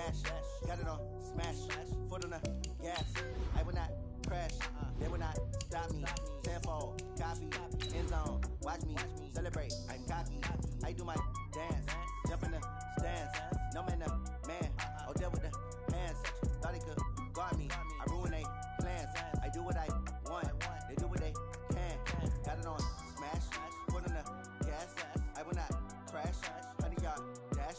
dash. Got it on smash. Foot on the gas. I will not crash. They will not stop me. Tenfold, copy, end zone. Watch me celebrate. I'm cocky. I do my dance. Jump in the stands. No man, man. Oh, there with the hands. Thought he could guard me. I ruin they plans. I do what I want. They do what they can. Got it on smash. Foot on the gas. I will not crash. 100-yard dash.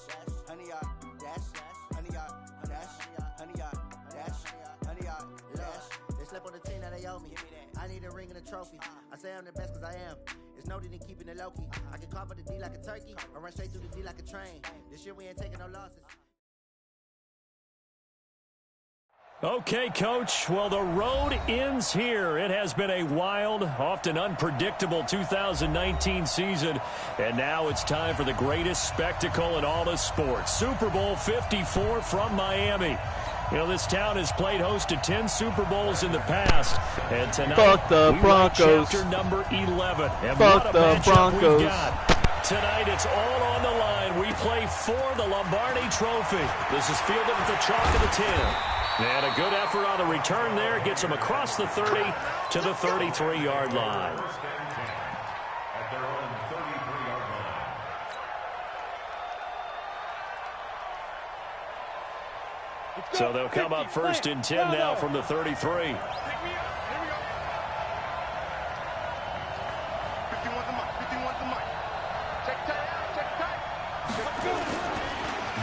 100-yard dash. 100-yard dash. 100-yard dash. 100-yard dash. They slept on the team that they owe me. I need a ring and a trophy. I say I'm the best because I am. It's noted in keeping it low-key. I can carve up the D like a turkey or run straight through the D like a train. This year we ain't taking no losses. Okay, Coach. Well, the road ends here. It has been a wild, often unpredictable 2019 season. And now it's time for the greatest spectacle in all of sports. Super Bowl 54 from Miami. You know, this town has played host to 10 Super Bowls in the past. And tonight, fuck the Broncos. Chapter number 11. And fuck what a the matchup Broncos. we've got. Tonight, it's all on the line. We play for the Lombardi Trophy. This is fielded at the chalk of the 10. And a good effort on the return there. Gets him across the 30 to the 33-yard line. So they'll come up first and 10 now from the 33.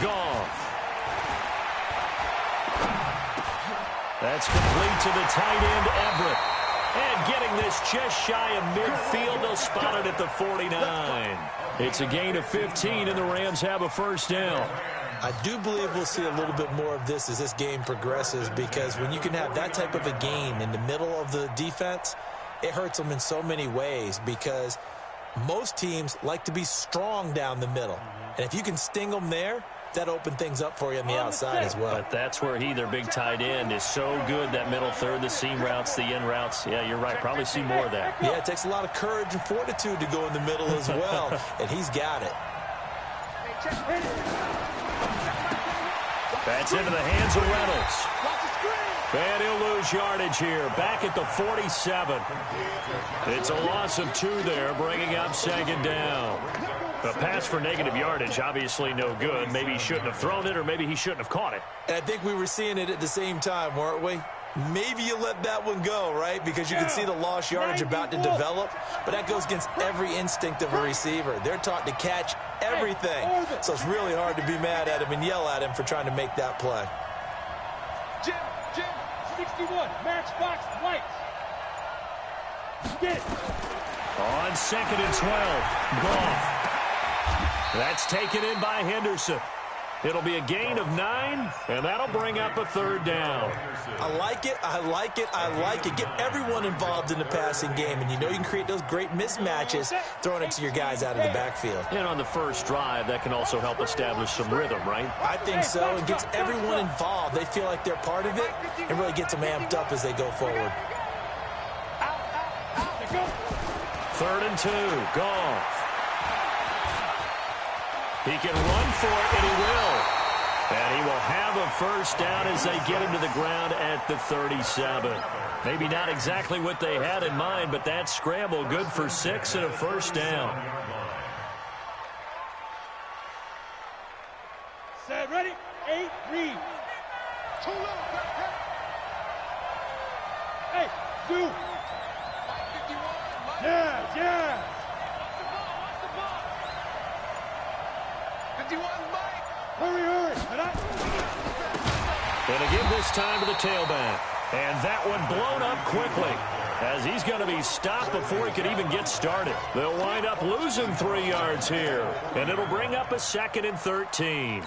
Goff. That's complete to the tight end, Everett. And getting this just shy of midfield, they'll spot it at the 49. It's a gain of 15, and the Rams have a first down. I do believe we'll see a little bit more of this as this game progresses, because when you can have that type of a gain in the middle of the defense, it hurts them in so many ways, because most teams like to be strong down the middle. And if you can sting them there, that opened things up for you on the outside as well. But that's where their big tight end, is so good, that middle third, the seam routes, the in routes. Yeah, you're right. Probably see more of that. Yeah, it takes a lot of courage and fortitude to go in the middle as well, and he's got it. That's into the hands of Reynolds. And he'll lose yardage here, back at the 47. It's a loss of 2 there, bringing up second down. A pass for negative yardage, obviously no good. Maybe he shouldn't have thrown it, or maybe he shouldn't have caught it. And I think we were seeing it at the same time, weren't we? Maybe you let that one go, right? Because you can see the lost yardage about to develop. But that goes against every instinct of a receiver. They're taught to catch everything. So it's really hard to be mad at him and yell at him for trying to make that play. Jim, 61, matchbox, white. Get it. On second and 12, Goff. That's taken in by Henderson. It'll be a gain of 9, and that'll bring up a third down. I like it, I like it, I like it. Get everyone involved in the passing game, and you know you can create those great mismatches throwing it to your guys out of the backfield. And on the first drive, that can also help establish some rhythm, right? I think so. It gets everyone involved. They feel like they're part of it, and really gets them amped up as they go forward. Third and 2, Goff. He can run for it, and he will. And he will have a first down as they get him to the ground at the 37. Maybe not exactly what they had in mind, but that scramble good for 6 and a first down. Set, ready, 8, read. Too low. Hey, do. Yeah. Hurry. And to give this time to the tailback. And that one blown up quickly, as he's going to be stopped before he could even get started. They'll wind up losing 3 yards here, and it'll bring up a second and 13.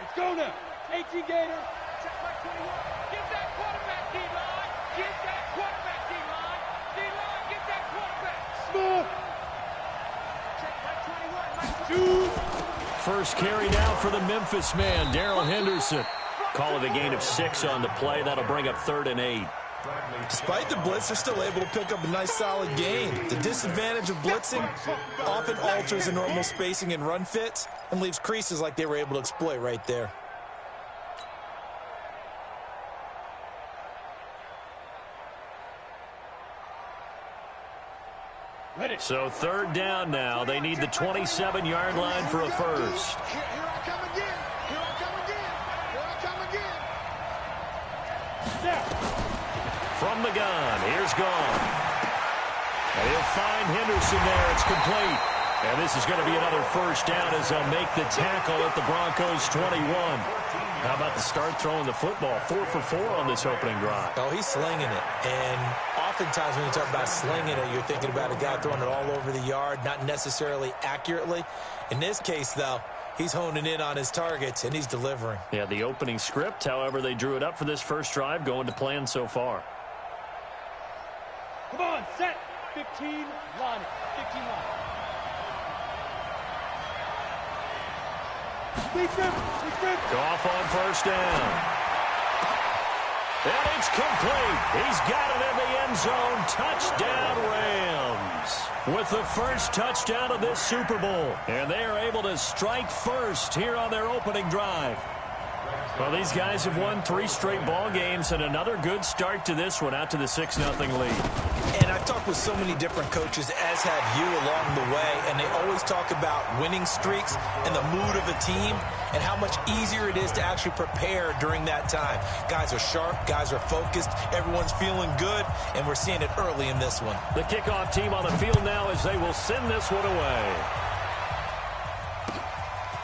Let's go now. 18 Gator. Check by 21. Get that quarterback, D-line. Get that quarterback, D-line. D-line, get that quarterback. Smooth. Check by 21. First carry now for the Memphis man, Darrell Henderson. Call it a gain of 6 on the play. That'll bring up 3rd and 8. Despite the blitz, they're still able to pick up a nice solid gain. The disadvantage of blitzing often alters the normal spacing and run fits and leaves creases like they were able to exploit right there. So third down now. They need the 27-yard line for a first. Here I come again. Here I come again. Here I come again. Snap. From the gun, here's Gone. And he'll find Henderson there. It's complete. And this is going to be another first down as they'll make the tackle at the Broncos' 21. How about the start throwing the football? 4 for 4 on this opening drive. Oh, he's slinging it. And oftentimes when you talk about slinging it, you're thinking about a guy throwing it all over the yard, not necessarily accurately. In this case, though, he's honing in on his targets, and he's delivering. Yeah, the opening script, however, they drew it up for this first drive, going to plan so far. Come on, set. 15, line it. 15 line. Goff on first down. And it's complete. He's got it in the end zone. Touchdown, Rams. With the first touchdown of this Super Bowl. And they are able to strike first here on their opening drive. Well, these guys have won 3 straight ball games and another good start to this one out to the 6-0 lead. And I've talked with so many different coaches, as have you, along the way, and they always talk about winning streaks and the mood of a team and how much easier it is to actually prepare during that time. Guys are sharp, guys are focused, everyone's feeling good, and we're seeing it early in this one. The kickoff team on the field now as they will send this one away.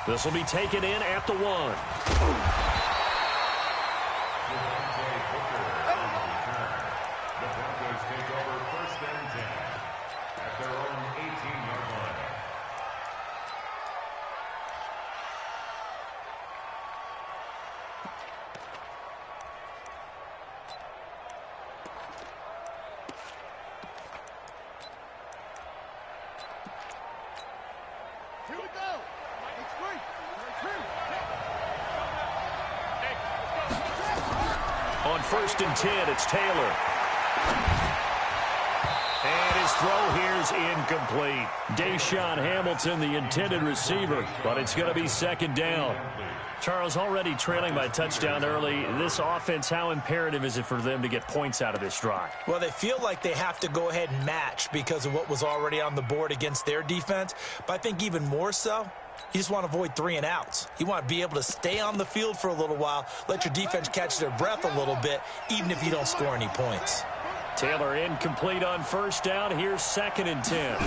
This will be taken in at the 1. Here we go. It's free. On 1st and 10, it's Taylor. And his throw here's incomplete. Deshaun Hamilton, the intended receiver, but it's going to be 2nd down. Charles, already trailing by a touchdown early. This offense, how imperative is it for them to get points out of this drive? Well, they feel like they have to go ahead and match because of what was already on the board against their defense. But I think even more so, you just want to avoid 3 and outs. You want to be able to stay on the field for a little while, let your defense catch their breath a little bit, even if you don't score any points. Taylor incomplete on 1st down. Here's 2nd and 10.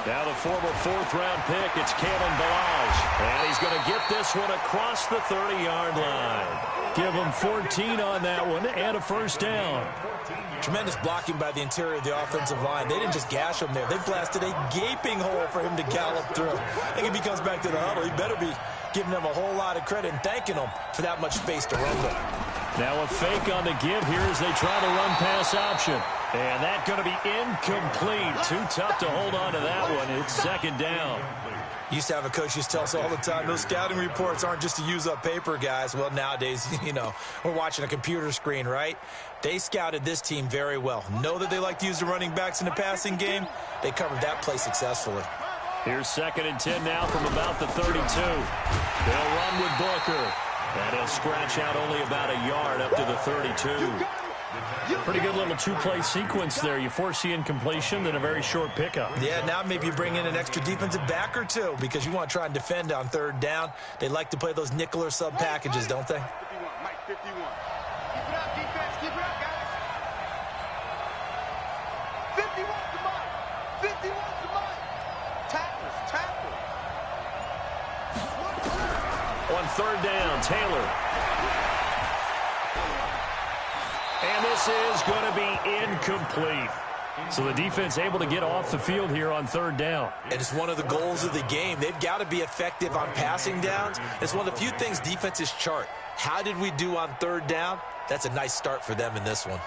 Now the former 4th-round pick, it's Kalen Ballage. And he's going to get this one across the 30-yard line. Give him 14 on that one and a 1st down. Tremendous blocking by the interior of the offensive line. They didn't just gash him there. They blasted a gaping hole for him to gallop through. I think if he comes back to the huddle, he better be giving them a whole lot of credit and thanking them for that much space to rumble. Now a fake on the give here as they try to run pass option. And that's going to be incomplete. Too tough to hold on to that one. It's 2nd down. Used to have a coach used to tell us all the time, those scouting reports aren't just to use up paper, guys. Well, nowadays, you know, we're watching a computer screen, right? They scouted this team very well. Know that they like to use the running backs in the passing game. They covered that play successfully. Here's 2nd and 10 now from about the 32. They'll run with Booker. And he'll scratch out only about a yard up to the 32. Pretty good little 2-play sequence there. You force the incompletion, then a very short pickup. Yeah, now maybe you bring in an extra defensive back or 2 because you want to try and defend on 3rd down. They like to play those nickel or sub packages, don't they? 51, Mike, 51. Keep it up, defense. Keep it up, guys. 51 to Mike. 51 to Mike. Tackles. On 3rd down, Taylor. And this is going to be incomplete. So the defense able to get off the field here on 3rd down. And it's one of the goals of the game. They've got to be effective on passing downs. It's one of the few things defenses chart. How did we do on 3rd down? That's a nice start for them in this one.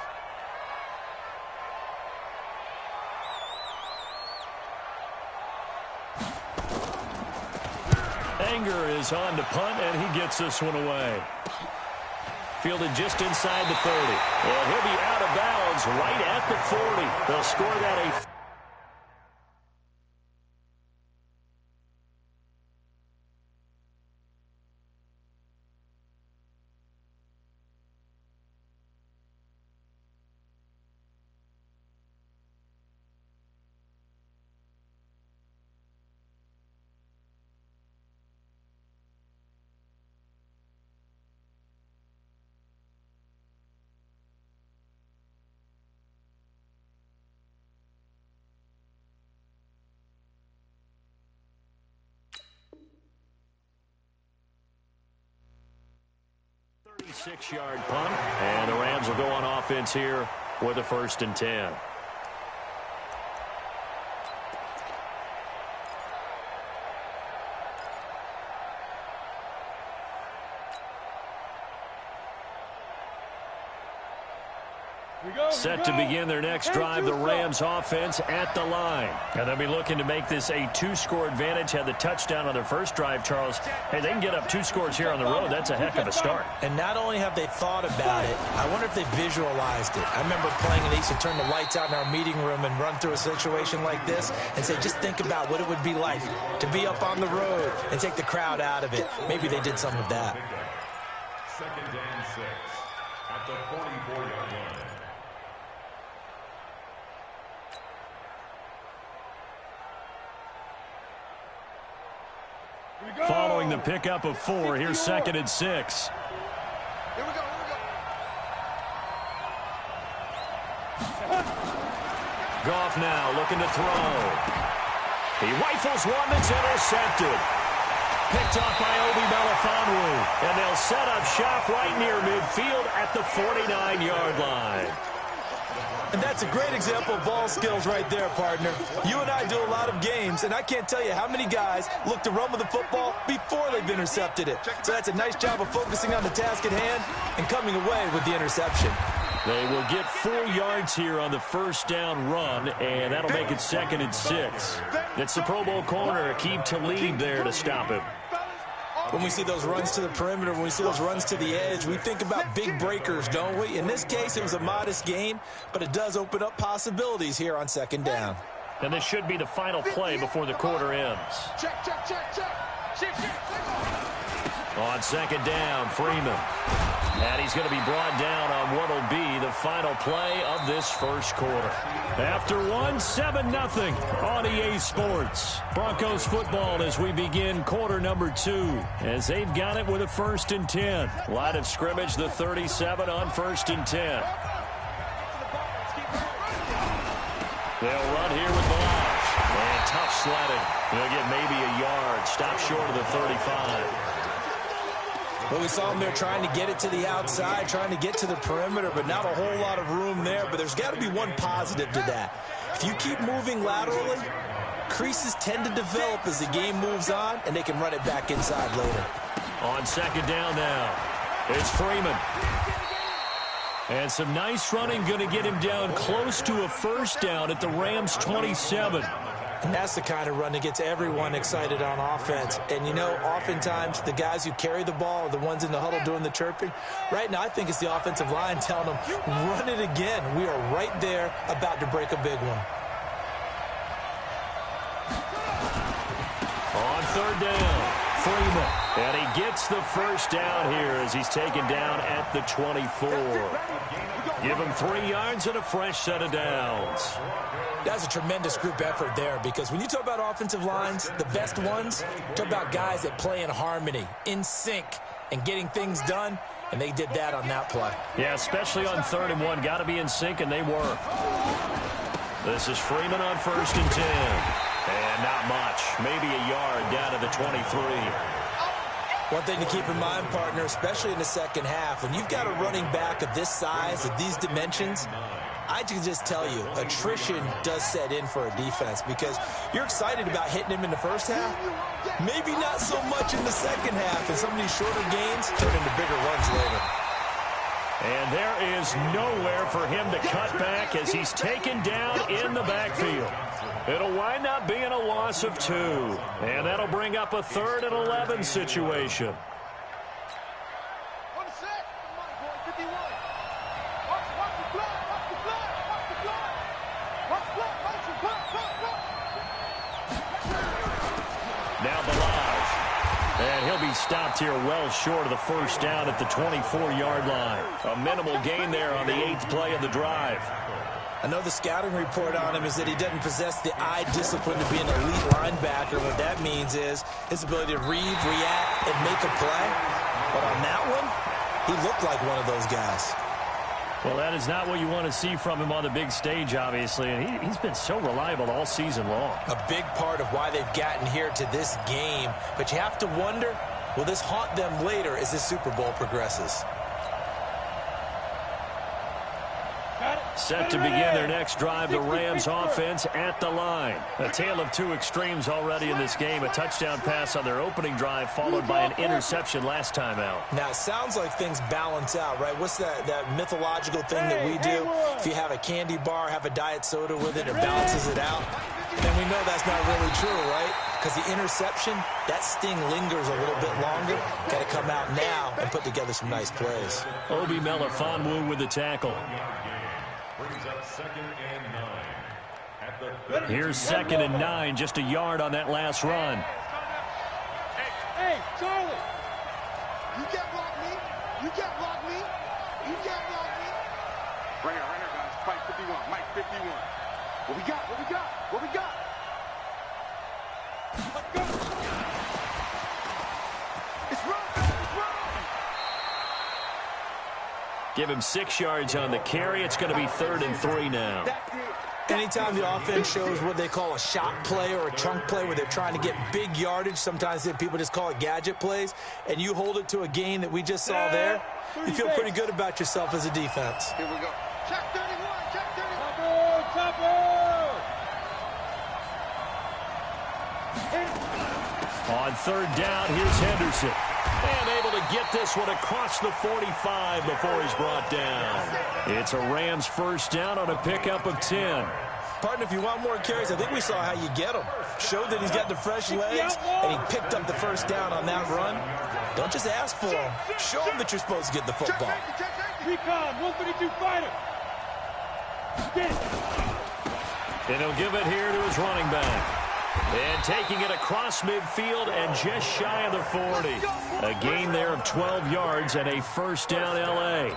Anger is on to punt, and he gets this one away. Fielded just inside the 30. And he'll be out of bounds right at the 40. They'll score that a... Six-yard punt, and the Rams will go on offense here with a 1st and 10. Set to begin their next drive, the Rams offense at the line. And they'll be looking to make this a 2-score advantage. Had the touchdown on their first drive, Charles. Hey, they can get up 2 scores here on the road. That's a heck of a start. And not only have they thought about it, I wonder if they visualized it. I remember playing and they used to turn the lights out in our meeting room and run through a situation like this and say, just think about what it would be like to be up on the road and take the crowd out of it. Maybe they did some of that. 2nd and 6 at the 44-yard line. Following the pickup of 4, here's 2nd and 6. Here we go. Goff now looking to throw. He rifles one that's intercepted. Picked off by Obi Melifonwu. And they'll set up shop right near midfield at the 49-yard line. And that's a great example of ball skills right there, partner. You and I do a lot of games, and I can't tell you how many guys look to run with the football before they've intercepted it. So that's a nice job of focusing on the task at hand and coming away with the interception. They will get 4 yards here on the 1st down run, and that'll make it 2nd and 6. It's the Pro Bowl corner, Aqib Talib there to stop him. When we see those runs to the perimeter, when we see those runs to the edge, we think about big breakers, don't we? In this case, it was a modest gain, but it does open up possibilities here on 2nd down. And this should be the final play before the quarter ends. Check. On 2nd down, Freeman. And he's going to be brought down on what will be the final play of this 1st quarter. After 7-0 on EA Sports. Broncos football as we begin quarter number 2. As they've got it with a 1st and 10. Line of scrimmage, the 37 on 1st and 10. They'll run here with Balazs. And tough sledding. They'll get maybe a yard. Stop short of the 35. Well, we saw him there trying to get it to the outside, trying to get to the perimeter, but not a whole lot of room there. But there's got to be one positive to that. If you keep moving laterally, creases tend to develop as the game moves on, and they can run it back inside later. On 2nd down now, it's Freeman. And some nice running, going to get him down close to a 1st down at the Rams' 27. And that's the kind of run that gets everyone excited on offense. And, you know, oftentimes the guys who carry the ball are the ones in the huddle doing the chirping. Right now, I think it's the offensive line telling them, run it again. We are right there about to break a big one. On 3rd down, Freeman. And he gets the 1st down here as he's taken down at the 24. Give him 3 yards and a fresh set of downs. That's a tremendous group effort there, because when you talk about offensive lines, the best ones, talk about guys that play in harmony, in sync, and getting things done, and they did that on that play. Yeah, especially on 3rd and 1. Got to be in sync, and they were. This is Freeman on 1st and 10. And not much. Maybe a yard down to the 23. One thing to keep in mind, partner, especially in the second half, when you've got a running back of this size, of these dimensions, I can just tell you, attrition does set in for a defense, because you're excited about hitting him in the first half, maybe not so much in the second half, and some of these shorter gains turn into bigger runs later. And there is nowhere for him to cut back as he's taken down in the backfield. It'll wind up being a loss of 2. And that'll bring up a 3rd and 11 situation. And he'll be stopped here well short of the first down at the 24-yard line. A minimal gain there on the 8th play of the drive. I know the scouting report on him is that he doesn't possess the eye discipline to be an elite linebacker. What that means is his ability to read, react, and make a play. But on that one, he looked like one of those guys. Well, that is not what you want to see from him on the big stage, obviously. And he's been so reliable all season long. A big part of why they've gotten here to this game. But you have to wonder, will this haunt them later as this Super Bowl progresses? Set to begin their next drive, the Rams offense at the line. A tale of two extremes already in this game. A touchdown pass on their opening drive, followed by an interception last time out. Now, it sounds like things balance out, right? What's that mythological thing that we do? If you have a candy bar, have a diet soda with it, it balances it out. And we know that's not really true, right? Because the interception, that sting lingers a little bit longer. Got to come out now and put together some nice plays. Obi Melifonwu with the tackle. Brings up 2nd and 9. At the Here's 2nd and 9, just a yard on that last run. Hey, Charlie! You can't block me! You can't block me! You can't block me! Right here, guys. Mike 51. Mike 51. What we got? What we got? What we got? Let's go! It's wrong! It's wrong! Give him 6 yards on the carry. It's going to be 3rd and 3 now. Anytime the offense shows what they call a shot play or a chunk play where they're trying to get big yardage, sometimes people just call it gadget plays, and you hold it to a gain that we just saw there, you feel pretty good about yourself as a defense. Here we go. Check 31! Check 31! Chopper! On 3rd down, here's Henderson. And able to get this one across the 45 before he's brought down. It's a Rams first down on a pickup of 10. Partner, if you want more carries, I think we saw how you get them. Showed that he's got the fresh legs, and he picked up the first down on that run. Don't just ask for them. Show them that you're supposed to get the football. Recon, 132 fighter! And he'll give it here to his running back. And taking it across midfield and just shy of the 40. A gain there of 12 yards and a first down L.A.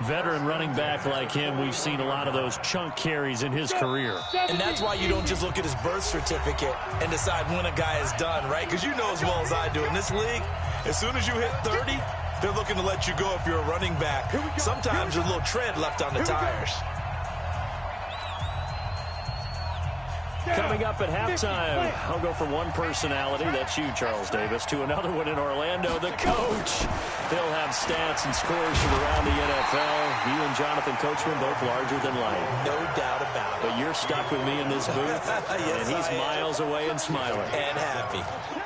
Veteran running back like him, we've seen a lot of those chunk carries in his career. And that's why you don't just look at his birth certificate and decide when a guy is done, right? Because you know as well as I do, in this league, as soon as you hit 30, they're looking to let you go if you're a running back. Sometimes there's a little tread left on the tires. Coming up at halftime, I'll go from one personality, that's you, Charles Davis, to another one in Orlando, the coach. He'll have stats and scores from around the NFL. You and Jonathan Coachman, both larger than life. No doubt about it. But you're stuck with me in this booth, Yes, and he's miles away and smiling. And happy.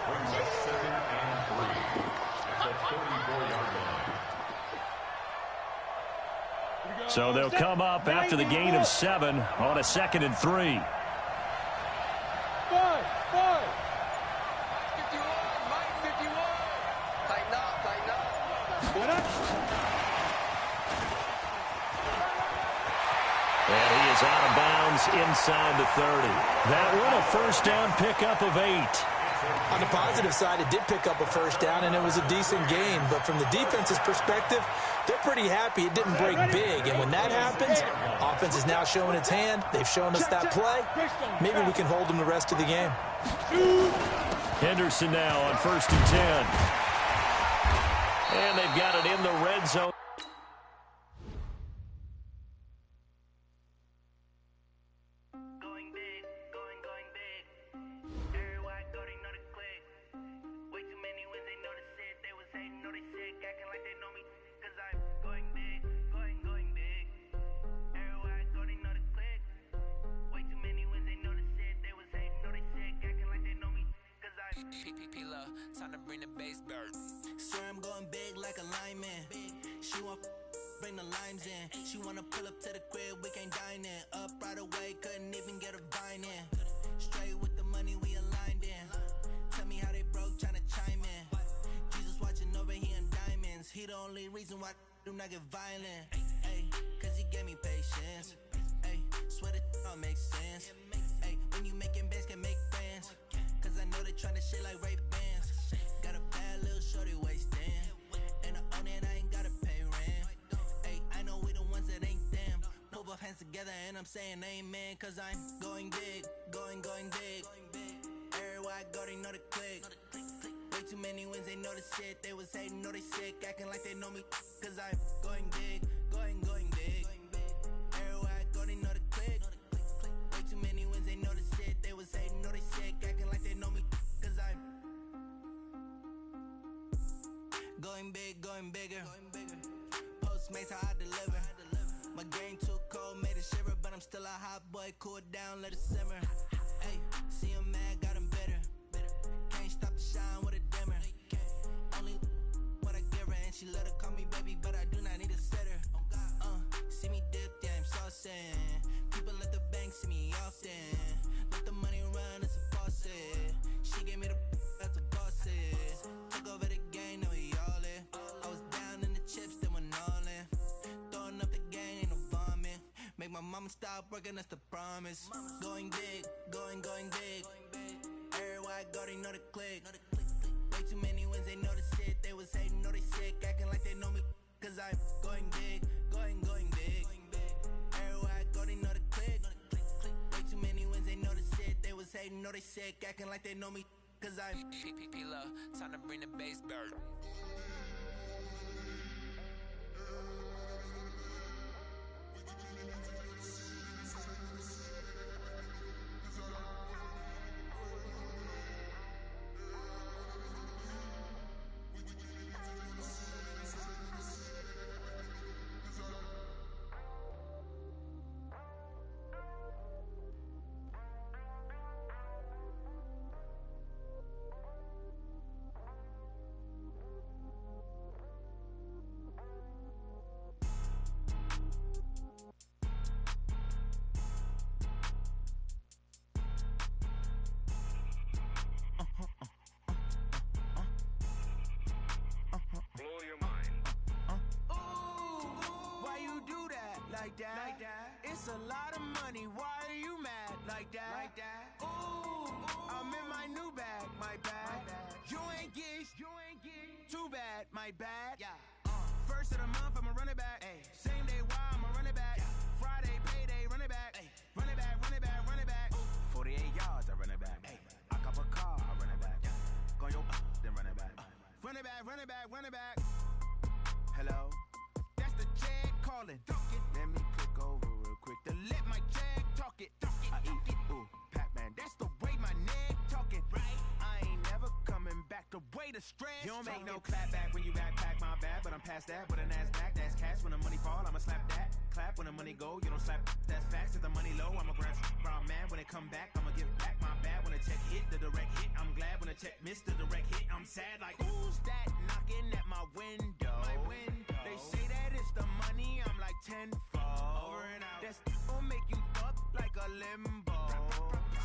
brings up 2nd and 3. At the 34-yard line. So they'll come up after the gain of 7 on a 2nd and 3. 5! 51. Mike 51. Tighten up, tighten up. And he is out of bounds inside the 30. That one a first down pickup of 8. On the positive side, it did pick up a first down, and it was a decent game. But from the defense's perspective, they're pretty happy it didn't break big. And when that happens, offense is now showing its hand. They've shown us that play. Maybe we can hold them the rest of the game. Henderson now on 1st and 10. And they've got it in the red zone. Time to bring the bass bird. Swear I'm going big like a lineman. She want bring the limes in. She wanna pull up to the crib, we can't dine in. Up right away, couldn't even get a vine in. Straight with the money we aligned in. Tell me how they broke, tryna chime in. Jesus watching over here in diamonds. He the only reason why do not get violent. Ay, cause he gave me patience. Ay, swear that all makes sense. Ay, when you making bands can make friends. Cause I know they tryna shit like Ray Bans. Got a bad together and I'm saying amen, cause I'm going big, going big. Everywhere I go, they know the click. Way too many wins, they know the shit. They was hating, know they sick, acting like they know me, cause I'm going big, going big. Everywhere I go, they know the click. Way too many wins, they know the shit. They was hating, know they sick, acting like they know me, cause I'm going big, going bigger. Postmates, how I deliver. My game too cold, made it shiver, but I'm still a hot boy. Cool it down, let it simmer. Hey, see him mad, got him bitter. Can't stop the shine with a dimmer. Only what I give her, and she let her call me baby, but I do not need a sitter. See me dip, yeah, I'm saucing. People at the bank see me often. Let the money run, it's a faucet. She gave me the that's a boss it. Took over the game, now we all in. I was down in the chips, then went all in. Throwing up the game, ain't no vomit. Make my mama stop working, that's the promise. Going big, going big. Everywhere I go, they know the click. Way too many wins, they know the shit. They was hating, know they sick, acting like they know me, cause I'm going big, going big. Everywhere I go, they know the click. Way too many wins, they know the shit. They was hating, know they sick, acting like they know me, cause I'm P-P-P-Love, time to bring the bass bird. It's a lot of money, why are you mad like that? Ooh, I'm in my new bag, my bad. You ain't get too bad, my bad. First of the month, I'ma run it back. Same day, why I'ma run it back. Friday, payday, run it back. Run it back, run it back, run it back. 48 yards, I run it back. I cop a car, I run it back. Go yo, then run it back. Run it back, run it back, run it back. Hello? That's the jag calling. Let me click over real quick to let my jag talk it. I eat it, ooh, Pac-Man. That's the way my neck talking. Right? I ain't never coming back. The way the stress. You don't make no clap back when you backpack, my bad. But I'm past that with a NASDAQ. That's cash. When the money fall, I'ma slap that. Clap when the money go, you don't slap. That's facts. If the money low, I'ma grab brown man. When it come back, I'ma give back my bad. When the check hit, the direct hit. I'm glad when the check missed the direct hit. I'm sad like, who's that knocking at my window? My window. They say that it's the money, I'm like tenfold. Over and out. That's gon' make you up like a limbo.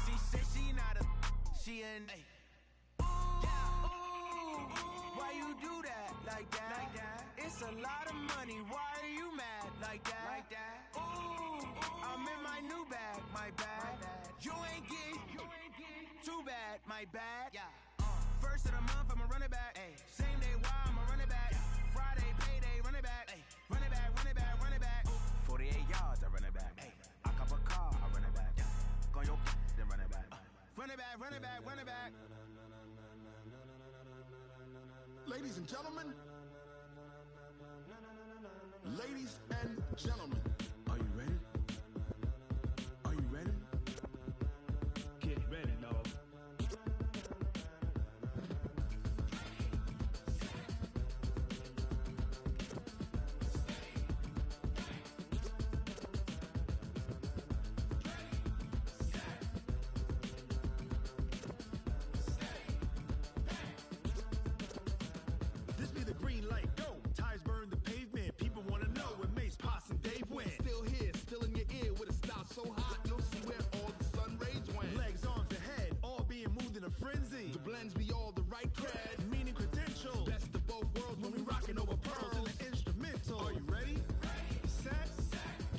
She said she not a, she an. Ooh, why you do that like that? It's a lot of money, why are you mad like that? Ooh, I'm in my new bag, my bad. You ain't get too bad, my bad. First of the month, I'ma run it back. Same day, why I'ma run it back. Friday, payday, run it back. Run it back, run it back, run it back. 48 yards, I run it back. I cop a car, I run it back. Go yo, then run it back. Run it back, run it back, run it back. Ladies and gentlemen. Ladies and gentlemen. Are you ready? Are you ready? Get ready, dog. So hot, you'll see where all the sun rays went. Legs, arms, ahead, all being moved in a frenzy. The blends be all the right cred, meaning credentials. Best of both worlds when we rockin' over pearls in the instrumental. Are you ready? Set,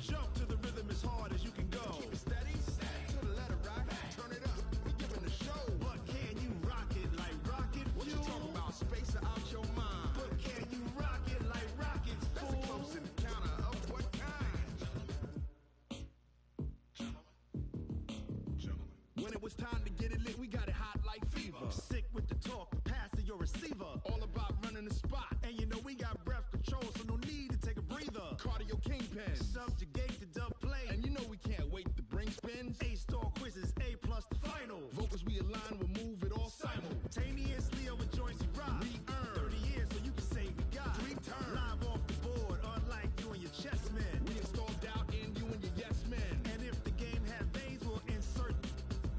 jump to the rhythm as hard as you can go. Keep it steady, to the letter rock, turn it up, we giving the show. But can you rock it like rocket fuel? What you talking about, space out your mind? But can you rock it like rockets, That's fool? a close encounter of what kind? When it was time to get it lit, we got it hot like fever. Sick with the talk, pass to your receiver. All about running the spot. And you know we got breath control, so no need to take a breather. Cardio kingpin, subjugate the dub play. And you know we can't wait to bring spins. A-star quizzes, A+ the final. Vocals we align, we'll move it all simultaneously over joints we rock. We earn 30 years so you can say we got 3 turns. Live off the board, unlike you and your chess men. We installed doubt in you and your yes men. And if the game had veins, we'll insert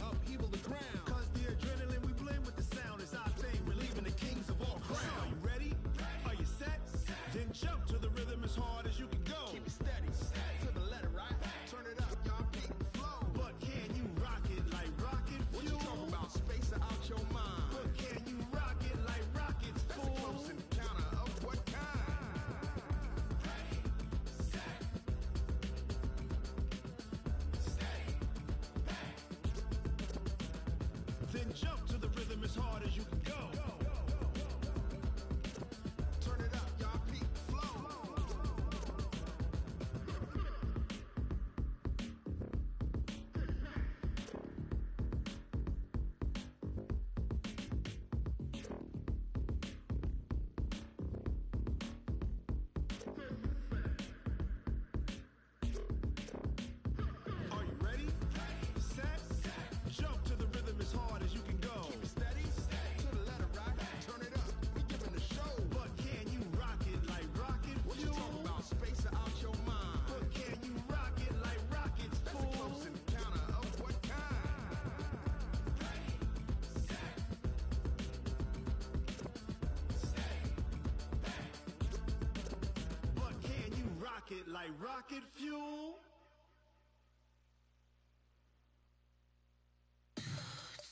upheaval the ground. Cause the adrenaline we blend with the sound is our thing. Relieving the kings of all crowns. Are you ready? Are you set? Then jump to the rhythm as hard as you can go. Keep it steady, to the letter, right? Turn it up, y'all, beat the flow. But can you rock it like rocket fuel? What you talking about? Space out your mind. But can you rock it like rockets, fool? That's a close encounter of what kind? Ready, set, steady, bang. Then jump to the rhythm as hard as you can go. Turn it up, y'all, beat the flow. Are you ready? Set, jump to the rhythm as hard as you can go. Keep it steady, to the letter, right? Turn it up, we giving the show. But can you rock it like rocket fuel? What you talking about? Space out your mind. But can you rock it like rockets, fool? That's a close encounter of what kind? Ready, set, steady, bang. But can you rock it like rocket fuel?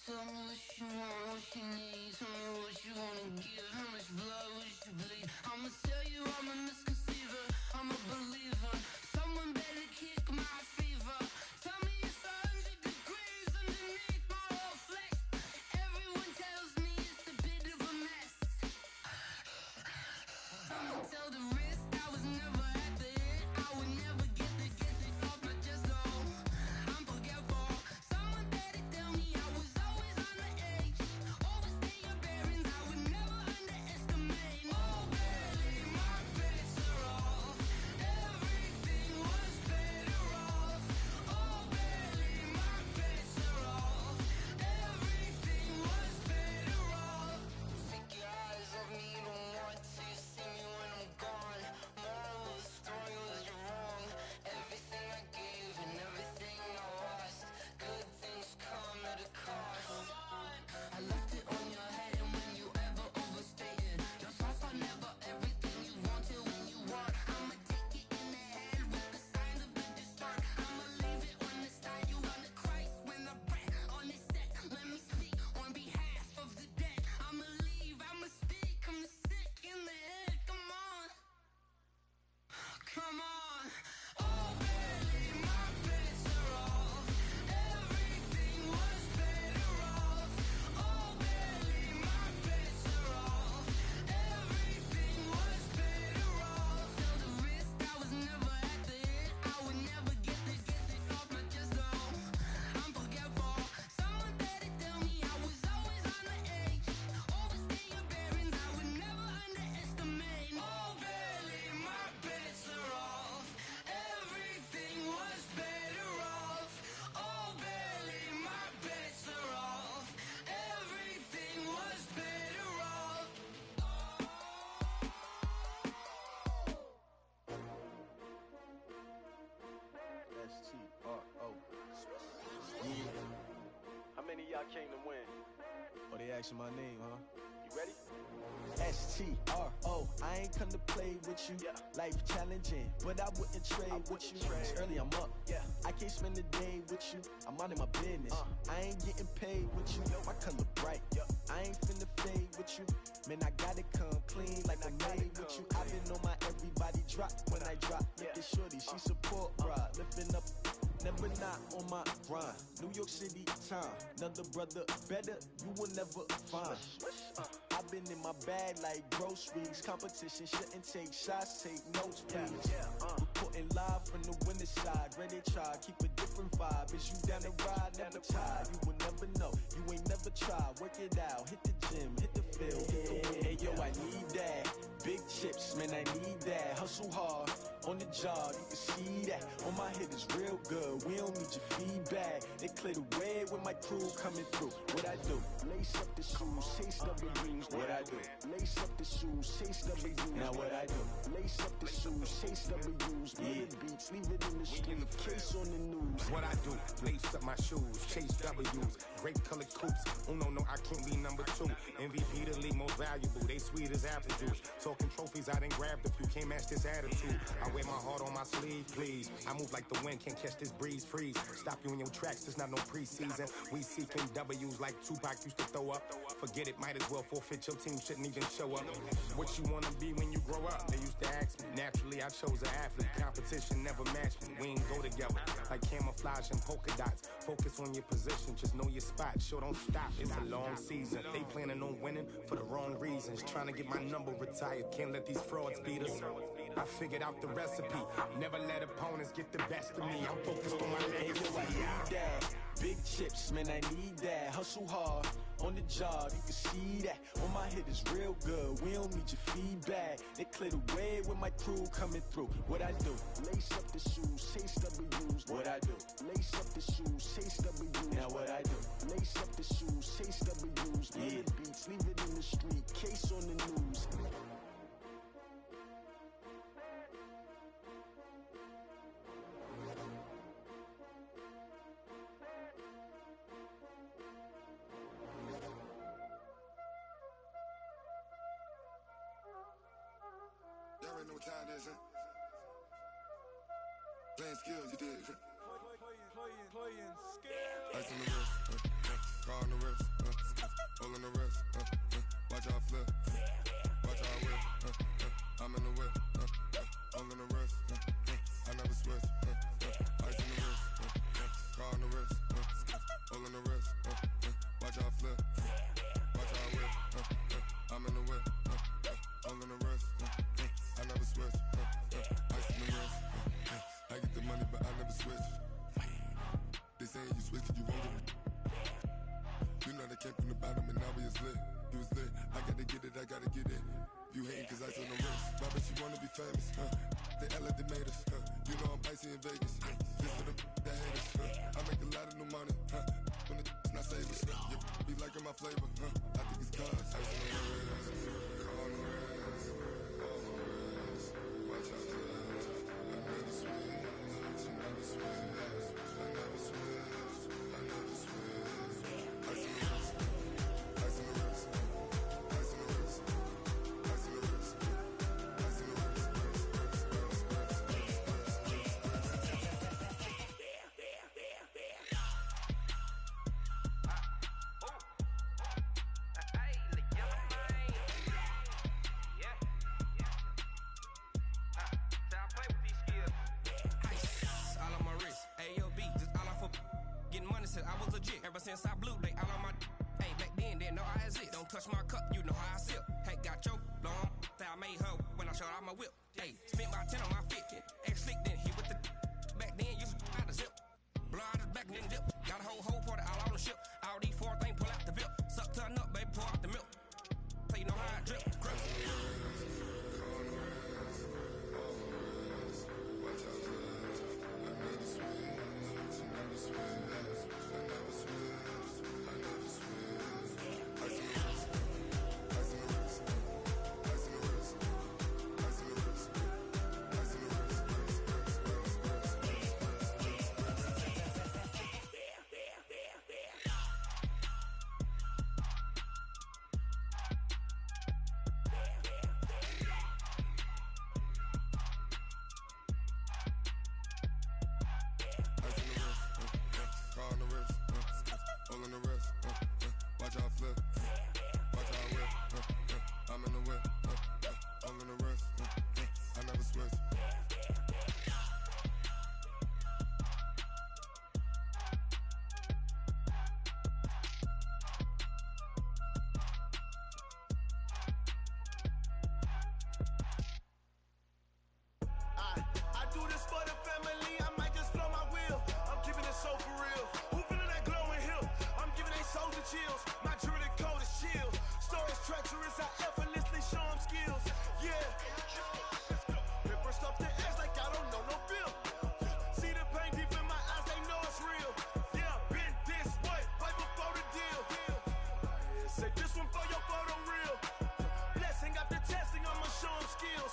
Tell me what you want, what you need. Tell me what you wanna give. How much blood would you bleed? I'ma tell you I'm a misconceiver. I'm a believer. Someone better kick my fever. Tell me it's 100 degrees underneath my whole flesh. Everyone tells me it's a bit of a mess. I'ma tell the wrist I was never at the hit. I would never get it off my chest though. I'm forgetful. Someone better tell me I was always on the edge. Overstay your bearings, I would never underestimate. Oh baby, my bets are off. Everything was better off. Oh baby, my bets are off. Everything was better off. Take your eyes off me, you don't want to see me when I'm gone. Moral of the story was you're wrong. Everything I gave and everything I lost. Good things come at a cost. I left it on your head, and when you ever overstated, your thoughts are never everything you wanted when you want. I'ma take it in the head with the signs of the distort. I'ma leave it on the side. You run the Christ when the breath on this set. Let me speak on behalf of the dead. I'ma leave, I'ma speak. I'm the sick in the head. Come on, come on. Oh baby, my bets are off. Everything was better off. Oh baby, my bets are off. Everything was better off. Tell the wrist I was never at the hit. I would never get it off my chest though. I'm forgetful. Someone better tell me I was always on the edge. Overstay your bearings, I would never underestimate. Oh baby, my bets are off. Everything was better off. Oh baby, my bets are off. Everything was better off. S-T-R-O. Yeah. How many of y'all came to win? Oh, they asking my name, huh? You ready? S-T-R-O. I ain't come to play with you. Life challenging, but I wouldn't trade with you. It's early, I'm up. I can't spend the day with you. I'm out of my business. I ain't getting paid with you. My color bright. I ain't finna fade with you. Man, I gotta come clean like I made with you. I've been on my everybody drop when I drop. Look at shorty, she support ride. Lifting up, never not on my grind. New York City time. Another brother better, you will never find. I've been in my bag like groceries. Competition shouldn't take shots, take notes, please. Report reporting live from the winter side. Ready to try, keep a different vibe. Is you down the ride, never tired. You will never know, you ain't never tried. Work it out, hit the gym, hit the field, hit the wind. Hey yo, I need that. Big chips, man, I need that. Hustle hard, on the job, you can see that. On my head is real good, we don't need your feedback. They clear the way with my crew coming through. What I do? Lace up the shoes, chase W's. What I do? Lace up the shoes, chase W's. Now what I do? Lace up the shoes, chase W's. Yeah. Beats, leave it in the street, case on the news. What I do? Lace up my shoes, chase W's. Great colored coops. Uno, no, I can't be number 2. MVP the league most valuable. They sweet as apple juice. Talking trophies, I done grabbed a few. Can't match this attitude. I wear my heart on my sleeve, please. I move like the wind, can't catch this breeze, freeze. Stop you in your tracks, there's not no preseason. We seeking W's like Tupac used to throw up. Forget it, might as well forfeit. Your team shouldn't even show up. What you wanna be when you grow up? They used to ask me. Naturally, I chose an athlete. Competition never matched me. We ain't go together like camouflage and polka dots. Focus on your position, just know your spot. Sure, don't stop. It's a long season. They planning on winning for the wrong reasons. Trying to get my number retired. Can't let these frauds beat us. I figured out the recipe. Never let opponents get the best of me. I'm focused on my legacy. I need that. Big chips, man, I need that. Hustle hard, on the job, you can see that. On my head is real good, we don't need your feedback. They clear the way with my crew coming through. What I do? Lace up the shoes, chase W's. What I do? Lace up the shoes, chase W's. Now what I do? Lace up the shoes, chase W's. Yeah. Beats, leave it in the street, case on the news. Y'all already know what time it is, huh? Playing skills, you did, huh? Playing skills. Ice on the wrist, car on the wrist, hole in the wrist, watch how I flip, watch how I whip, I'm in the whip, hole in the wrist, I never switch, ice on the wrist, car on the wrist, hole in the wrist, watch how I flip, watch how I whip, I'm in the whip, hole in the wrist, I never switch, ice on the wrist, I get the money but I never switch. They saying you switch 'cause you won't get it. You know they came from the bottom and now we is lit. You was lit, I gotta get it, I gotta get it. You hating 'cause ice on the wrist. Why bet you wanna be famous, They LA they made us, You know I'm icy in Vegas, This for the that hate us, I make a lot of new money, When the not save us, You be liking my flavor, I think it's cause ice on the wrist, on the wrist, on the wrist. Watch out for that, I never switch, I never switch. Since I blew, they all on my hey, back then, didn't know I had it. Don't touch my cup, you know how I sip. Hey, got your long, that I made her when I showed out my whip. Hey, spent about 10 on my fit. Ex slick, then hit with the back then, used to out the zip. Blow out his back, then dip. Got a whole party all on the ship. All these 4 things, pull out the VIP. Suck to a nut, baby, pour out the milk. So you know how I drip. Grip. chills. My jewelry coat is chill. Stories treacherous, I effortlessly show them skills. Yeah. Paper stuff the edge like I don't know no bill. See the pain deep in my eyes, they know it's real. Yeah, been this way, right before the deal. Say this one for your photo real. Blessing after testing, I'ma show them skills.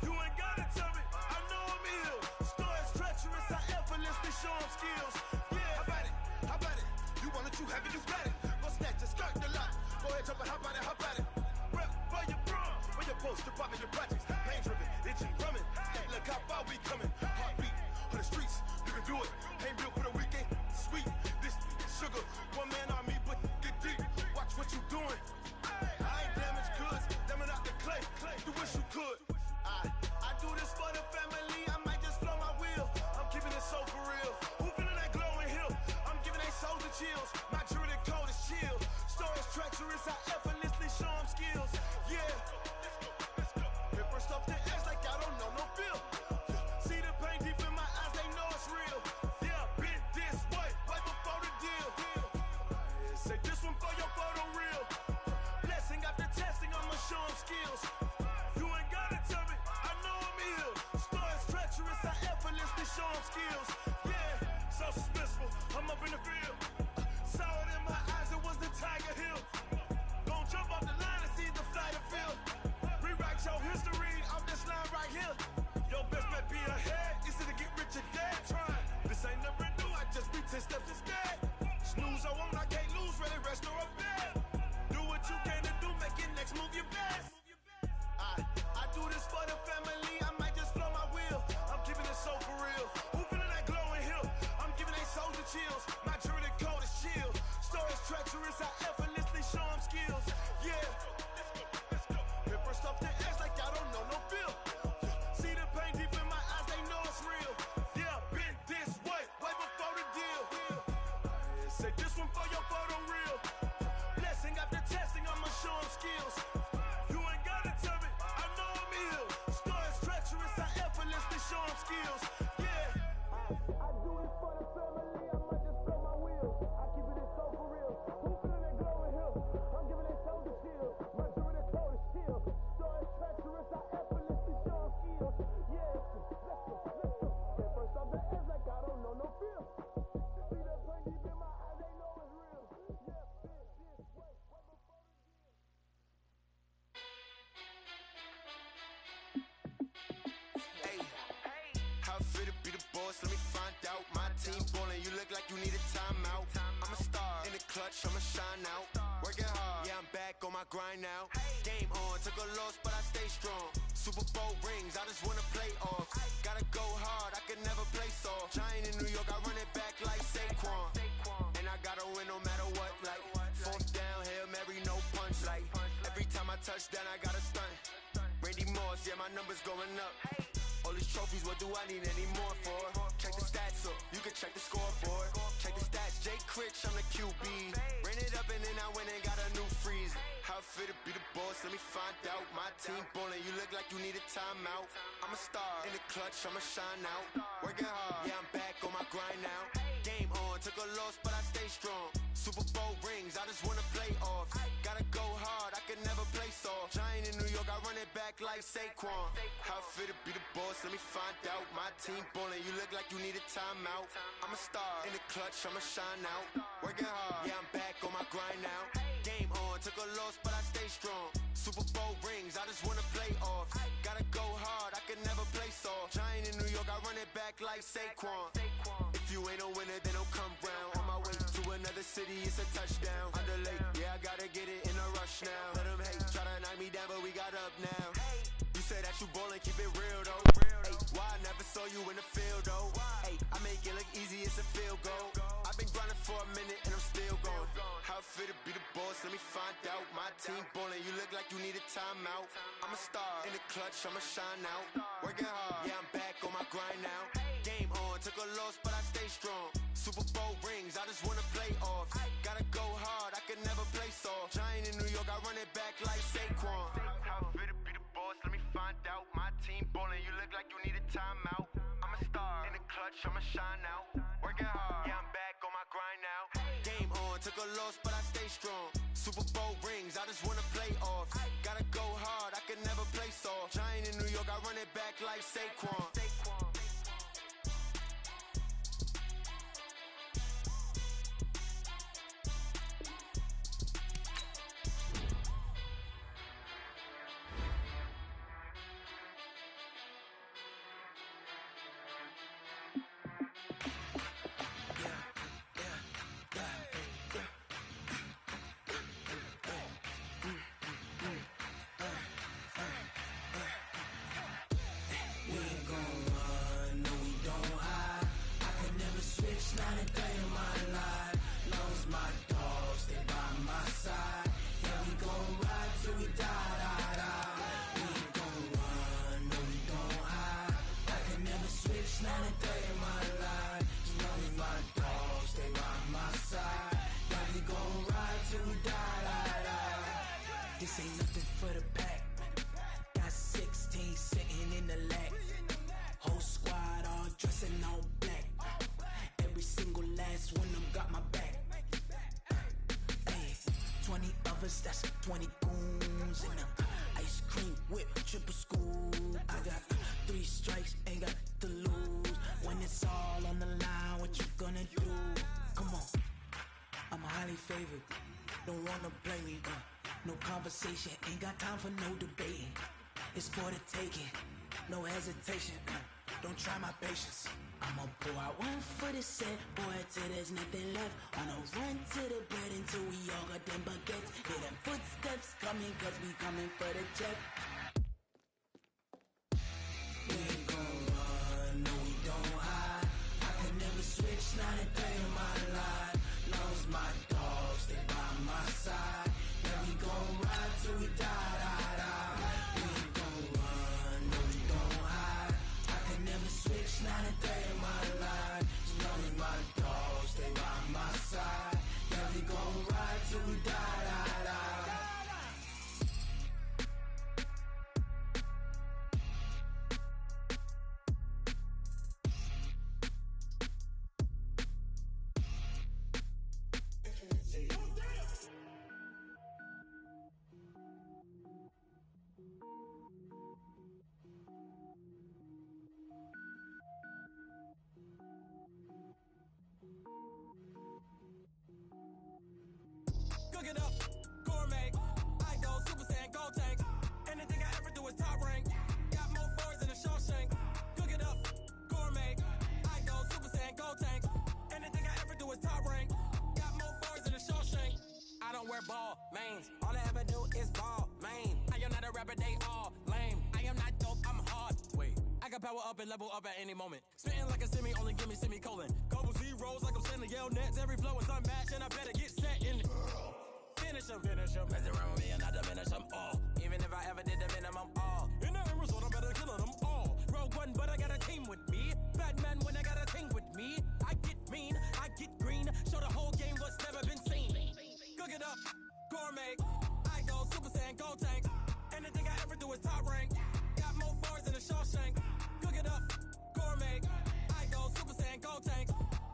You ain't gotta tell me, I know I'm ill. Stories treacherous, I effortlessly show them skills. Yeah, how about it? You want it, you have it, you got it. Go snatch your skirt, the lot. Go ahead, jump it, how about it? Rep where you from? Where you post, your poppin' your projects. Pain driven, itching, drumming. Hey, look how far we coming. Heartbeat on the streets, you can do it. Ain't built for the weekend. Sweet, this sugar. One man army, but get deep. Watch what you doing. I ain't damaged goods, damn out the clay. You wish you could. I do this for the family. I might just flow my wheel. I'm keeping it so for real. Who feeling that glowing hill? I'm giving they souls the chills. My jewelry coat is chill. Stories treacherous, I effortlessly show them skills. Yeah. Paper stuff the edge like I don't know no bill. See the pain deep in my eyes, they know it's real. Yeah, been this way, right before the deal. Say this one for your photo real. Blessing after testing, I'ma show them skills. You ain't gotta tell me, I know I'm ill. Stories treacherous, I effortlessly show them skills. Yeah, so suspenseful, I'm up in the field. Saw it in my eyes, it was the Tiger Hill. Gon' jump off the line and see the flight of field. Rewrite your history off this line right here. Your best bet be ahead, easy to get rich or dead. Trying, this ain't never new, I just be 10 steps instead. Snooze or won't, I can't lose, ready, rest or a bed. Do what you can to do, make your next move your best. I do this for the family, I might just flow my wheel. I'm keeping it so for real. Who feeling that glowing hill? I'm giving they souls the chills. My jewelry coat is chill. Stories treacherous, I effortlessly show them skills. Yeah. Paper stuff the edge like I don't know no bill. See the pain deep in my eyes, they know it's real. Yeah, been this way, right before the deal. Say this one for your photo real. Blessing after testing, I'ma show them skills. You ain't gotta tell me, I know I'm ill. Stories treacherous, I effortlessly show them skills. Yeah. I do it for the family, I might just blow my wheel. I keep it so for real. Who feeling that glowing hill? I'm giving they souls the chill. My jewelry coat is chill. Stories treacherous, I effortlessly show them skills. Yeah, let's go. Paper stuff the edge like I don't know no feel. See that pain deep in my eyes, they know it's real. Yeah, been this way, right before the deal. Hey, how fit to be the boss? Let me find out. My team ballin', you look like you need a timeout. I'm a star in the clutch, I'ma shine out. Working hard, yeah, I'm back on my grind now. Game on, took a loss, but I stay strong. Super Bowl rings, I just wanna play off. Gotta go hard, I can never play soft. Giant in New York, I run it back like Saquon. And I gotta win no matter what, like fourth down, Hail Mary, no punch. Like every time I touch down, I gotta stunt. Randy Moss, yeah, my numbers going up. All these trophies, what do I need any more for? Check the stats up, you can check the scoreboard. Check the stats, Jay Critch, I'm the QB. Ran it up and then I went and got a new freeze. How fit to be the boss, let me find out. My team ballin', you look like you need a timeout. I'm a star in the clutch, I'ma shine out. Working hard, yeah, I'm back on my grind now. Game on, took a loss, but I stay strong. Super Bowl rings, I just wanna play off. Gotta go hard, I can never play soft. Giant in New York, I run it back like Saquon. How fit to be the boss, let me find out. My team ballin', you look like you need a timeout. I'm a star in the clutch, I'ma shine out. Working hard, yeah, I'm back on my grind now. Game on, took a loss, but I stay strong. Super Bowl rings, I just wanna play off. Gotta go hard, I can never play soft. Giant in New York, I run it back like Saquon. If you ain't a winner, then don't come round. On my way to another city, it's a touchdown. Underlay, yeah, I gotta get it in a rush now. Let them hate, try to knock me down, but we got up now. You say that you ballin', keep it real though. Hey, why I never saw you in the field though? Hey, I make it look easy, it's a field goal. I've been grinding for a minute and I'm still going. How fit to be the boss, let me find out. My team ballin', you look like you need a timeout. I'm a star in the clutch, I'ma shine out. Working hard, yeah, I'm back on my grind now. Game on, took a loss, but I stay strong. Super Bowl rings, I just wanna play off. Gotta go hard, I can never play soft. Giant in New York, I run it back like Saquon. How fit to be the boss, let me find out. My team ballin', you look like you need a timeout. I'm a star in the clutch, I'ma shine out. Working hard, yeah, I'm back on my grind now. Game on, on. Took a loss, but I stay strong. Super Bowl rings, I just wanna play off. Gotta go hard, I can never play soft. Giant in New York, I run it back like Saquon. This ain't nothing for the pack. Got 16 sitting in the lag. Whole squad all dressing all black. Every single last one of them got my back. Hey, 20 of us, that's 20 goons in them. Ice cream whip, triple scoop. I got 3 strikes, ain't got to lose. When it's all on the line, what you gonna do? Come on, I'm highly favored. Don't wanna play me, no conversation, ain't got time for no debating. It's for the taking, no hesitation. Don't try my patience. I'ma pour out one for the set, boy, till there's nothing left. On a run to the bread until we all got them baguettes. Hear them footsteps coming, cause we coming for the check. We ain't gon' run, no we don't hide. I can never switch, not a day in my life. Long as my dogs, they by my side. Yeah, we gon' ride till we die, die, die. We ain't gon' run, no we don't hide. I can never switch, not a day in my life. As long as my dogs, they by my side. Yeah, we gon' ride till we die, die, die. Cook it up, gourmet. I go Super Saiyan, gold tank. Anything I ever do is top rank. Got more boys than a Shawshank. Cook it up, gourmet. I go Super Saiyan, gold tank. Anything I ever do is top rank. Got more boys than a Shawshank. I don't wear ball mains. All I ever do is ball main. I am not a rapper, they all lame. I am not dope, I'm hard. Wait, I got power up and level up at any moment. Spitting like a semi, only give me semicolon. Couple zeros like I'm sending yell nets. Every flow is unmatched and I better get set in. Finish them. Mess around with me and I diminish them all. Even if I ever did the minimum all. In the end result, I'm better killing them all. Rogue one, but I got a team with me. Batman when I got a team with me. I get mean, I get green. Show the whole game what's never been seen. Cook it up, gourmet. I go Super Saiyan, gold tank. Anything I ever do is top rank. Got more bars than a Shawshank. Cook it up, gourmet. I go Super Saiyan, gold tank.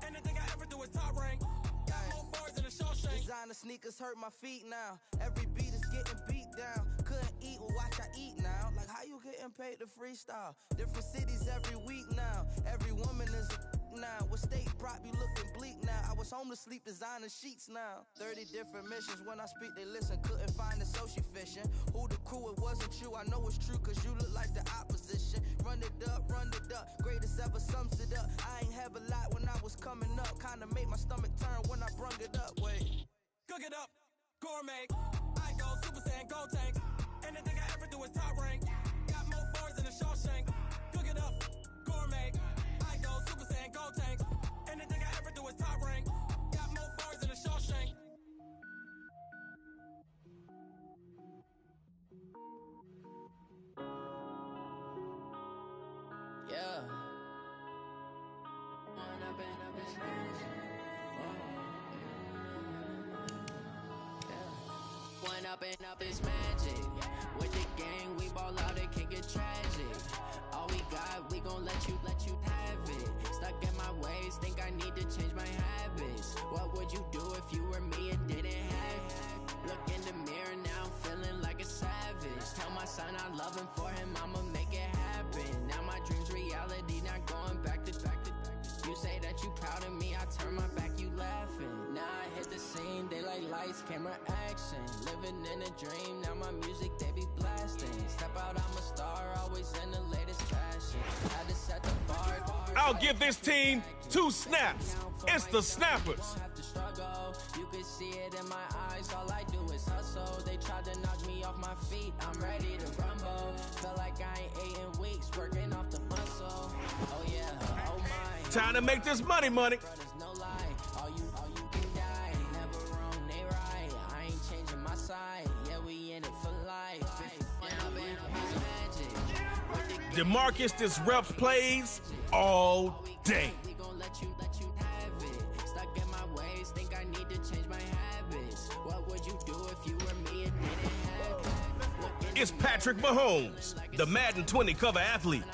Anything I ever do is top rank. Got more bars than a Shawshank. Designer sneakers hurt my feet now. Every beat is getting beat down. Couldn't eat, well watch I eat now. Like how you getting paid to freestyle? Different cities every week now. Every woman is a now. What state prop you looking bleak now? I was home to sleep designer sheets now. 30 different missions. When I speak they listen. Couldn't find the social fishing. Who the crew, it wasn't you. I know it's true cause you look like the opposition. Run it up, greatest ever sums it up. I ain't have a lot when I was coming up. Kinda made my stomach turn when I brung it up. Wait. Cook it up, gourmet. I go Super Saiyan, gold tank. Anything I ever do is top rank. Got more bars than a Shawshank. Cook it up, gourmet. I go Super Saiyan, gold tank. Anything I ever do is top rank. Got more bars than a Shawshank. Yeah. One up and up is magic. With the gang, we ball out, it can get tragic. All we got, we gon' let you have it. Stuck in my ways, think I need to change my habits. What would would you do if you were me and didn't have it? Look in the mirror now, I'm feeling like a savage. Tell my son I love him, for him I'ma make it happen. Now my dream's reality, not going back to back. You say that you proud of me, I turn my back, you laughing. Now I hit the scene, they like lights, camera, action. Living in a dream, now my music they be blasting. Step out, I'm a star, always in the latest fashion. Had to set the bar. I'll give this team 2 snaps. It's the Snappers. You can see it in my eyes, all I do is hustle. They tried to knock me off my feet, I'm ready to rumble. Feel like I ain't ate in weeks, working off the muscle. Oh yeah, oh my. Time to make this money. Brothers, no lie, all you can die. Never wrong, they right. I ain't changing my side, yeah, we in it for life. DeMarcus disrupts plays all day. We gon' let you have it. Stuck in my ways, think I need to change my habits. What would you do if you were me and didn't have it? It's Patrick Mahomes, the Madden 20 cover athlete.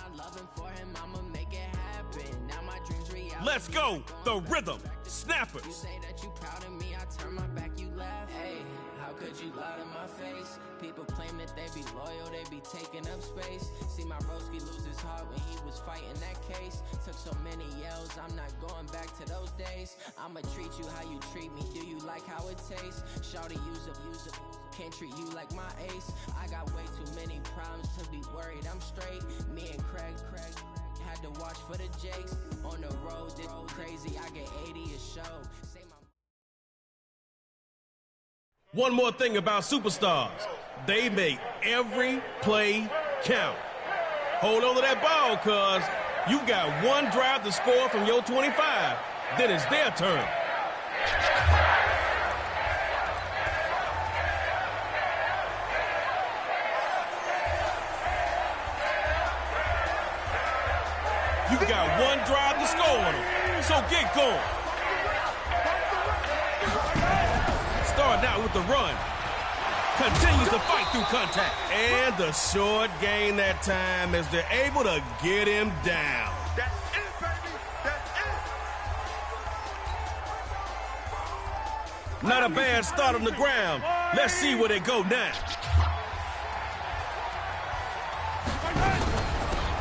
Let's go, the Rhythm Snappers. You say that you proud of me, I turn my back, you laugh. Hey, how could you lie to my face? People claim that they be loyal, they be taking up space. See my broski lose his heart when he was fighting that case. Took so many yells, I'm not going back to those days. I'ma treat you how you treat me, do you like how it tastes? Shawty, use up, can't treat you like my ace. I got way too many problems to be worried, I'm straight. Me and Craig had to watch for the Jakes. On the road, this crazy, I get 80 a show. One more thing about superstars. They make every play count. Hold on to that ball, cuz you got one drive to score from your 25. Then it's their turn. You got one drive to score on them, so get going. Starting out with the run. Continues to fight through contact. And the short gain that time as they're able to get him down. That's it, baby. That's it. Not a bad start on the ground. Let's see where they go now.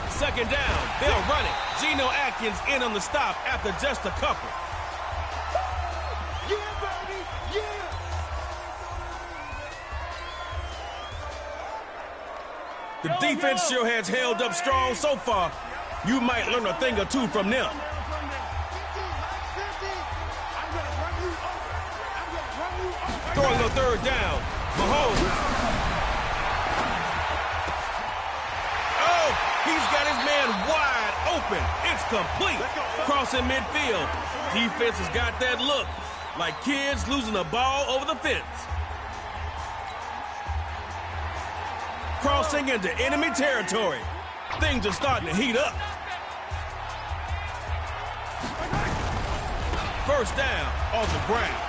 Second down, they'll run it. Geno Atkins in on the stop after just a couple. Yeah, baby, yeah. The defense sure has held up strong so far. You might learn a thing or two from them. Throwing the third down. Mahomes. He's got his man wide open. It's complete. Crossing midfield. Defense has got that look, like kids losing a ball over the fence. Crossing into enemy territory. Things are starting to heat up. First down off the ground.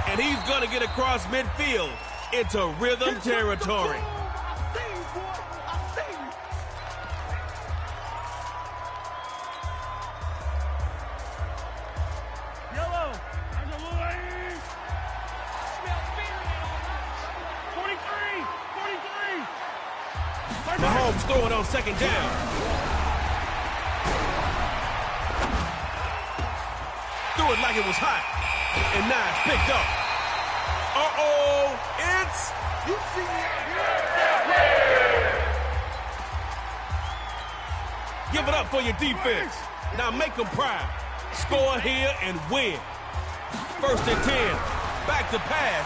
And he's going to get across midfield into rhythm territory. Mahomes throwing on second down. Threw it like it was hot. And now it's picked up. Uh-oh, it's... You see me out here. Give it up for your defense. Now make them proud. Score here and win. First and 10. Back to pass.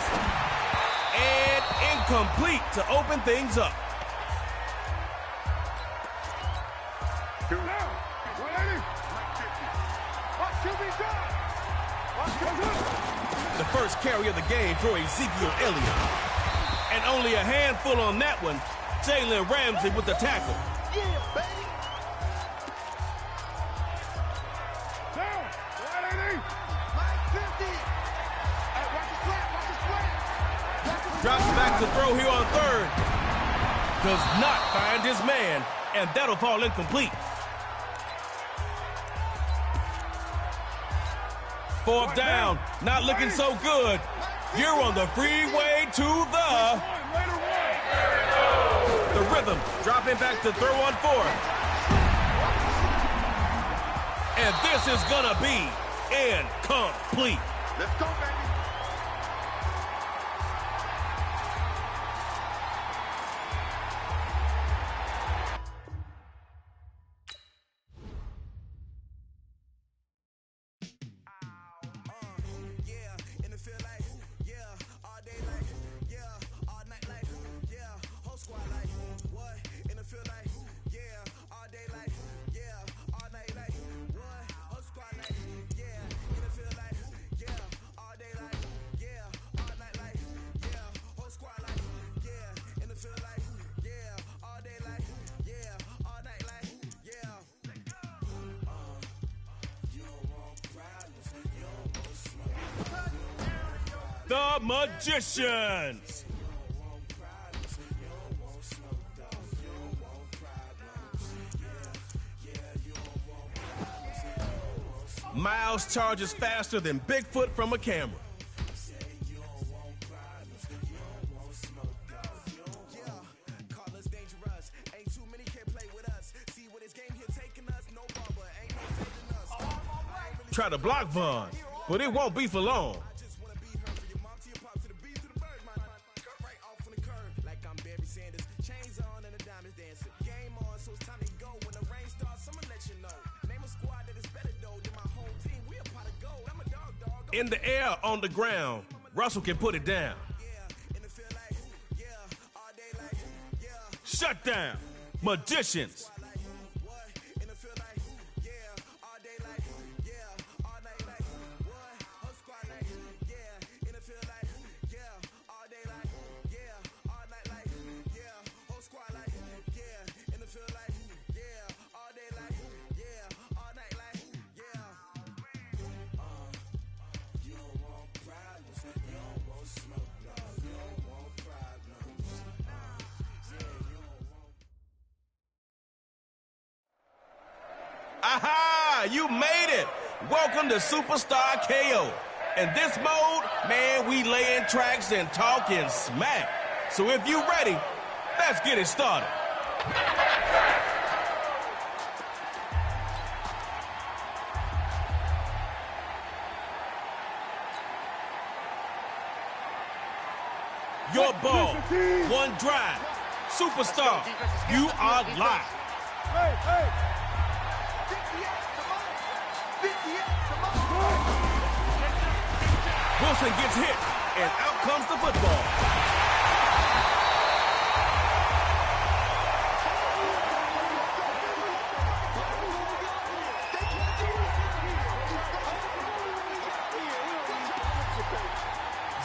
And incomplete to open things up. The first carry of the game for Ezekiel Elliott. And only a handful on that one. Jalen Ramsey with the tackle. Yeah, baby. Down. Mike 50. Hey, watch the flat, watch the flat. Drops back to throw here on third. Does not find his man, and that'll fall incomplete. Fourth down, not looking so good. You're on the freeway to the rhythm, dropping back to throw on fourth. And this is gonna be incomplete. Let's go, baby. The Magicians. Miles charges faster than Bigfoot from a camera. Try to block Vaughn, but it won't be for long. In the air, on the ground, Russell can put it down. Shut down. Magicians. Aha! You made it! Welcome to Superstar KO. In this mode, man, we laying tracks and talking smack. So if you ready, let's get it started. Your ball, one drive. Superstar, you are live. Hey, hey. Wilson gets hit, and out comes the football.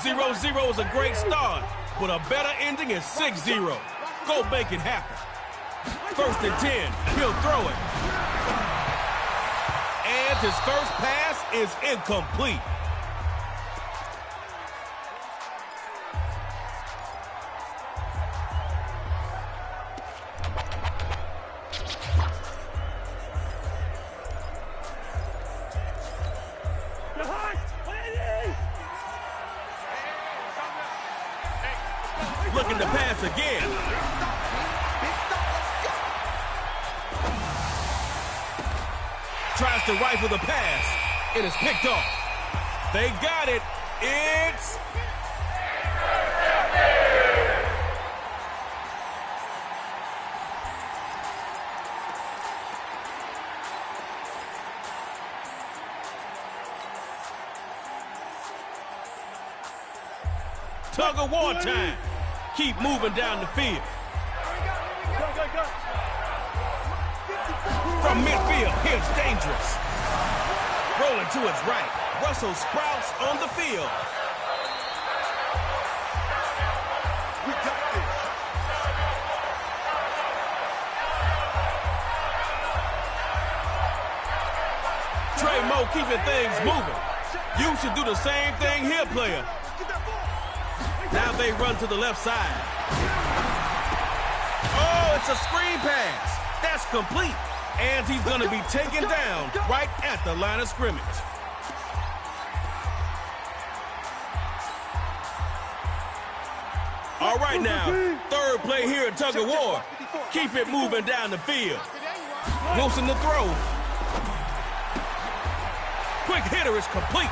Zero-0 is a great start, but a better ending is 6-0. Go make it happen. 1st and 10, he'll throw it. And his first pass is incomplete. Looking to pass again. Tries to rifle the pass. It is picked off. They got it. It's... tug of war time. Keep moving down the field. From midfield, here's dangerous. Rolling to his right. Russell sprouts on the field. We got this. Trey Moe keeping things moving. You should do the same thing here, player. Now they run to the left side. Oh, it's a screen pass. That's complete. And he's going to be taken down right at the line of scrimmage. right now. Third play here at Tug of War. Keep it moving down the field. Wilson to throw. Quick hitter is complete.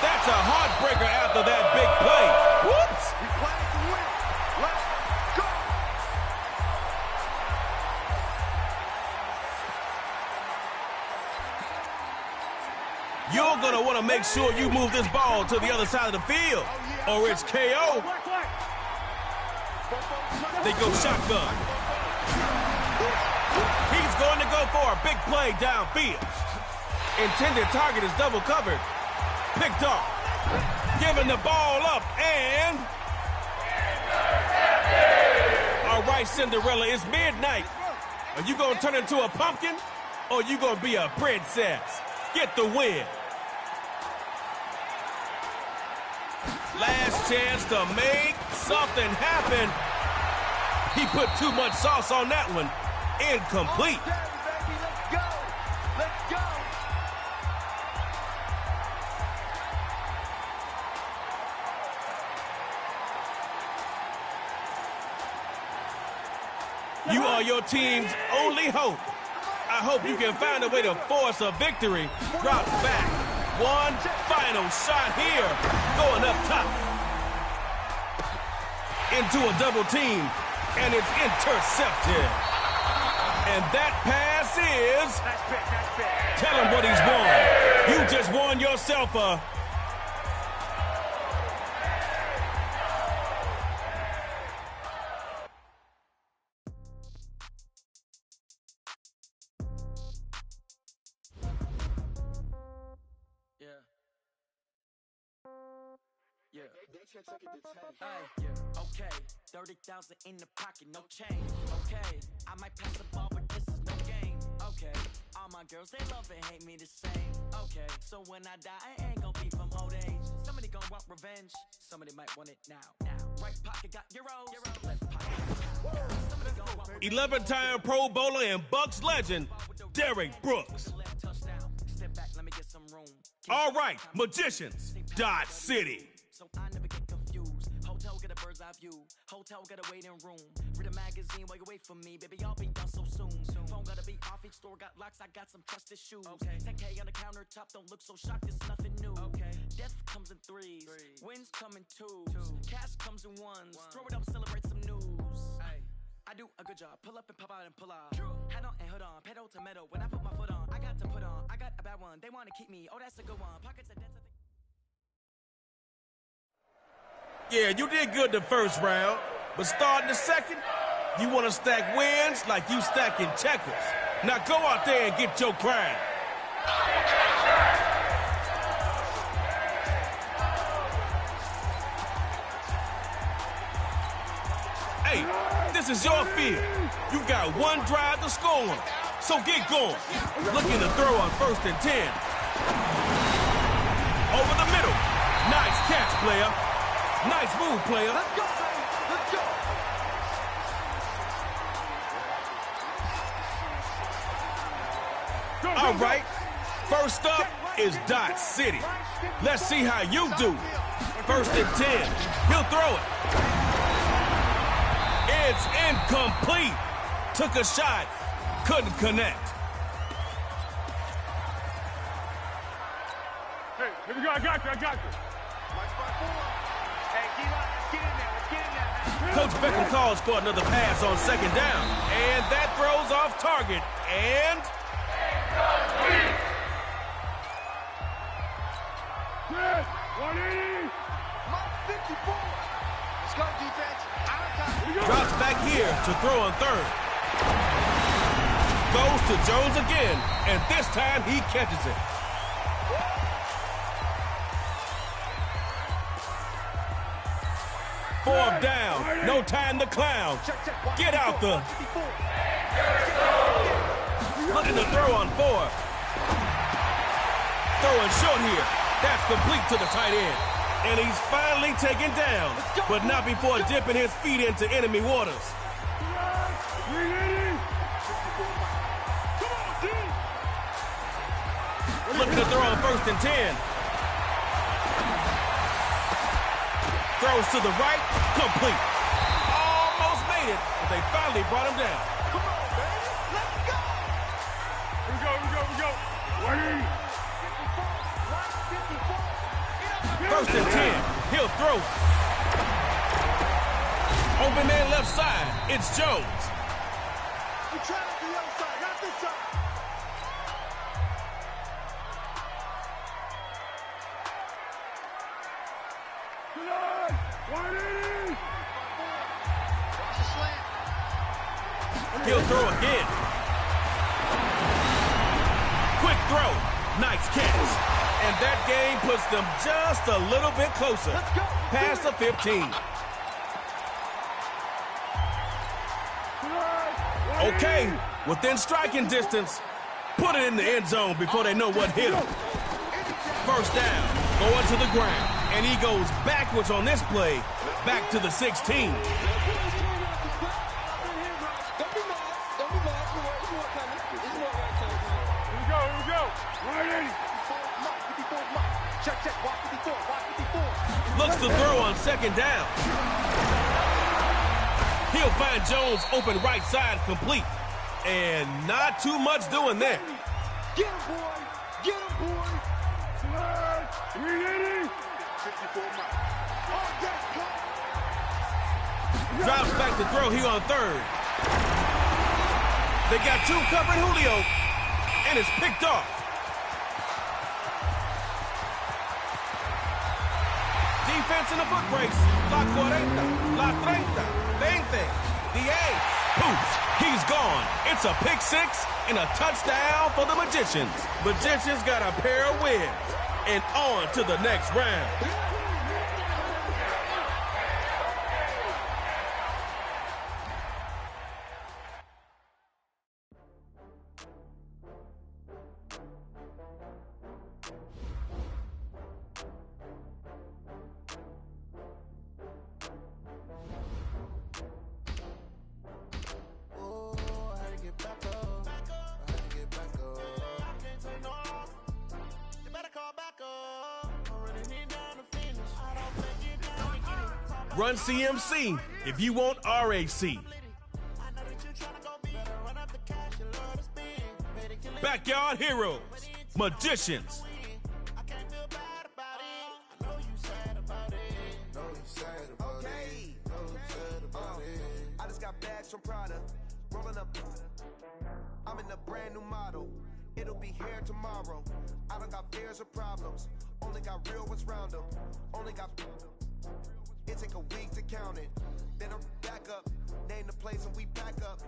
That's a heartbreaker after that big play. Whoops. We playing to win. Let's go. You're going to want to make sure you move this ball to the other side of the field, or it's KO. They go shotgun. He's going to go for a big play downfield. Intended target is double covered. Picked off. Giving the ball up, and... All right, Cinderella, it's midnight. Are you going to turn into a pumpkin, or you going to be a princess? Get the win. Last chance to make something happen. He put too much sauce on that one. Incomplete. Okay, baby, let's go. Let's go. You are your team's only hope. I hope you can find a way to force a victory. Drops back. One final shot here. Going up top. Into a double team. And it's intercepted. And that pass is... Tell him what he's won. You just won yourself a... Okay, 30,000 in the pocket, no change. Okay, I might pass the ball, but this is no game. Okay, all my girls, they love and hate me the same. Okay, so when I die, I ain't gonna be from old age. Somebody gonna want revenge, somebody might want it now. Right pocket got euros, left pocket. Somebody gonna want 11-time Pro Bowler and Bucks legend, Derrick Brooks. Step back, let me get some room. All right, Magicians, Dodge City. So I never get confused. Hotel get a bird's eye view. Hotel get a waiting room. Read a magazine while you wait for me. Baby, I'll be done so soon. Phone gotta be off. Each store got locks. I got some trusted shoes. Okay. 10K on the countertop. Don't look so shocked. It's nothing new. Okay. Death comes in threes. Wins come in twos. Cash comes in ones. Throw it up, celebrate some news. I do a good job. Pull up and pop out and pull out. Head on and hood on. Pedal to metal. When I put my foot on, I got to put on. I got a bad one. They want to keep me. Oh, that's a good one. Pockets are dense. Yeah, you did good the first round, but starting the second, you want to stack wins like you stacking checkers. Now go out there and get your crown. Hey, this is your field. You got one drive to score on, so get going. Looking to throw on 1st and 10. Over the middle. Nice catch, player. Nice move, player. Let's go, baby. Let's go. All right. First up is Dodge City. Let's see how you do. 1st and 10. He'll throw it. It's incomplete. Took a shot. Couldn't connect. Hey, here we go. I got you. Nice spot forward. Hey, let's get in there. Let's get in there, man. Coach Beckham calls for another pass on 2nd down. And that throws off target. And... Good. 180. Mark 54. Let's go, defense. Drops back here to throw on 3rd. Goes to Jones again. And this time he catches it. Fourth down. No time to clown. Get out the... Looking to throw on 4. Throwing short here. That's complete to the tight end. And he's finally taken down, but not before dipping his feet into enemy waters. Looking to throw on 1st and 10. Throws to the right, complete. they brought him down. Come on, baby. Let's go. Here we go. Ready? 54. First and 10. He'll throw. Open man left side. It's Jones. You try it the other side, not this side. He'll throw again. Quick throw. Nice catch. And that game puts them just a little bit closer. Past the 15. Okay, within striking distance. Put it in the end zone before they know what hit him. First down, going to the ground. And he goes backwards on this play, back to the 16. Looks to throw on second down. He'll find Jones open right side complete. And not too much doing there. Get him, boy. Get him, boy. Drops back to throw here on third. They got two covered Julio. And it's picked off. Defense in the foot race. La 40, la 30, 20, the ace. Poof, he's gone. It's a pick six and a touchdown for the Magicians. Magicians got a pair of wins and on to the next round. Run CMC if you want RAC. Backyard Heroes, Magicians. I just got bags from Prada, rolling up. I'm in a brand new model. It'll be here tomorrow. I don't got fears or problems. Only got real ones round them. Only got. It take a week to count it. Then I'm back up. Name the place and we back up.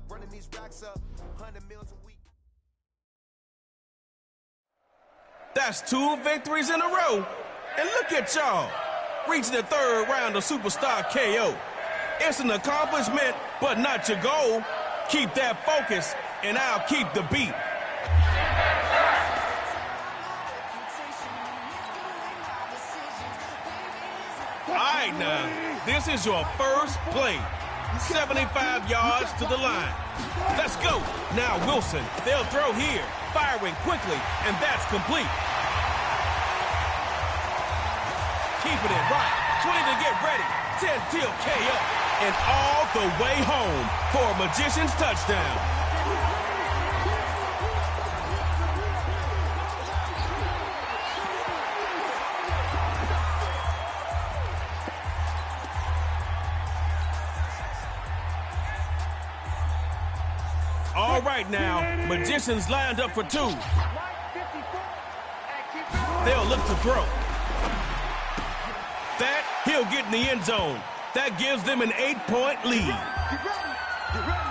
Running these racks up. 100 meals a week. That's 2 victories in a row. And look at y'all. Reaching the third round of Superstar KO. It's an accomplishment, but not your goal. Keep that focus, and I'll keep the beat. All right, now, this is your first play. 75 yards to the line. Let's go. Now Wilson, they'll throw here. Firing quickly, and that's complete. Keeping it right. 20 to get ready. 10 till KO. And all the way home for a Magician's touchdown. All right now, Magicians lined up for two. They'll look to throw. That, he'll get in the end zone. That gives them an 8-point lead. Get ready. Get ready.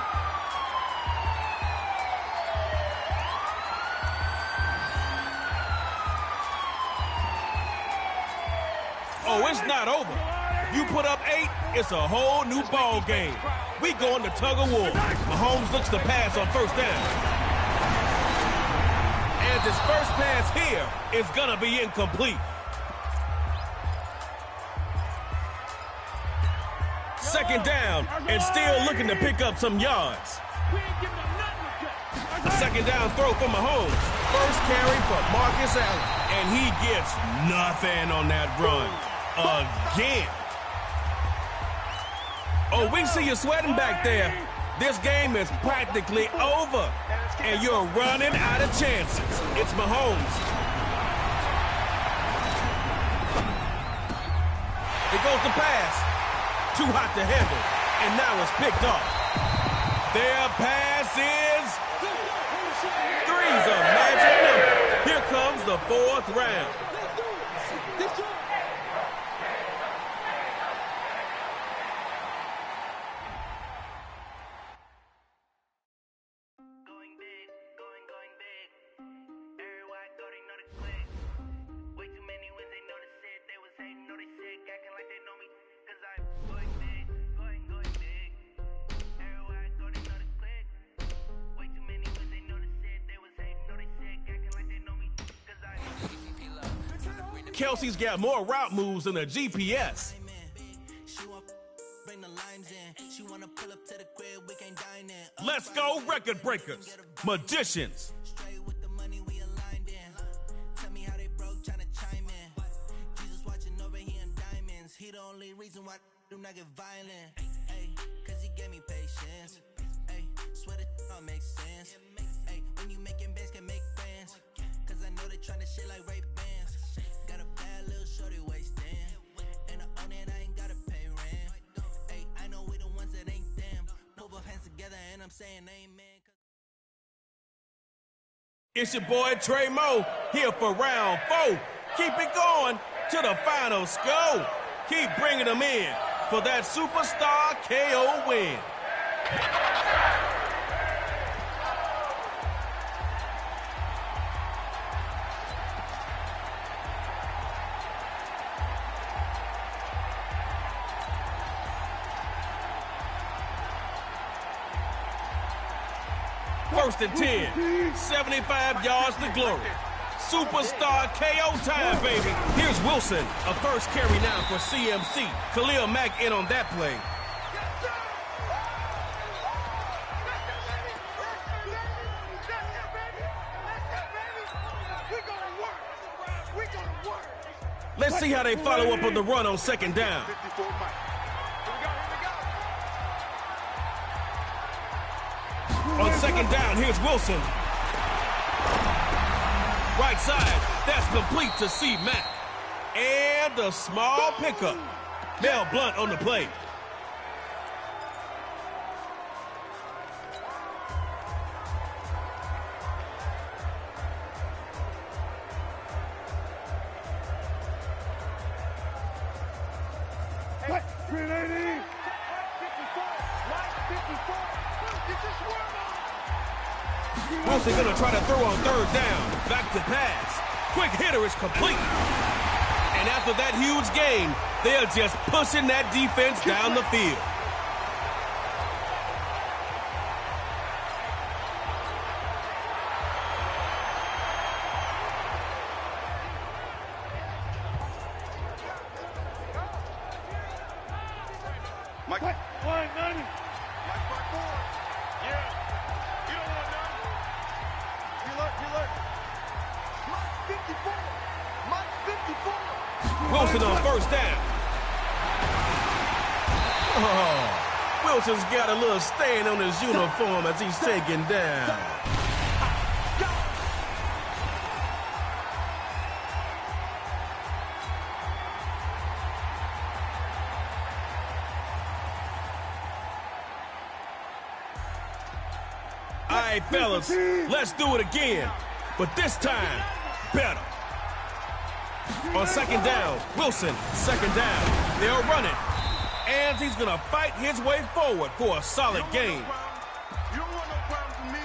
Oh, it's not over. If you put up 8, it's a whole new ball game. We going to tug of war. Mahomes looks to pass on first down. And his first pass here is going to be incomplete. Second down, and still looking to pick up some yards. Second down throw for Mahomes. First carry for Marcus Allen, and he gets nothing on that run. Again. Oh, we see you sweating back there. This game is practically over, and you're running out of chances. It's Mahomes. It goes to pass. Too hot to handle, and now it's picked off. Their pass is... Three's a magic number. Here comes the fourth round. Kelsey's got more route moves than a GPS. Let's go, record breakers, magicians. He the only reason why I do not get violent. Ay, cause he gave me patience. Ay, swear that all makes sense. Ay, when you making bands can make friends. Cause I know they tryna shit like Ray Bans. Got a bad little shorty wasting. And I own it, I ain't gotta pay rent. Ay, I know we the ones that ain't them. Pull both hands together and I'm saying amen. It's your boy Trey Moe here for round 4. Keep it going to the final score. Keep bringing them in for that superstar KO win. First and 10, 75 yards to glory. Superstar KO time, baby. Here's Wilson, a first carry now for CMC. Khalil Mack in on that play. Let's see how they follow up on the run on second down. On second down, here's Wilson. Right side, that's complete to C. Mack. And the small pickup. Mel Blount on the play. Hey, 380. Wilson gonna try to throw on third down. Back to pass. Quick hitter is complete. And after that huge game, they're just pushing that defense down the field. Mike, line 90. Mike, front forward. Yeah. You don't want none. You look. Mike 54. Mike 54. Wilson on first down. Oh, Wilson's got a little stain on his uniform as he's taken down. All right, fellas, let's do it again, but this time, better. On second down, Wilson, second down. They're running, and he's going to fight his way forward for a solid game. You don't want no problems with me.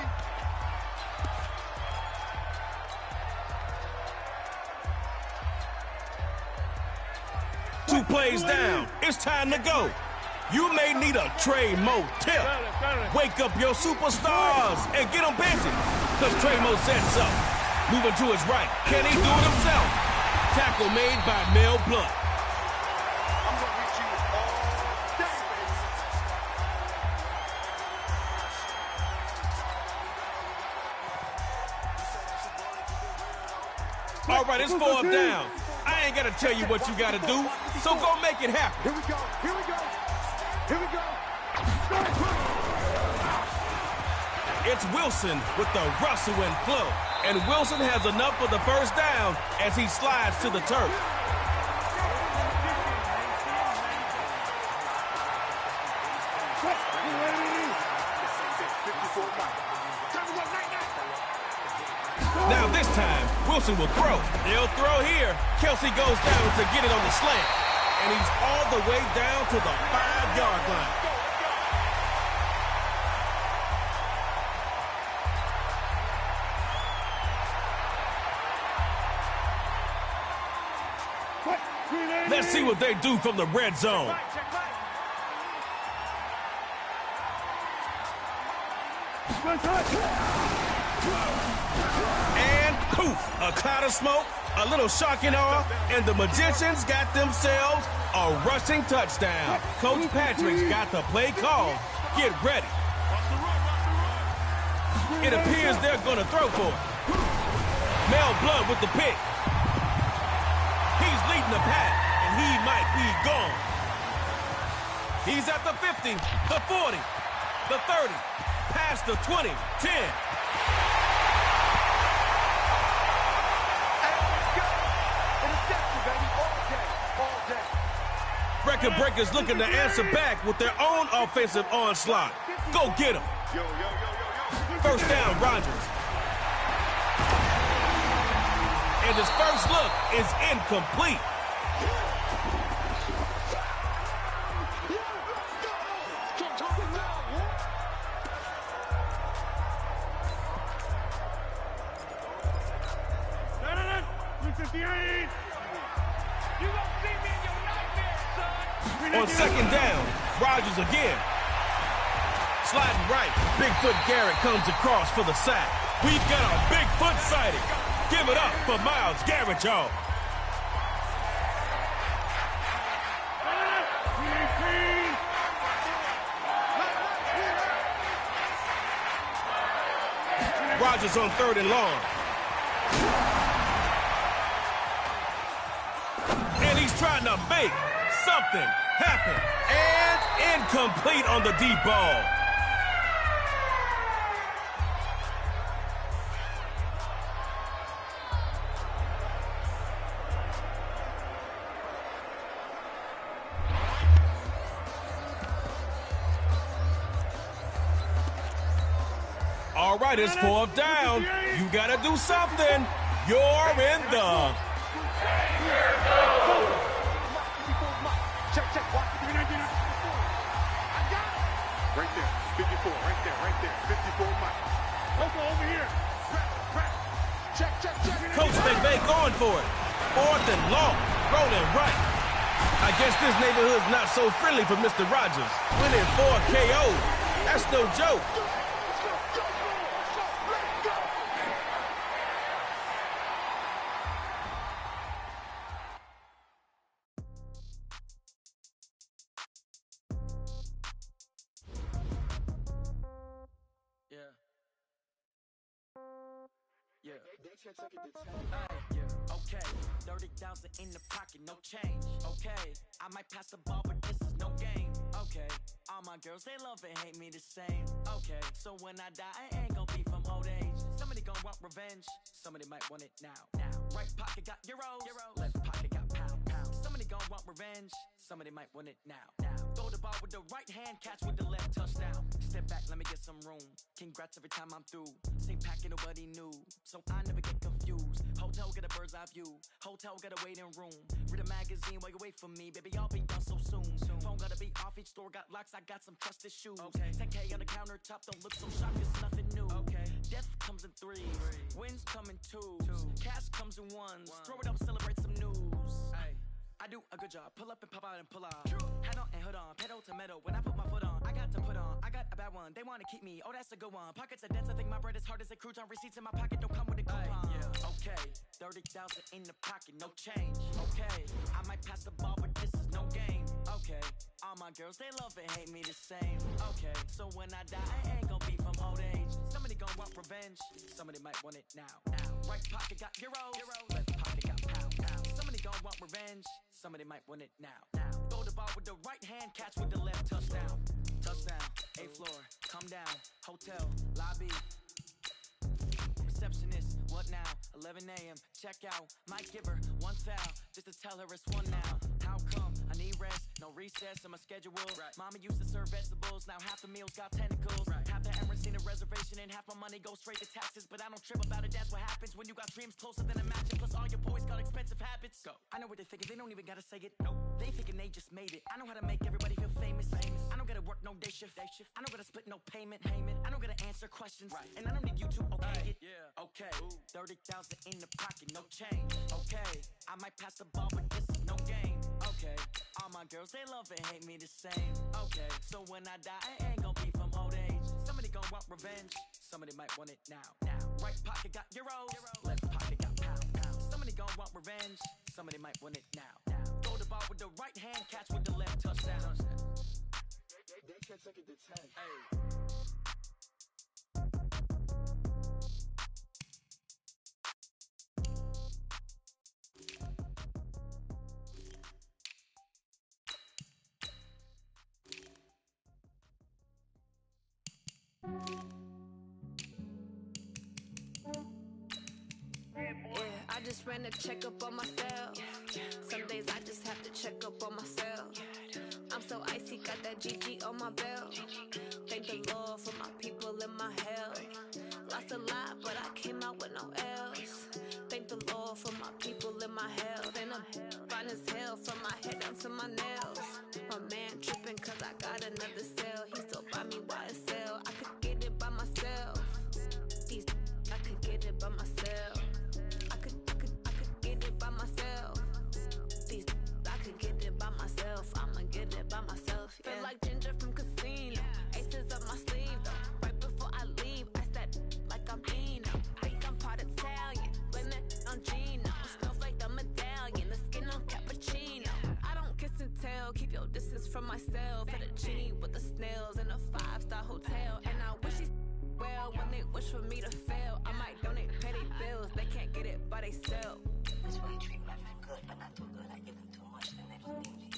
Two plays down. It's time to go. You may need a Trey Moe tip. Wake up your superstars and get them busy. Because Trey Moe sets up. Moving to his right. Can he do it himself? Tackle made by Mel Blount. I'm going to reach you all day. All right, it's fourth down. I ain't got to tell you what you got to do, so go make it happen. Here we go. Here we go. Here we go. It's Wilson with the rustle and flow. And Wilson has enough for the first down as he slides to the turf. Now this time, Wilson will throw. They'll throw here. Kelsey goes down to get it on the slant. And he's all the way down to the 5-yard line. Let's see what they do from the red zone. And poof, a cloud of smoke, a little shock and awe, and the Magicians got themselves a rushing touchdown. Coach Patrick's got the play called. Get ready. It appears they're going to throw for it. Mel Blount with the pick. He's leading the pack, and he might be gone. He's at the 50, the 40, the 30, past the 20, 10. Record breakers looking to answer back with their own offensive onslaught. Go get them. First down, Rodgers. And his first look is incomplete. On second down, Rodgers again. Sliding right, Bigfoot Garrett comes across for the sack. We've got a Bigfoot sighting. Give it up for Myles Garrett, y'all. Rodgers on third and long. And he's trying to make something happen. And incomplete on the deep ball. All right, it's fourth down. You got to do something. You're in the... Right there, 54, right there, 54 Mike. Loco over here. Check. Coach McVay going for it. Fourth and long, rolling right. I guess this neighborhood's not so friendly for Mr. Rodgers. Winning 4 KOs. That's no joke. Okay, 30,000 in the pocket, no change. Okay, I might pass the ball, but this is no game. Okay, all my girls, they love and hate me the same. Okay, so when I die, I ain't gonna be from old age. Somebody gon' want revenge, somebody might want it now. Right pocket got euros, left pocket got pound. Somebody gon' want revenge, somebody might want it now. Throw the ball with the right hand, catch with the left, touchdown. Step back, let me get some room. Congrats every time I'm through. Same packet, nobody knew, so I never get confused. Hotel get a bird's eye view. Hotel got a waiting room. Read a magazine while you wait for me, baby. I'll be done so soon. Phone gotta be off. Each store got locks. I got some trusted shoes. 10K on the countertop. Don't look so shocked. It's nothing new. Death comes in threes. Wins come in twos. Cash comes in ones. Throw it up, celebrate some news. I do a good job. Pull up and pop out and pull out. Head on and hood on. Pedal to metal. When I put my foot on, I got to put on. I got a bad one. They want to keep me. Oh, that's a good one. Pockets are dense. I think my bread is hard as a crouton. Receipts in my pocket don't come with a coupon. Okay, 30,000 in the pocket, no change. Okay, I might pass the ball, but this is no game. Okay, all my girls, they love and hate me the same. Okay, so when I die, I ain't gonna be from old age. Somebody gon' want revenge. Somebody might want it now. Right pocket got euros. Left pocket got pound. Somebody gon' want revenge. Somebody might want it now. Throw the ball with the right hand, catch with the left, touchdown. Touchdown, A floor, come Sundown, hotel, lobby. Receptionist, what now? 11 a.m. Check out. Might give her one foul just to tell her it's one now. How come? I need rest, no recess in my schedule. Right. Mama used to serve vegetables, now half the meals got tentacles. Right. Half the errands need a reservation and half my money goes straight to taxes. But I don't trip about it, that's what happens when you got dreams closer than a match. Plus all your boys got expensive habits. Go. I know what they're thinking, they don't even gotta say it. Nope. They thinking they just made it. I know how to make everybody feel famous. I don't gotta work no day shift. I don't gotta split no payment. I don't gotta answer questions. Right. And I don't need you to okay it. Yeah. Okay. 30,000 in the pocket, no change. Okay. I might pass the ball, but this is no game. Okay. All my girls, they love and hate me the same. Okay. So when I die, I ain't gon' be from old age. Somebody gon' want revenge. Somebody might want it now. Right pocket got euros. Left pocket got pound. Somebody gon' want revenge. Somebody might want it now. Throw the ball with the right hand, catch with the left, touchdown. They can't take it to 10. Hey. I just ran a checkup on myself. Some days I just have to check up on myself. I'm so icy, got that GG on my belt. Thank the Lord for my people in my health. Lost a lot, but I came out with no L's. Thank the Lord for my people in my health. And I'm fine as hell from my head down to my nails. My man tripping cause I got another cell. He still buy me YSL. I could get it by myself. These I could get it by myself. I could get it by myself. These I could get it by myself. I'ma get it by myself. Yeah. Feel like Ginger from Casino. Aces up my sleeve though. Right before I leave, I said like I'm Eno. Think I'm part Italian. Blame it on Gino. Smells like the medallion. The skin on cappuccino. I don't kiss and tell. Keep your distance from myself. Hit a genie with the snails in a 5-star hotel. And I wish she well when they wish for me to fail. I might donate petty bills. They can't get it by they sell. That's why you treat my friend good, but not too good. I give them too much, then they don't need me.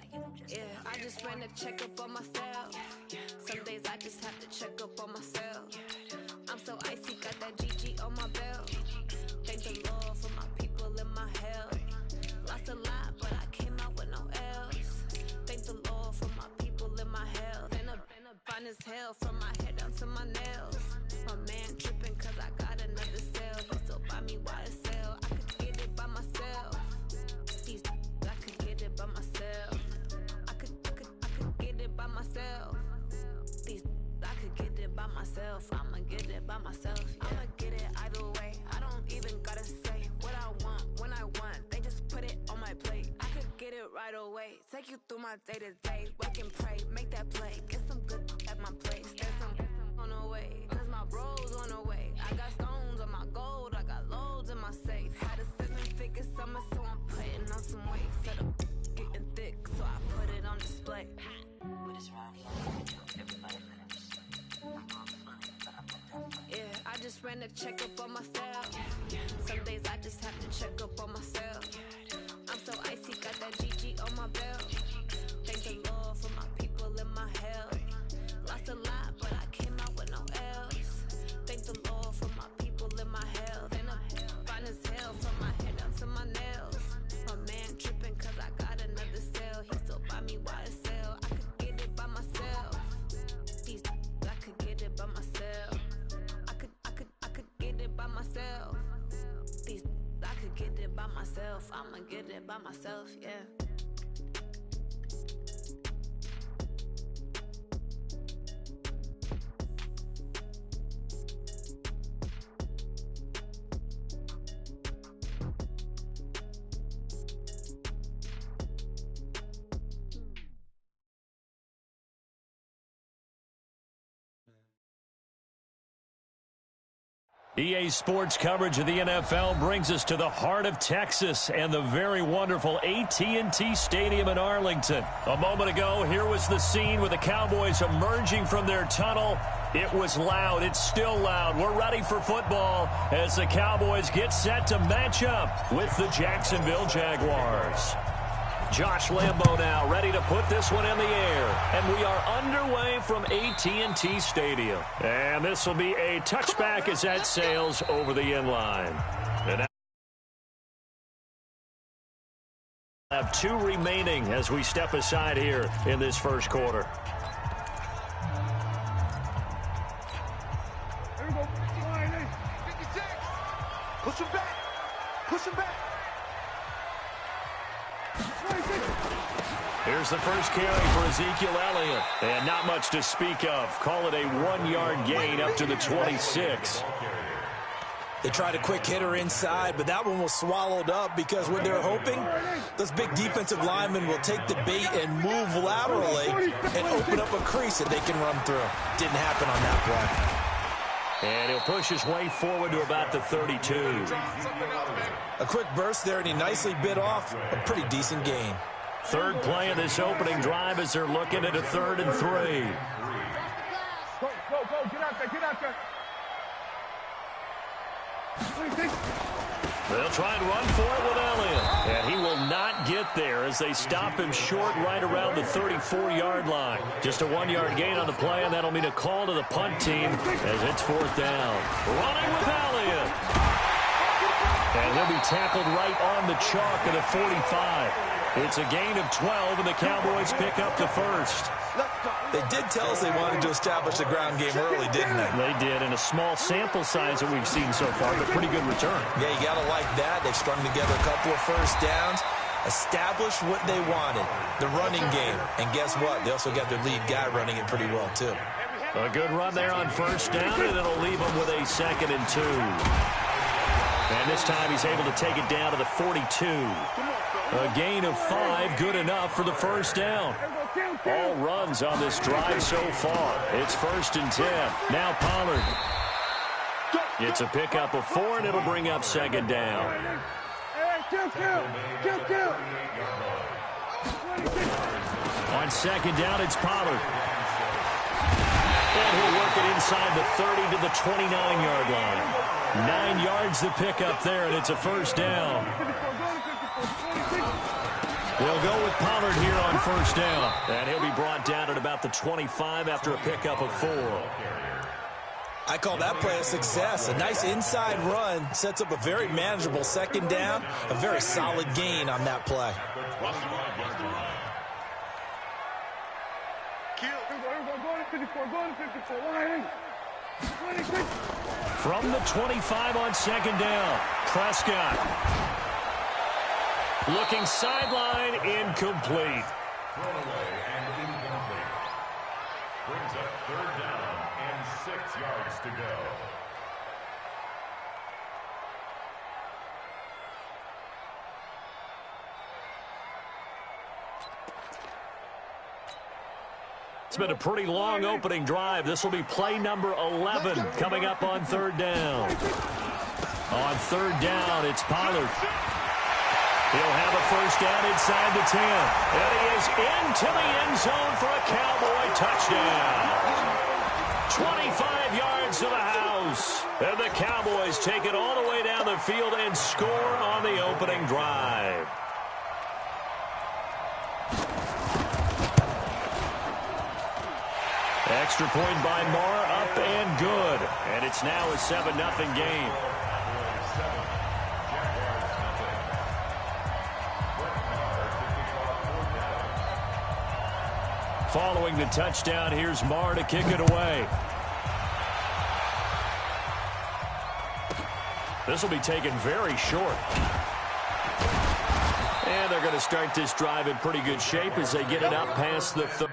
I give them just I just ran a checkup on myself. Some days I just have to check up on myself. I'm so icy, got that GG on my belt. Thank the Lord for my people in my health. Lost a lot, but I came out with no L's. Thank the Lord for my people in my health. And I'm fine as hell from my head down to my nails. My man tripping cause I got another cell. He still buy me YSL. I could get it by myself. These I could get it by myself. I could get it by myself. These I could get it by myself. I'ma get it by myself. Yeah. I'ma get it either way. I don't even gotta say what I want when I want. They just put it on my plate. I could get it right away. Take you through my day to day. Wake and pray, make that play. Get some good at my place. There's some on the way. Cause my bros on the way. I got stones on my gold. I got loads in my safe. Had a 7-figure summer, so I'm putting on some weight. Set up getting thick, so I put it on display. But it's around here. Everybody let him see. I'm funny, but I'm not that funny. Yeah, I just ran a checkup on myself. Some days I just have to check up on myself. I'm so icy, got that GG on my belt. Thank the Lord for my people in my health. Lost a lot, but I came out with no L's. Thank the Lord for my people in my health. And I'm fine as hell from my head down to my nails. My man tripping cause I got another cell. He still buy me YSL. I could get it by myself. These I could get it by myself. I could get it by myself. These I could get it by myself. I'ma get it by myself, yeah. EA Sports coverage of the NFL brings us to the heart of Texas and the very wonderful AT&T Stadium in Arlington. A moment ago, here was the scene with the Cowboys emerging from their tunnel. It was loud. It's still loud. We're ready for football as the Cowboys get set to match up with the Jacksonville Jaguars. Josh Lambo now ready to put this one in the air. And we are underway from AT&T Stadium. And this will be a touchback as that sails over the end line. And have 2 remaining as we step aside here in this first quarter. There we go. 56. Push him back. Push him back. Here's the first carry for Ezekiel Elliott. And not much to speak of. Call it a 1-yard gain up to the 26. They tried a quick hitter inside, but that one was swallowed up because what they're hoping, those big defensive linemen will take the bait and move laterally and open up a crease that they can run through. Didn't happen on that play. And he'll push his way forward to about the 32. A quick burst there, and he nicely bit off a pretty decent gain. Third play of this opening drive as they're looking at a 3rd and 3. Go, get out there. They'll try and run for it with Elliott. And he will not get there as they stop him short right around the 34-yard line. Just a 1-yard gain on the play, and that'll mean a call to the punt team as it's 4th down. Running with Elliott. And he'll be tackled right on the chalk at the 45. It's a gain of 12, and the Cowboys pick up the first. They did tell us they wanted to establish the ground game early, didn't they? They did, in a small sample size that we've seen so far, but pretty good return. Yeah, you got to like that. They've strung together a couple of first downs, established what they wanted, the running game. And guess what? They also got their lead guy running it pretty well, too. A good run there on first down, and it'll leave them with a 2nd and 2. And this time he's able to take it down to the 42. A gain of 5, good enough for the first down. All runs on this drive so far. It's 1st and 10. Now Pollard. It's a pickup of 4, and it'll bring up 2nd down. On 2nd down, it's Pollard. And he'll work it inside the 30 to the 29-yard line. 9 yards to pick up there, and it's a 1st down. They'll go with Pollard here on 1st down. And he'll be brought down at about the 25 after a pickup of 4. I call that play a success. A nice inside run sets up a very manageable 2nd down. A very solid gain on that play. From the 25 on 2nd down, Prescott. Looking sideline, incomplete. Thrown away and incomplete. Brings up 3rd down and 6 yards to go. It's been a pretty long opening drive. This will be play number 11 coming up on 3rd down. On 3rd down, it's Pollard. He'll have a 1st down inside the 10. And he is into the end zone for a Cowboy touchdown. 25 yards to the house. And the Cowboys take it all the way down the field and score on the opening drive. Extra point by Marr, up and good. And it's now a 7-0 game. Following the touchdown, here's Marr to kick it away. This will be taken very short. And they're going to start this drive in pretty good shape as they get it up past the 30.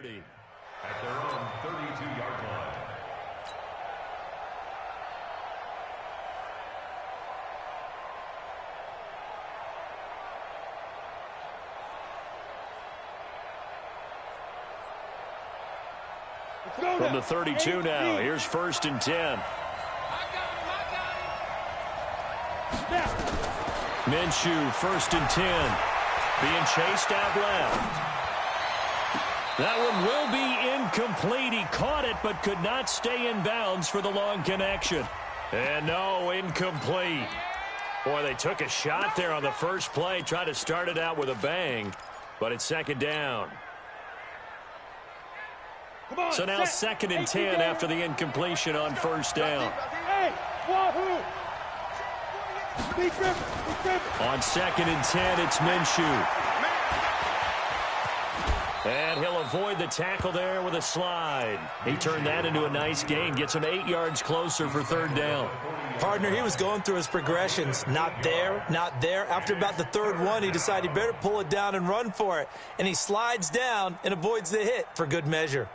30. At their own 32-yard line. From the 32 now, here's 1st and 10. Minshew, 1st and 10. Being chased out left. That one will be incomplete. He caught it but could not stay in bounds for the long connection. And no, incomplete. Boy, they took a shot there on the first play, tried to start it out with a bang, but it's 2nd down. So now 2nd and 10 after the incompletion on 1st down. On 2nd and 10, it's Minshew. And he'll avoid the tackle there with a slide. He turned that into a nice gain, gets him 8 yards closer for 3rd down. Partner, he was going through his progressions. Not there, not there. After about the 3rd one, he decided he better pull it down and run for it. And he slides down and avoids the hit for good measure.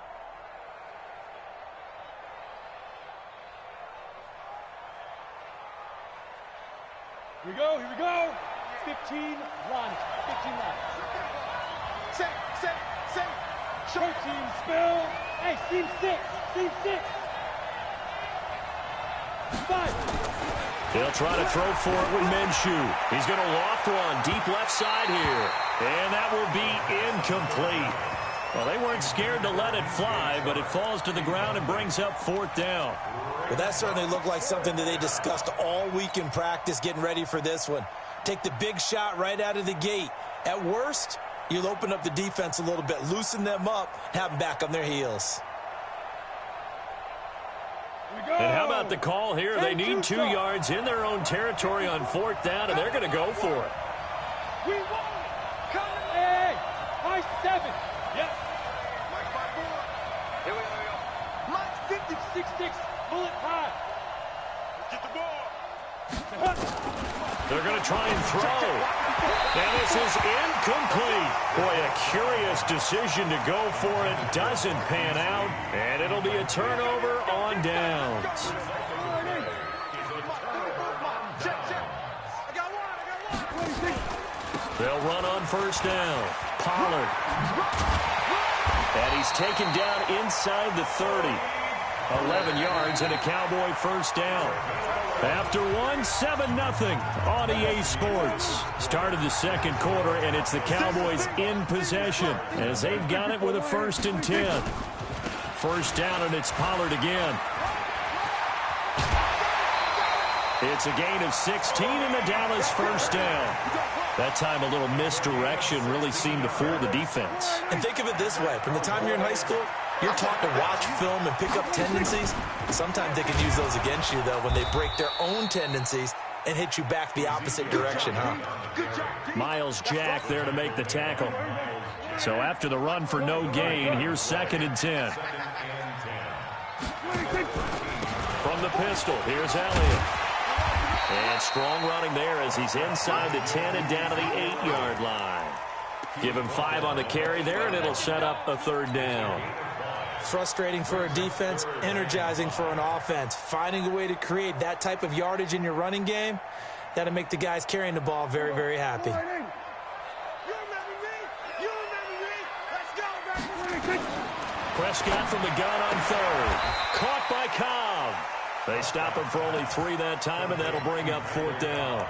Here we go. 15 line. 15 line. Set. 13 spill. Hey, seam 6. 5. He'll try to throw for it with Minshew. He's going to loft one deep left side here. And that will be incomplete. Well, they weren't scared to let it fly, but it falls to the ground and brings up 4th down. Well, that certainly looked like something that they discussed all week in practice getting ready for this one. Take the big shot right out of the gate. At worst, you'll open up the defense a little bit, loosen them up, have them back on their heels. And how about the call here? They need 2 yards in their own territory on 4th down, and they're going to go for it. We won. Come on. Hey, high 7. Yep. Here we go. Mike 56. Pull it high. Get the ball. They're going to try and throw. And this is incomplete. Boy, a curious decision to go for it. Doesn't pan out. And it'll be a turnover on downs. They'll run on 1st down. Pollard. And he's taken down inside the 30. 11 yards and a Cowboy 1st down. After 7-0 on EA Sports. Started the 2nd quarter, and it's the Cowboys in possession as they've got it with a 1st and 10. 1st down, and it's Pollard again. It's a gain of 16 and the Dallas 1st down. That time a little misdirection really seemed to fool the defense. And think of it this way. From the time you're in high school, you're taught to watch film and pick up tendencies. Sometimes they can use those against you, though, when they break their own tendencies and hit you back the opposite direction, huh? Miles Jack there to make the tackle. So after the run for no gain, here's 2nd and 10. From the pistol, here's Elliott. And strong running there as he's inside the 10 and down to the 8-yard line. Give him 5 on the carry there, and it'll set up a 3rd down. Frustrating for a defense, energizing for an offense. Finding a way to create that type of yardage in your running game, that'll make the guys carrying the ball very, very happy. Prescott from the gun on 3rd. Caught by Cobb. They stop him for only 3 that time, and that'll bring up 4th down.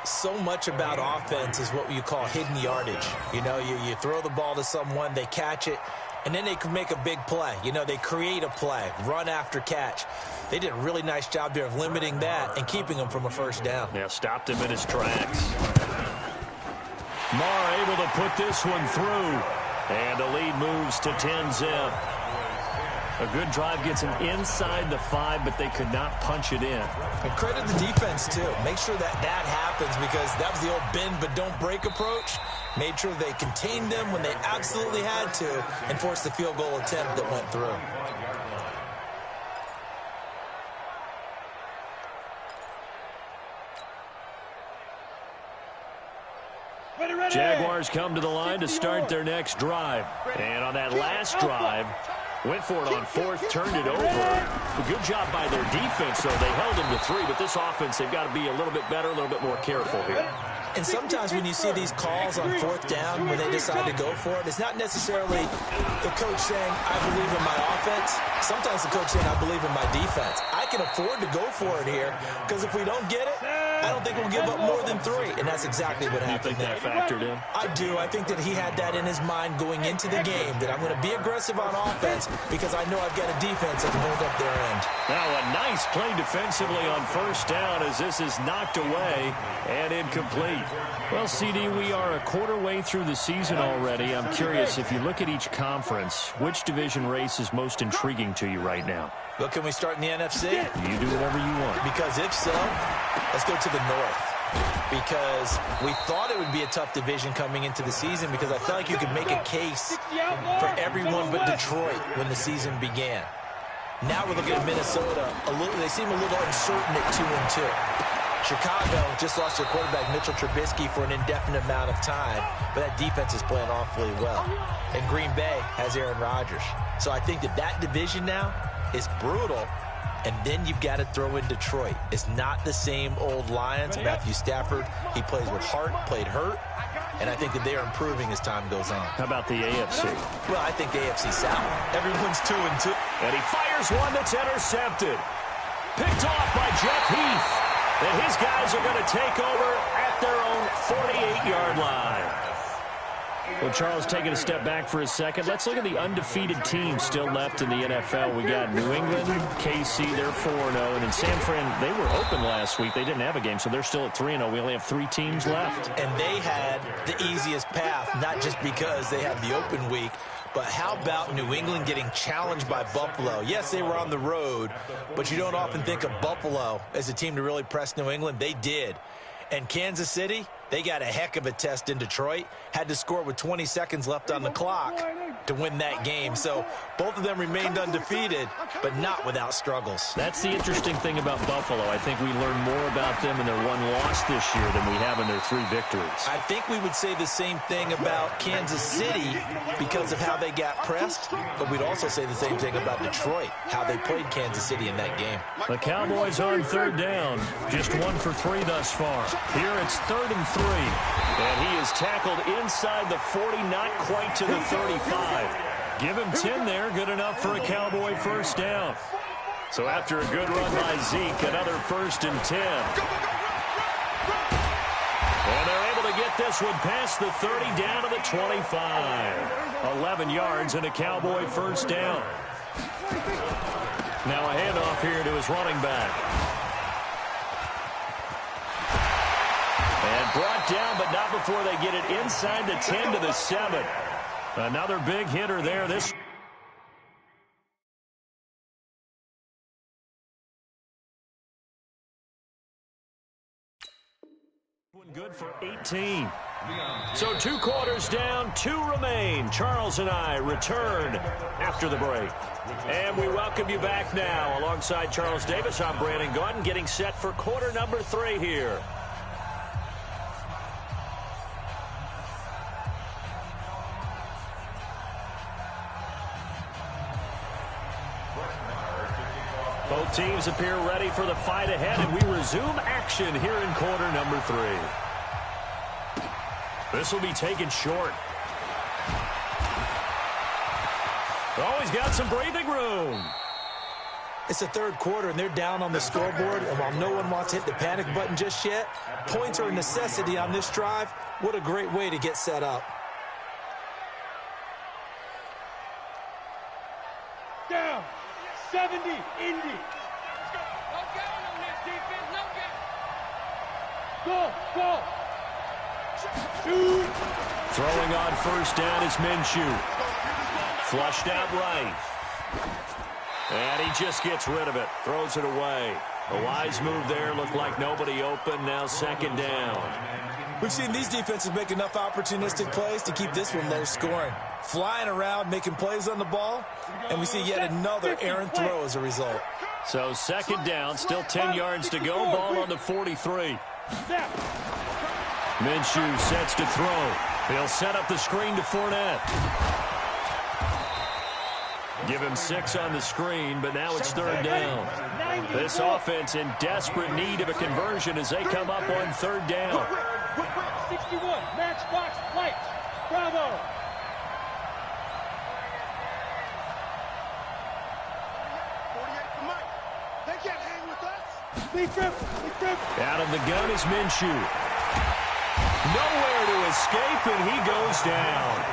So much about offense is what you call hidden yardage. You know, you throw the ball to someone, they catch it, and then they can make a big play. You know, they create a play, run after catch. They did a really nice job there of limiting that and keeping him from a 1st down. Yeah, stopped him in his tracks. Marr able to put this one through. And the lead moves to 10-zip. A good drive gets them inside the 5, but they could not punch it in. And credit the defense, too. Make sure that happens, because that was the old bend but don't break approach. Made sure they contained them when they absolutely had to and forced the field goal attempt that went through. Jaguars come to the line to start their next drive. And on that last drive, went for it on fourth, turned it over. A good job by their defense, though. They held them to 3, but this offense, they've got to be a little bit better, a little bit more careful here. And sometimes when you see these calls on fourth down, when they decide to go for it, it's not necessarily the coach saying, I believe in my offense. Sometimes the coach saying, I believe in my defense. I can afford to go for it here because if we don't get it, I don't think we'll give up more than 3. And that's exactly what happened there. You think that factored in? I do. I think that he had that in his mind going into the game, that I'm going to be aggressive on offense because I know I've got a defense that can hold up their end. Now a nice play defensively on first down as this is knocked away and incomplete. Well, CD, we are a quarter way through the season already. I'm curious, if you look at each conference, which division race is most intriguing to you right now? Well, can we start in the NFC? You do whatever you want. Because if so, let's go to the North. Because we thought it would be a tough division coming into the season because I felt like you could make a case for everyone but Detroit when the season began. Now we're looking at Minnesota. They seem a little uncertain at 2-2. Chicago just lost their quarterback, Mitchell Trubisky, for an indefinite amount of time, but that defense is playing awfully well. And Green Bay has Aaron Rodgers. So I think that division now is brutal, and then you've got to throw in Detroit. It's not the same old Lions. Matthew Stafford, he plays with heart, played hurt, and I think that they are improving as time goes on. How about the AFC? Well, I think the AFC South. Everyone's 2-2. And he fires one that's intercepted. Picked off by Jeff Heath. And his guys are going to take over at their own 48-yard line. Well, Charles, taking a step back for a second. Let's look at the undefeated teams still left in the NFL. We got New England, KC, they're 4-0. And in San Fran, they were open last week. They didn't have a game, so they're still at 3-0. We only have 3 teams left. And they had the easiest path, not just because they had the open week, but how about New England getting challenged by Buffalo? Yes, they were on the road, but you don't often think of Buffalo as a team to really press New England. They did. And Kansas City, they got a heck of a test in Detroit. Had to score with 20 seconds left on the clock to win that game. So both of them remained undefeated, but not without struggles. That's the interesting thing about Buffalo. I think we learned more about them in their 1 loss this year than we have in their 3 victories. I think we would say the same thing about Kansas City because of how they got pressed, but we'd also say the same thing about Detroit, how they played Kansas City in that game. The Cowboys on third down, just 1 for 3 thus far. Here it's 3rd and 3, and he is tackled inside the 40, not quite to the 35. Give him 10 there, good enough for a Cowboy first down. So after a good run by Zeke, another 1st and 10. And they're able to get this one past the 30 down to the 25. 11 yards and a Cowboy first down. Now a handoff here to his running back. And brought down, but not before they get it inside the 10 to the 7. Another big hitter there. This one good for 18. So 2 quarters down, 2 remain. Charles and I return after the break. And we welcome you back now. Alongside Charles Davis, I'm Brandon Gaudin, getting set for quarter number 3 here. Both teams appear ready for the fight ahead, and we resume action here in quarter number 3. This will be taken short. Always got some breathing room. It's the 3rd quarter, and they're down on the scoreboard, and while no one wants to hit the panic button just yet, points are a necessity on this drive. What a great way to get set up. Down. 70, Indy. Go, go. Shoot. Throwing on first down is Minshew. Flushed out right. And he just gets rid of it. Throws it away. A wise move there. Looked like nobody open. Now 2nd down. We've seen these defenses make enough opportunistic plays to keep this one low scoring. Flying around, making plays on the ball, and we see yet another errant throw as a result. So 2nd down, still 10 yards to go. Ball on the 43. Minshew sets to throw. He'll set up the screen to Fournette. Give him 6 on the screen, but now it's 3rd down. This offense in desperate need of a conversion as they come up on 3rd down. 61, matchbox, lights. Bravo. They can't hang with us. Out of the gun is Minshew. Nowhere to escape, and he goes down.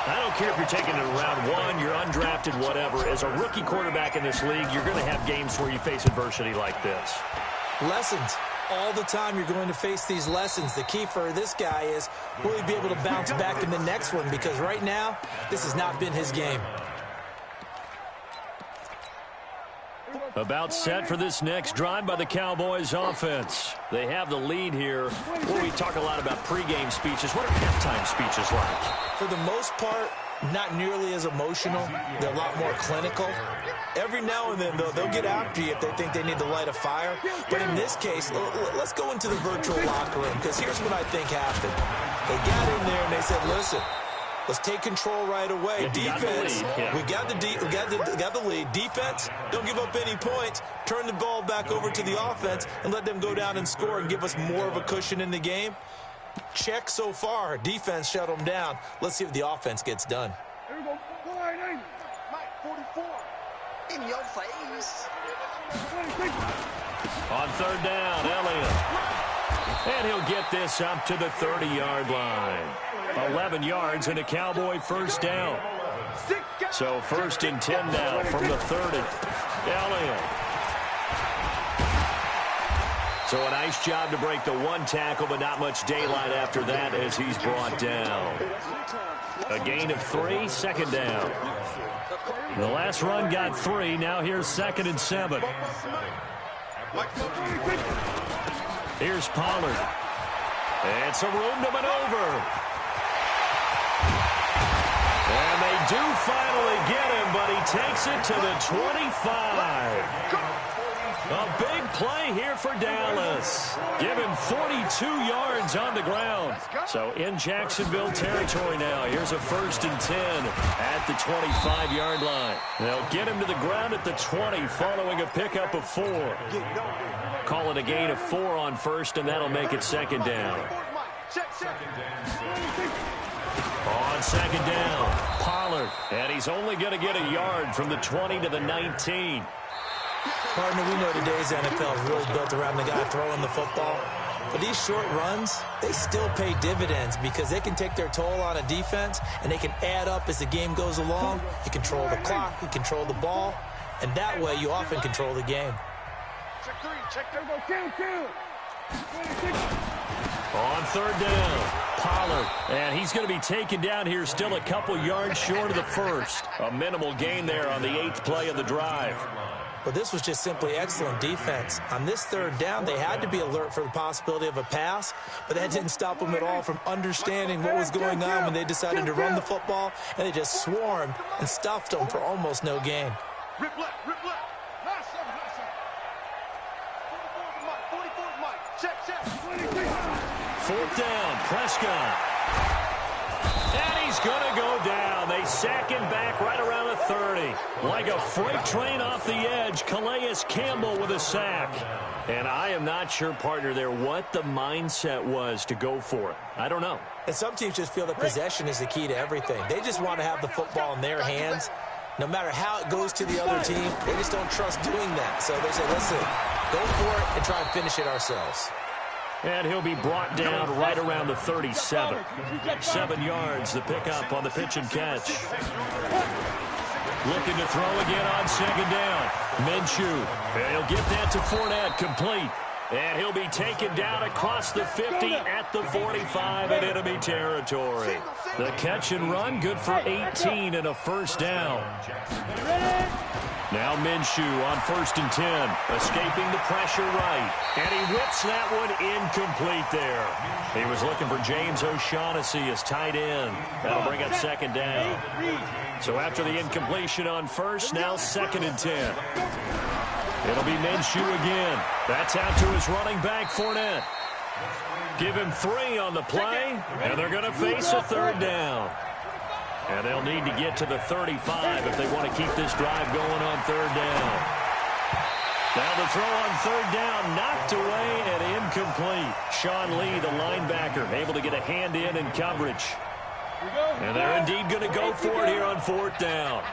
I don't care if you're taking it in round 1, you're undrafted, whatever. As a rookie quarterback in this league, you're going to have games where you face adversity like this. Lessons. All the time you're going to face these lessons. The key for this guy is, will he be able to bounce back in the next one? Because right now, this has not been his game. About set for this next drive by the Cowboys offense. They have the lead here. Well, we talk a lot about pregame speeches. What are halftime speeches like? For the most part, not nearly as emotional. They're a lot more clinical. Every now and then, though, they'll get after you if they think they need to light a fire. But in this case, let's go into the virtual locker room, because here's what I think happened. They got in there and they said, listen, let's take control right away. Defense, we got the lead. Defense, don't give up any points. Turn the ball back over to the offense and let them go down and score and give us more of a cushion in the game. Check so far. Defense shut them down. Let's see if the offense gets done. Here we go. Mike, 44. In your face. On 3rd down, Elliott. And he'll get this up to the 30-yard line. 11 yards and a Cowboy 1st down. So 1st and 10 now from the 30. Elliott. So a nice job to break the 1 tackle, but not much daylight after that as he's brought down. A gain of 3, 2nd down. The last run got 3. Now here's 2nd and 7. Here's Pollard. And some room to maneuver. And they do finally get him, but he takes it to the 25. A big play here for Dallas. Give him 42 yards on the ground. So in Jacksonville territory now. Here's a 1st and 10 at the 25-yard line. They'll get him to the ground at the 20 following a pickup of 4. Call it a gain of 4 on 1st, and that'll make it 2nd down. On 2nd down, Pollard. And he's only going to get a yard from the 20 to the 19. Partner, we know today's NFL is really built around the guy throwing the football. But these short runs, they still pay dividends because they can take their toll on a defense, and they can add up as the game goes along. You control the clock, you control the ball, and that way you often control the game. Check 3, check 3, go kill. On 3rd down, Pollard. And he's going to be taken down here still a couple yards short of the 1st. A minimal gain there on the 8th play of the drive. But this was just simply excellent defense. On this 3rd down, they had to be alert for the possibility of a pass, but that didn't stop them at all from understanding what was going on when they decided to run the football, and they just swarmed and stuffed them for almost no gain. Rip left. Last seven. 44 Mike. Check. 4th down, Prescott. And he's going to go down. They sack him back right around the 30. Like a freight train off the edge, Calais Campbell with a sack. And I am not sure, partner, there what the mindset was to go for it. I don't know. And some teams just feel that possession is the key to everything. They just want to have the football in their hands. No matter how it goes to the other team, they just don't trust doing that. So they say, listen, go for it and try and finish it ourselves. And he'll be brought down right around the 37. 7 yards, the pickup on the pitch and catch. Looking to throw again on 2nd down. Minshew. And he'll get that to Fournette, complete. And he'll be taken down across the 50 at the 45 in enemy territory. The catch and run, good for 18 and a 1st down. Now Minshew on 1st and 10, escaping the pressure right. And he whips that one incomplete there. He was looking for James O'Shaughnessy as tight end. That'll bring up 2nd down. So after the incompletion on 1st, now 2nd and 10. It'll be Minshew again. That's out to his running back, Fournette. Give him 3 on the play, and they're going to face a 3rd down. And they'll need to get to the 35 if they want to keep this drive going on 3rd down. Now the throw on 3rd down, knocked away and incomplete. Sean Lee, the linebacker, able to get a hand in coverage. And they're indeed going to go for it here on 4th down.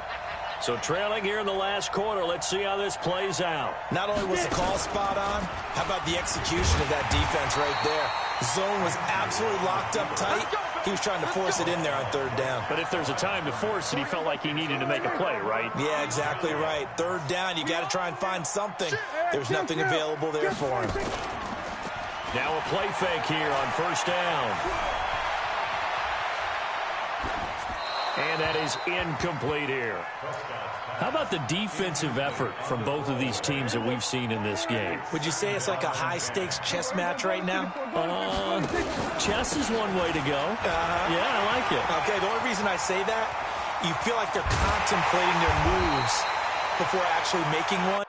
So trailing here in the last quarter, let's see how this plays out. Not only was the call spot on, how about the execution of that defense right there? The zone was absolutely locked up tight. He was trying to force it in there on 3rd down. But if there's a time to force it, he felt like he needed to make a play, right? Yeah, exactly right. 3rd down, you got to try and find something. There's nothing available there for him. Now a play fake here on 1st down. And that is incomplete here. How about the defensive effort from both of these teams that we've seen in this game? Would you say it's like a high-stakes chess match right now? Chess is one way to go. Yeah, I like it. Okay, the only reason I say that, you feel like they're contemplating their moves before actually making one.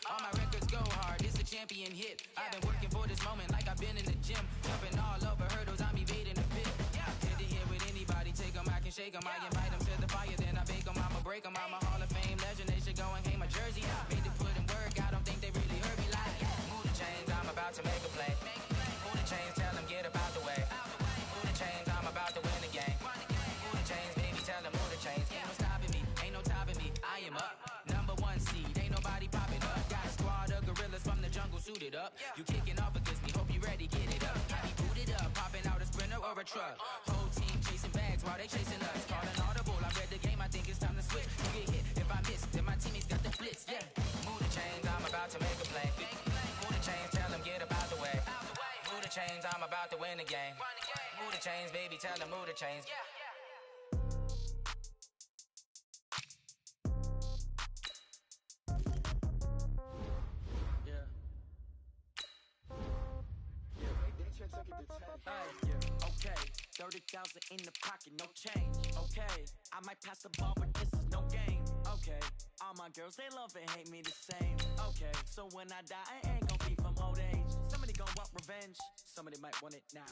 All my records go hard, it's a champion hit. I've been working for this moment like I've been in the gym. Jumping all over hurdles, I'm evading the pit. Head to head with anybody, take them, I can shake them. I invite them to the fire, then I bake them, I'ma break them. I'm a Hall of Fame legend, they should go and hang my jersey. Made to put in work, I don't think they really heard me like. Move the chains, I'm about to make a play. Move the chains, tell them get up out the way. Move the chains, I'm about to win the game. Move the chains, baby, tell them move the chains. Ain't no stopping me, ain't no topping me, I am up. Number 1 seed, ain't nobody popping up. Got a squad of gorillas from the jungle suited up. You kicking off against me, hope you ready, get it up. I be booted up, popping out a sprinter or a truck. Whole team chasing bags while they chasing us. Calling audible, I read the game, I think it's time to switch. You get hit, if I miss, then my teammates got the blitz, yeah. Move the chains, I'm about to make a play. Move the chains, tell them get up out the way. Move the chains, I'm about to win the game. Move the chains, baby, tell them move the chains. Okay, 30,000 in the pocket, no change. Okay, I might pass the ball, but this is no game. Okay, all my girls, they love and hate me the same. Okay, so when I die, I ain't gon' be from old age. Somebody gon' want revenge, somebody might want it now.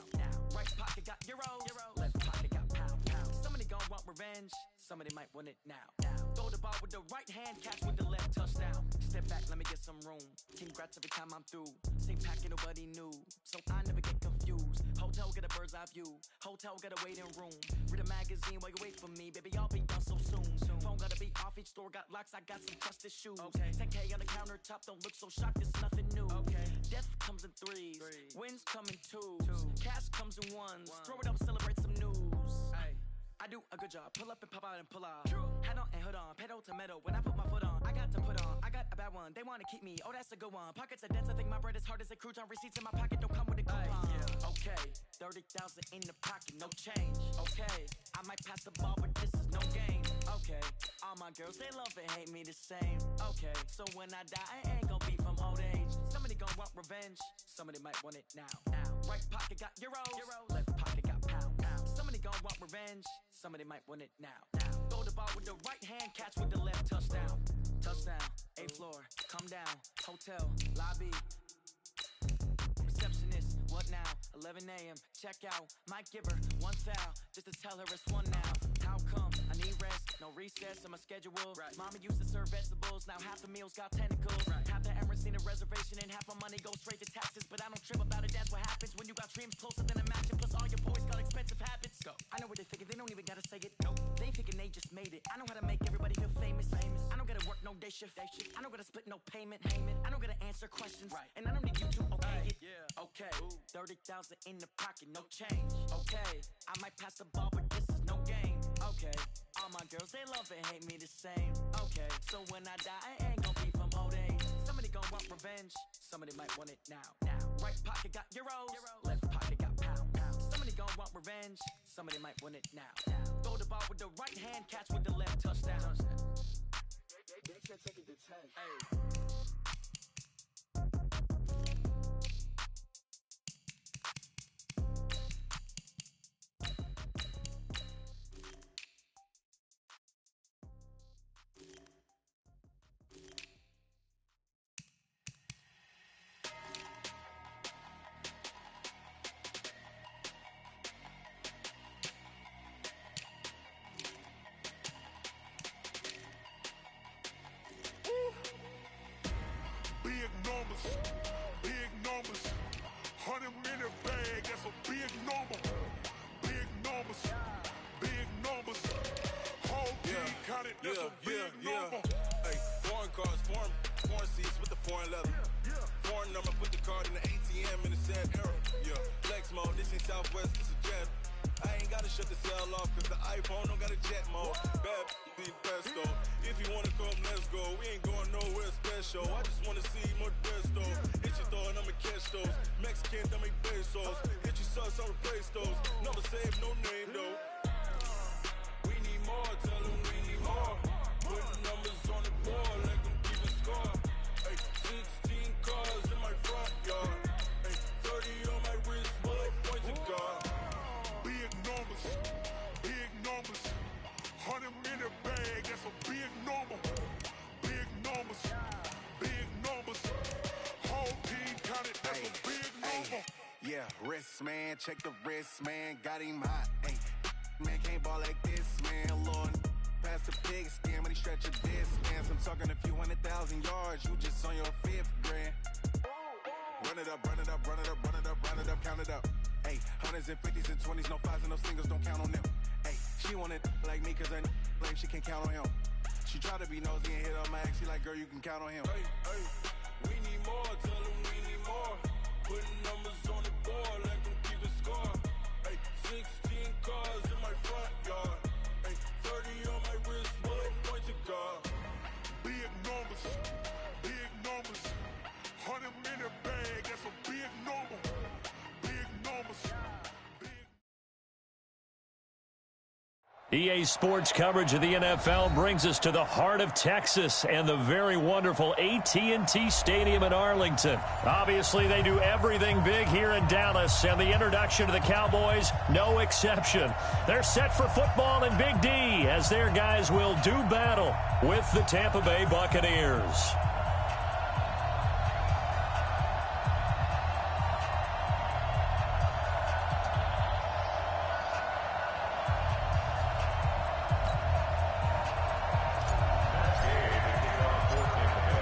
Right pocket got euros, left pocket got pounds. Somebody gon' want revenge, somebody might want it now. Throw the ball with the right hand, catch with the left, touchdown. Step back, let me get some room. Congrats every time I'm through. Same packet, nobody knew, so I never get confused. Hotel get a bird's eye view. Hotel get a waiting room. Read a magazine while you wait for me, baby. I'll be done so soon. Phone gotta be off. Each store got locks. I got some trusted shoes. 10K on the countertop. Don't look so shocked. It's nothing new. Death comes in threes. Wins come in twos. Cash comes in ones. Throw it up, celebrate some news. I do a good job. Pull up and pop out and pull out. Head on and hood on. Pedal to metal. When I put my foot on, I got to put on. I got a bad one. They want to keep me. Oh, that's a good one. Pockets are dense. I think my bread is hard as a crouton. Receipts in my pocket don't come with a coupon. Okay, 30,000 in the pocket, no change. Okay, I might pass the ball, but this is no game. Okay, all my girls, they love and hate me the same. Okay, so when I die, I ain't gon' be from old age. Somebody gon' want revenge. Somebody might want it now. Right pocket got euros. Left pocket got pounds. Somebody gon' want revenge. Somebody might want it now. Throw the ball with the right hand, catch with the left, touchdown. Touchdown, 8th floor, come down. Hotel, lobby. Receptionist, what now? 11 a.m., check out. Might give her one foul, just to tell her it's one now. How come? I need need rest, no recess in my schedule. Mama used to serve vegetables, now half the meals got tentacles. Half the Emirates need a reservation and half my money goes straight to taxes. But I don't trip about it, that's what happens when you got dreams closer than a mansion. Plus all your boys got expensive habits. Go. I know what they're thinking, they don't even gotta say it. Nope. They thinking they just made it. I know how to make everybody feel famous. I don't gotta work no day shift. I don't gotta split no payment. I don't gotta answer questions. And I don't need you to okay it. Okay. 30,000 in the pocket, no change. Okay. I might pass the ball, but this is no game. Okay. All my girls, they love and hate me the same. Okay. So when I die, I ain't gonna be from old age. Somebody gon' want revenge. Somebody might want it now. Right pocket got euros. Left pocket got pounds. Somebody gon' want revenge. Somebody might want it now. Throw the ball with the right hand, catch with the left touchdown. They can't take it to 10. Hey. Big numbers, big numbers. 100-minute bag, that's a big number. Big numbers, big numbers. Whole team counted, that's a big number. Hey, foreign cars, foreign seats with the foreign leather. Foreign number, put the card in the ATM in the sad era. Yeah, flex mode, this ain't Southwest, this is Jet. I ain't gotta shut the cell off, cause the iPhone don't got a jet mode. Bad be best though. If you wanna come, let's go. We ain't going nowhere special. I just wanna see more dress though. Hit your throw and I'ma catch those. Mexican, don't make pesos. Hit your sauce, I'll replace those. Never save no name though. We need more, tell them we need more. Putting numbers on the board, let them keep it score. Hey, 16 cars in my front yard. Hey, 30 on my wrist, bullet point to God. Big numbers, big numbers. 100-minute bag, that's a big number. Big numbers, big numbers. Whole team counted, that's a big number. Yeah, wrist man, check the wrist man, got him hot. Ay, man can't ball like this, man. Lord, pass the pig skin when he stretch a distance. I'm talking a few 100,000 yards, you just on your 5th grand. Run it up, run it up, run it up, run it up, run it up, count it up. Ay, hundreds and 50s and 20s, no 5s and no singles, don't count on them. Ay, she wanted like me cause her like she can count on him. She tried to be nosy and hit up my ex, she like, girl, you can count on him. Hey, hey, we need more, tell them we need more. Putting numbers on the board, let them keep it score. Hey, 16 cars in my front yard. Hey, 30 on my wrist, bullet point to God. Big numbers, big numbers. 100-minute bag, that's a big number. Big numbers. EA Sports coverage of the NFL brings us to the heart of Texas and the very wonderful AT&T Stadium in Arlington. Obviously, they do everything big here in Dallas, and the introduction to the Cowboys, no exception. They're set for football in Big D as their guys will do battle with the Tampa Bay Buccaneers.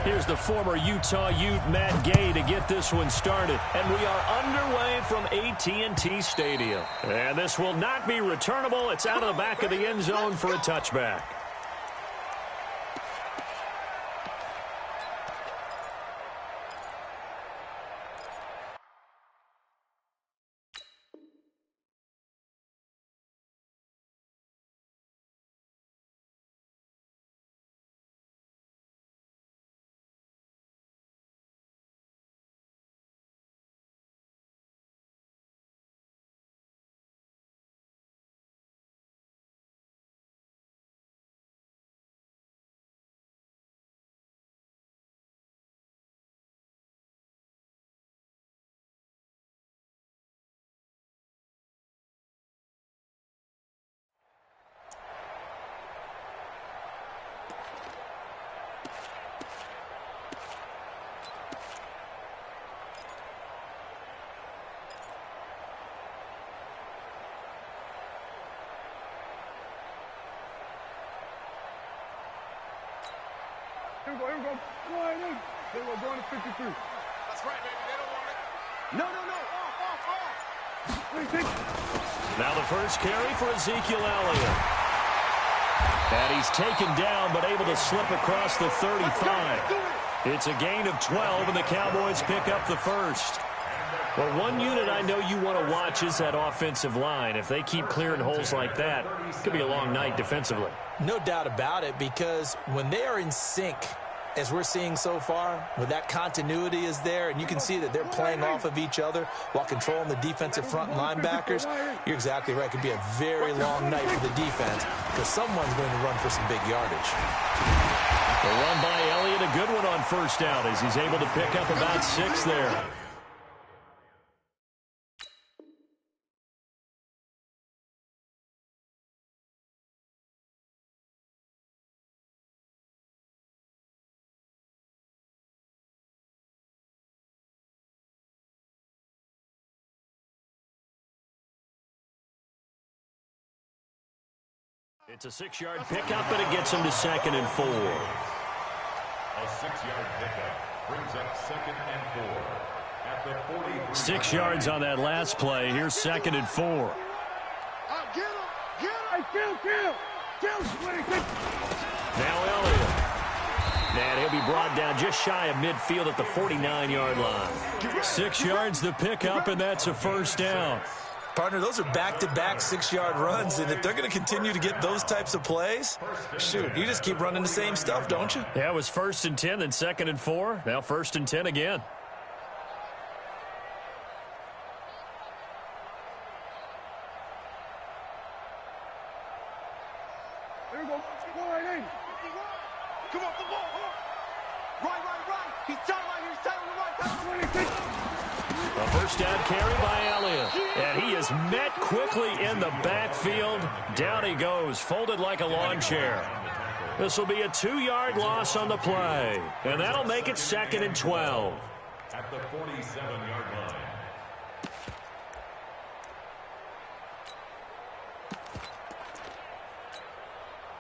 Here's the former Utah Ute, Matt Gay, to get this one started. And we are underway from AT&T Stadium. And this will not be returnable. It's out of the back of the end zone for a touchback. we go. Going in. Here we go, going to 53. That's right, baby. They don't want it. No. Off. Now the first carry for Ezekiel Elliott. And he's taken down, but able to slip across the 35. It's a gain of 12, and the Cowboys pick up the first. Well, one unit I know you want to watch is that offensive line. If they keep clearing holes like that, it could be a long night defensively. No doubt about it, because when they are in sync, as we're seeing so far, when that continuity is there, and you can see that they're playing off of each other while controlling the defensive front and linebackers, you're exactly right. It could be a very long night for the defense because someone's going to run for some big yardage. The run by Elliott, a good one on first down as he's able to pick up about 6 there. It's a 6-yard pickup, and it gets him to 2nd and 4. A 6-yard pickup brings up 2nd and 4 at the 43. 6 yards on that last play. Here's 2nd and 4. Get him. Kill. Now Elliott. And he'll be brought down just shy of midfield at the 49-yard line. 6 yards the pickup, and that's a first down. Partner, those are back-to-back 6-yard runs, and if they're going to continue to get those types of plays, shoot, you just keep running the same stuff, don't you? Yeah, it was 1st and 10, then 2nd and 4. Now 1st and 10 again. Here we go. Go right in. Come on, the ball. Right. He's telling right. A first down carry by Elliott. And he is met quickly in the backfield. Down he goes, folded like a lawn chair. This will be a 2-yard loss on the play. And that'll make it 2nd and 12. At the 47-yard line.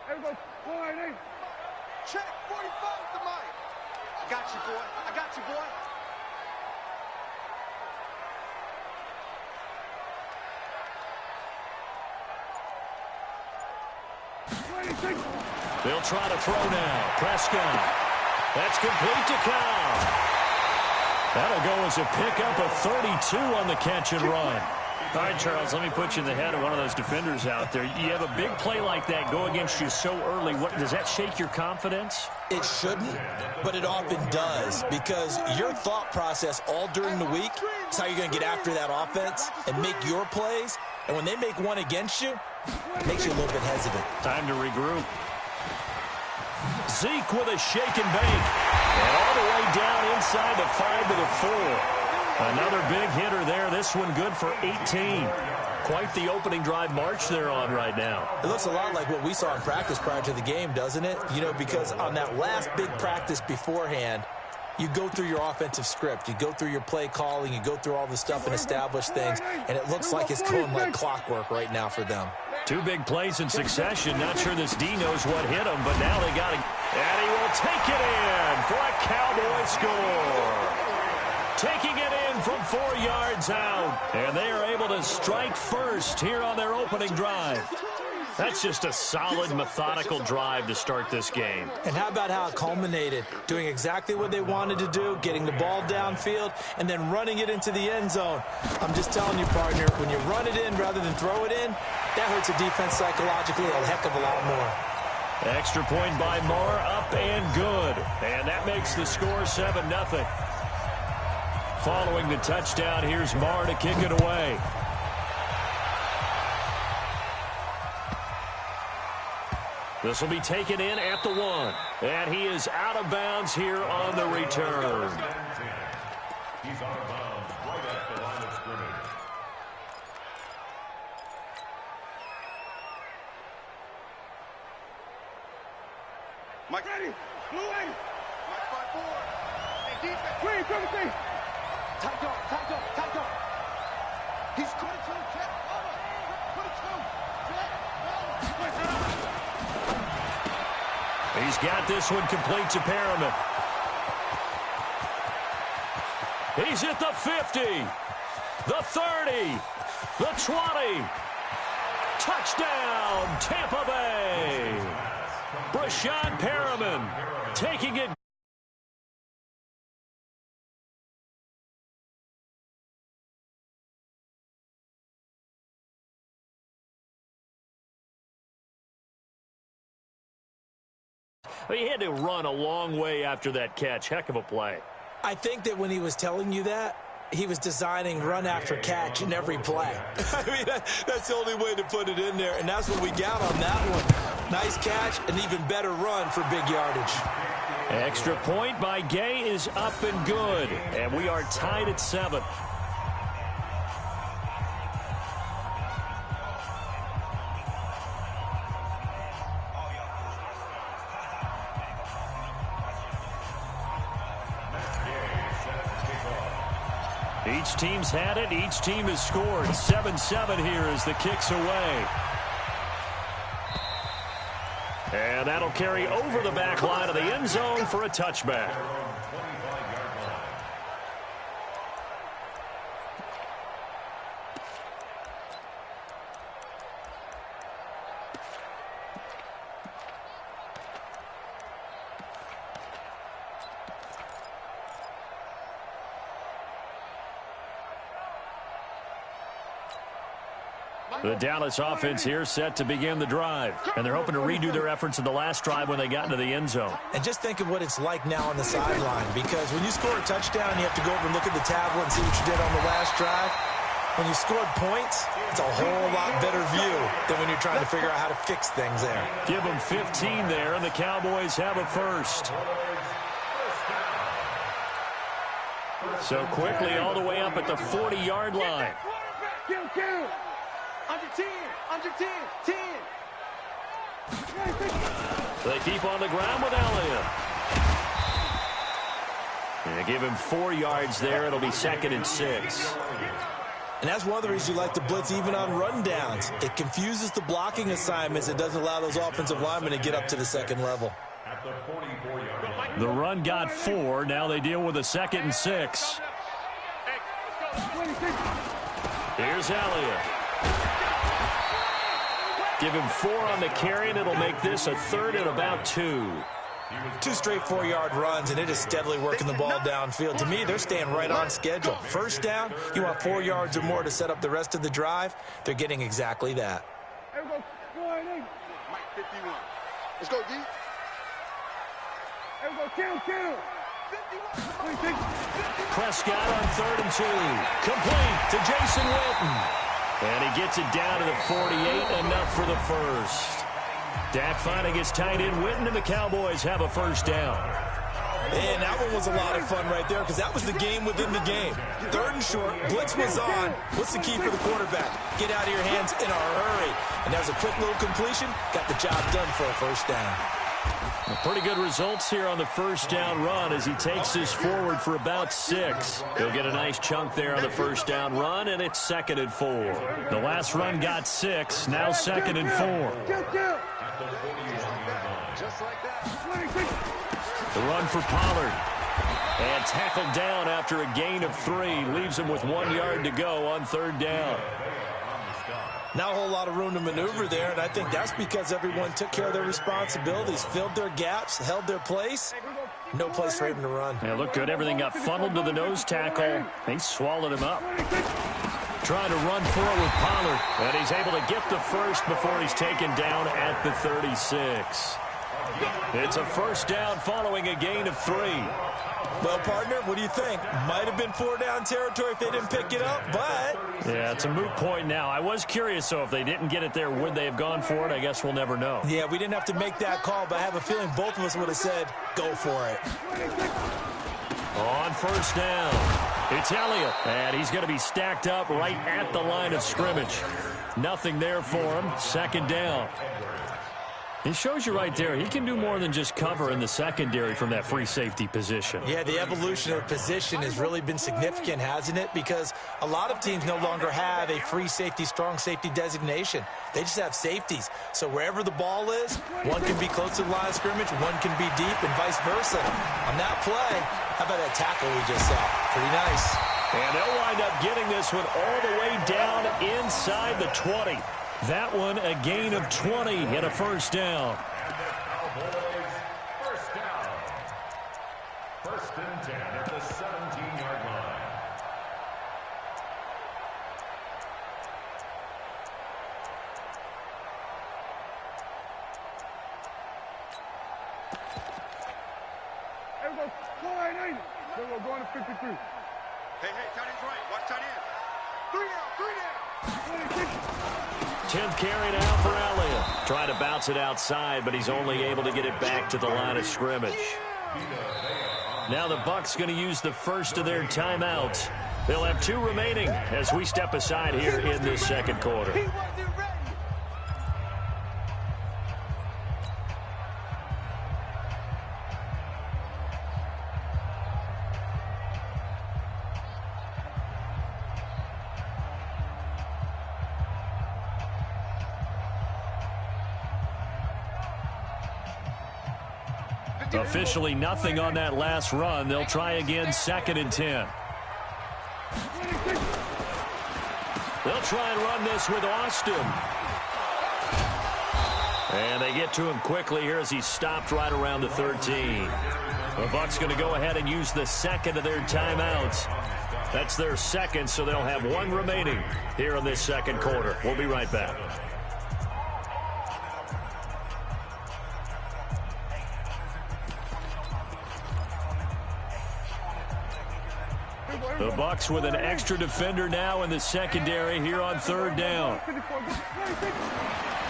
Here we go. Go right in. Check. 45 the mic. I got you, boy. They'll try to throw now. Prescott. That's complete to Cobb. That'll go as a pickup of 32 on the catch and run. All right, Charles, let me put you in the head of one of those defenders out there. You have a big play like that go against you so early. Does that shake your confidence? It shouldn't, but it often does, because your thought process all during the week is how you're going to get after that offense and make your plays. And when they make one against you, it makes you a little bit hesitant. Time to regroup. Zeke with a shake and bake. And all the way down inside the 5 to the 4. Another big hitter there. This one good for 18. Quite the opening drive march they're on right now. It looks a lot like what we saw in practice prior to the game, doesn't it? You know, because on that last big practice beforehand, you go through your offensive script. You go through your play calling. You go through all the stuff and establish things. And it looks like it's going like clockwork right now for them. 2 big plays in succession. Not sure this D knows what hit him, but now they got it. And he will take it in for a Cowboy score. Taking it in from 4 yards out. And they are able to strike first here on their opening drive. That's just a solid, methodical drive to start this game. And how about how it culminated? Doing exactly what they wanted to do, getting the ball downfield, and then running it into the end zone. I'm just telling you, partner, when you run it in rather than throw it in, that hurts a defense psychologically a heck of a lot more. Extra point by Moore, up and good. And that makes the score 7-0. Following the touchdown, here's Moore to kick it away. This will be taken in at the 1. And he is out of bounds here on the return. He's out of bounds right at the line of scrimmage. Mike ready. Blue in. Mike 5-4. Hey, defense. Green, everything. Tight dog. He's 22. Check. 22. Check. He's got this one complete to Perriman. He's hit the 50, the 30, the 20. Touchdown, Tampa Bay. Brashad Perriman taking it. He had to run a long way after that catch. Heck of a play. I think that when he was telling you that, he was designing run after catch in every play. I mean, that's the only way to put it in there, and that's what we got on that one. Nice catch, an even better run for big yardage. Extra point by Gay is up and good, and we are tied at 7. Each team's had it. Each team has scored. 7-7 here as the kick's away. And that'll carry over the back line of the end zone for a touchback. The Dallas offense here set to begin the drive. And they're hoping to redo their efforts in the last drive when they got into the end zone. And just think of what it's like now on the sideline. Because when you score a touchdown, you have to go over and look at the tablet and see what you did on the last drive. When you scored points, it's a whole lot better view than when you're trying to figure out how to fix things there. Give them 15 there, and the Cowboys have a first. So quickly all the way up at the 40-yard line. Under 10, under 10, 10. They keep on the ground with Elliott. And they give him 4 yards there. It'll be 2nd and 6. And that's one of the reasons you like to blitz even on rundowns. It confuses the blocking assignments. It doesn't allow those offensive linemen to get up to the second level. The run got 4. Now they deal with a 2nd and 6. Here's Elliott. Give him 4 on the carry, and it'll make this a 3rd and about 2. 2 straight 4-yard runs, and it is steadily working the ball downfield. To me, they're staying right on schedule. First down, you want 4 yards or more to set up the rest of the drive. They're getting exactly that. Mike 51. Let's go, D. Count. Prescott on 3rd and 2. Complete to Jason Witten. And he gets it down to the 48, enough for the first. Dak finding his tight end Witten, and the Cowboys have a first down. And that one was a lot of fun right there because that was the game within the game. 3rd and short, blitz was on. What's the key for the quarterback? Get out of your hands in a hurry. And there's a quick little completion. Got the job done for a first down. Pretty good results here on the first down run as he takes this forward for about 6. He'll get a nice chunk there on the first down run, and it's 2nd and 4. The last run got 6, now 2nd and 4. The run for Pollard. And tackled down after a gain of 3. Leaves him with 1 yard to go on 3rd down. Not a whole lot of room to maneuver there, and I think that's because everyone took care of their responsibilities, filled their gaps, held their place. No place for him to run. Yeah, looked good. Everything got funneled to the nose tackle. They swallowed him up. Trying to run for it with Pollard. And he's able to get the first before he's taken down at the 36. It's a first down following a gain of 3. Well, partner, what do you think? Might have been 4-down territory if they didn't pick it up, but... Yeah, it's a moot point now. I was curious, though, if they didn't get it there, would they have gone for it? I guess we'll never know. Yeah, we didn't have to make that call, but I have a feeling both of us would have said, go for it. On first down, it's Elliott, and he's going to be stacked up right at the line of scrimmage. Nothing there for him. 2nd down. He shows you right there, he can do more than just cover in the secondary from that free safety position. Yeah, the evolution of position has really been significant, hasn't it? Because a lot of teams no longer have a free safety, strong safety designation. They just have safeties. So wherever the ball is, one can be close to the line of scrimmage, one can be deep, and vice versa. On that play, how about that tackle we just saw? Pretty nice. And they'll wind up getting this one all the way down inside the 20. That one a gain of 20 and a first down. Cowboys, first down. First and 10 at the 17-yard line. There we go. Line, ain't it? There we go. Going to 53. Hey, tight end's right. Watch tight end. 3 down. 10th carry now for Elliott. Trying to bounce it outside, but he's only able to get it back to the line of scrimmage. Now the Bucs going to use the first of their timeouts. They'll have 2 remaining as we step aside here in this second quarter. Officially nothing on that last run. They'll try again, 2nd and 10. They'll try and run this with Austin. And they get to him quickly here as he stopped right around the 13. The Bucs going to go ahead and use the second of their timeouts. That's their second, so they'll have 1 remaining here in this second quarter. We'll be right back. The Bucs with an extra defender now in the secondary here on 3rd down.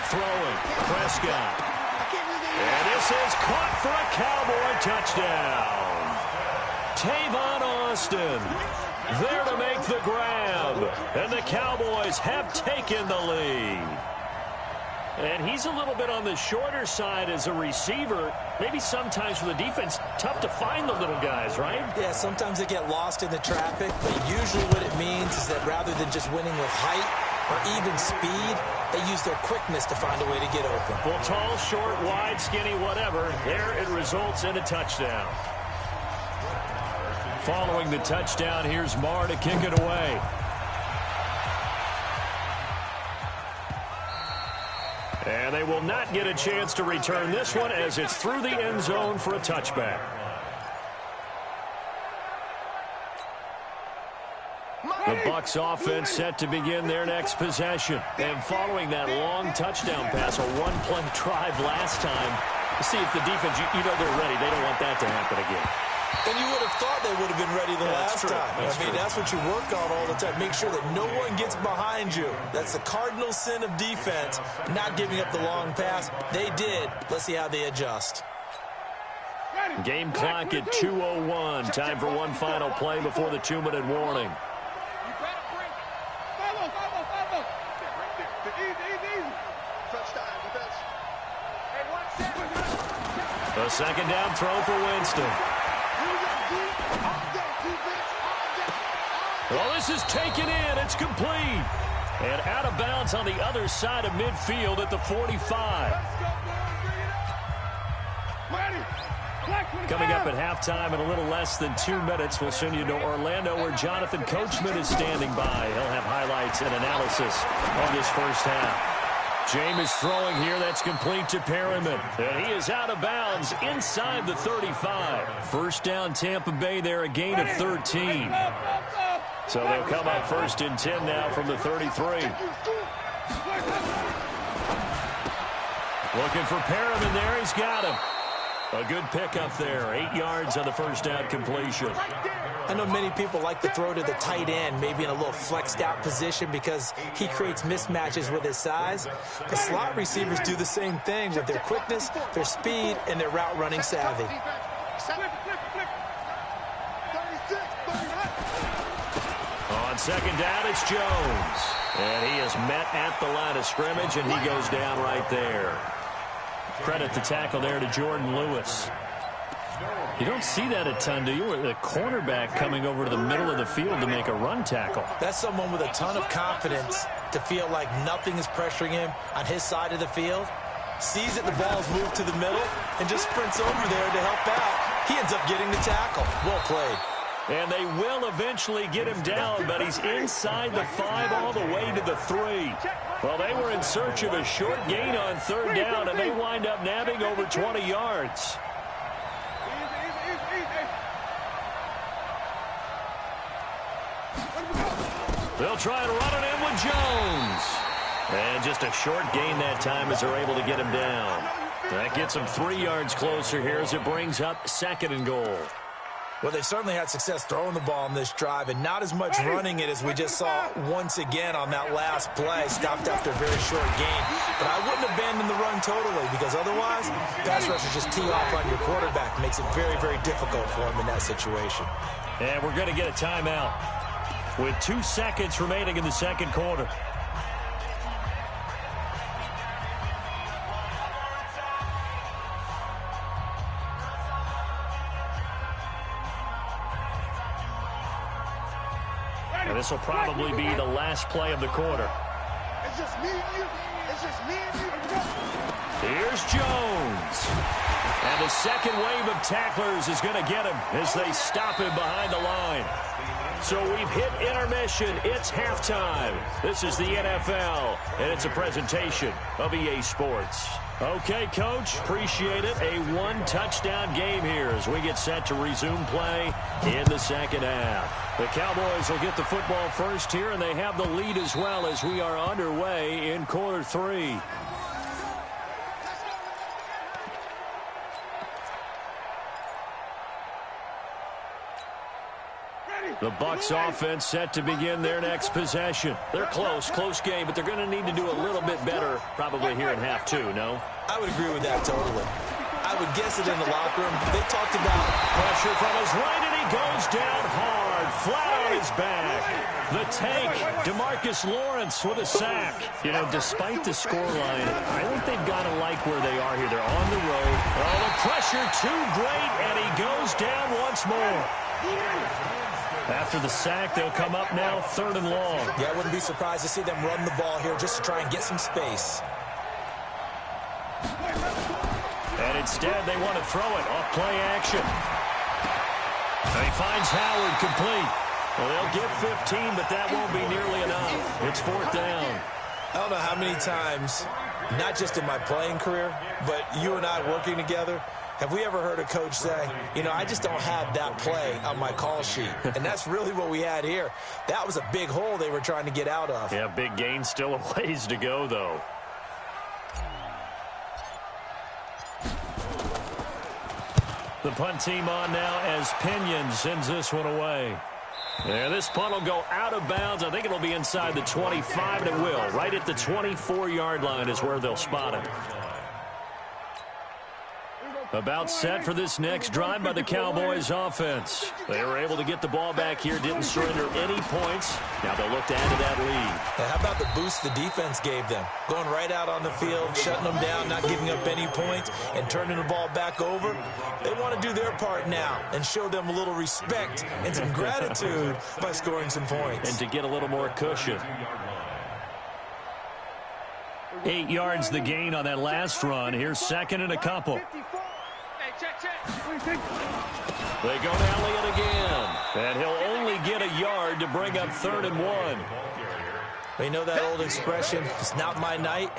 Throwing, Prescott. And this is caught for a Cowboy touchdown. Tavon Austin there to make the grab. And the Cowboys have taken the lead. And he's a little bit on the shorter side as a receiver. Maybe sometimes for the defense, tough to find the little guys, right? Yeah, sometimes they get lost in the traffic, but usually what it means is that rather than just winning with height or even speed, they use their quickness to find a way to get open. Well, tall, short, wide, skinny, whatever, there it results in a touchdown. Following the touchdown, here's Marr to kick it away. And they will not get a chance to return this one as it's through the end zone for a touchback. The Bucs offense set to begin their next possession. And following that long touchdown pass, a one-play drive last time, to see if the defense, you know they're ready. They don't want that to happen again. And you would have thought they would have been ready the last time. That's what you work on all the time. Make sure that no one gets behind you. That's the cardinal sin of defense, not giving up the long pass. They did. Let's see how they adjust. Game clock at 2:01. Time for one final play before the 2-minute warning. A second down throw for Winston. Well, this is taken in. It's complete. And out of bounds on the other side of midfield at the 45. Coming up at halftime in a little less than 2 minutes, we'll send you to Orlando where Jonathan Coachman is standing by. He'll have highlights and analysis of this first half. Jameis throwing here. That's complete to Perriman. And he is out of bounds inside the 35. First down Tampa Bay there, a gain of 13. So they'll come up 1st and 10 now from the 33. Looking for Perriman there. He's got him. A good pickup there. 8 yards on the first down completion. I know many people like to throw to the tight end, maybe in a little flexed out position because he creates mismatches with his size. The slot receivers do the same thing with their quickness, their speed, and their route running savvy. On second down, it's Jones. And he is met at the line of scrimmage, and he goes down right there. Credit the tackle there to Jordan Lewis. You don't see that a ton, do you? With a cornerback coming over to the middle of the field to make a run tackle. That's someone with a ton of confidence to feel like nothing is pressuring him on his side of the field. Sees that the ball's moved to the middle and just sprints over there to help out. He ends up getting the tackle. Well played. And they will eventually get him down, but he's inside the 5 all the way to the 3. Well, they were in search of a short gain on third down, and they wind up nabbing over 20 yards. They'll try and run it in with Jones. And just a short gain that time as they're able to get him down. That gets him 3 yards closer here as it brings up 2nd and goal. Well, they certainly had success throwing the ball on this drive and not as much running it as we just saw once again on that last play. Stopped after a very short gain. But I wouldn't abandon the run totally because otherwise, pass rushers just tee off on your quarterback. Makes it very, very difficult for him in that situation. And we're going to get a timeout with 2 seconds remaining in the second quarter. This will probably be the last play of the quarter. It's just me and you. It's just me and you. Here's Jones. And the second wave of tacklers is going to get him as they stop him behind the line. So we've hit intermission. It's halftime. This is the NFL, and it's a presentation of EA Sports. Okay, Coach, appreciate it. A 1-touchdown game here as we get set to resume play in the second half. The Cowboys will get the football first here, and they have the lead as well as we are underway in quarter 3. The Bucs offense set to begin their next possession. They're close game, but they're going to need to do a little bit better probably here in half 2, no? I would agree with that totally. I would guess it in the locker room. They talked about pressure from his right, and he goes down hard, flat on his back. The tank, DeMarcus Lawrence with a sack. You know, despite the scoreline, I think they've got to like where they are here. They're on the road. Oh, the pressure too great, and he goes down once more. After the sack, they'll come up now 3rd and long. Yeah, I wouldn't be surprised to see them run the ball here just to try and get some space. And instead, they want to throw it off play action. And he finds Howard complete. Well, they'll get 15, but that won't be nearly enough. It's 4th down. I don't know how many times, not just in my playing career, but you and I working together, have we ever heard a coach say, you know, I just don't have that play on my call sheet. And that's really what we had here. That was a big hole they were trying to get out of. Yeah, big gain, still a ways to go, though. The punt team on now as Pinion sends this one away. Yeah, this punt will go out of bounds. I think it'll be inside the 25, and it will. Right at the 24-yard line is where they'll spot it. About set for this next drive by the Cowboys offense. They were able to get the ball back here, didn't surrender any points. Now they'll look to add to that lead. Now, how about the boost the defense gave them? Going right out on the field, shutting them down, not giving up any points, and turning the ball back over. They want to do their part now and show them a little respect and some gratitude by scoring some points. And to get a little more cushion. 8 yards the gain on that last run. Here's 2nd and a couple. They go to Elliott again, and he'll only get a yard to bring up 3rd and 1. You know that old expression, it's not my night?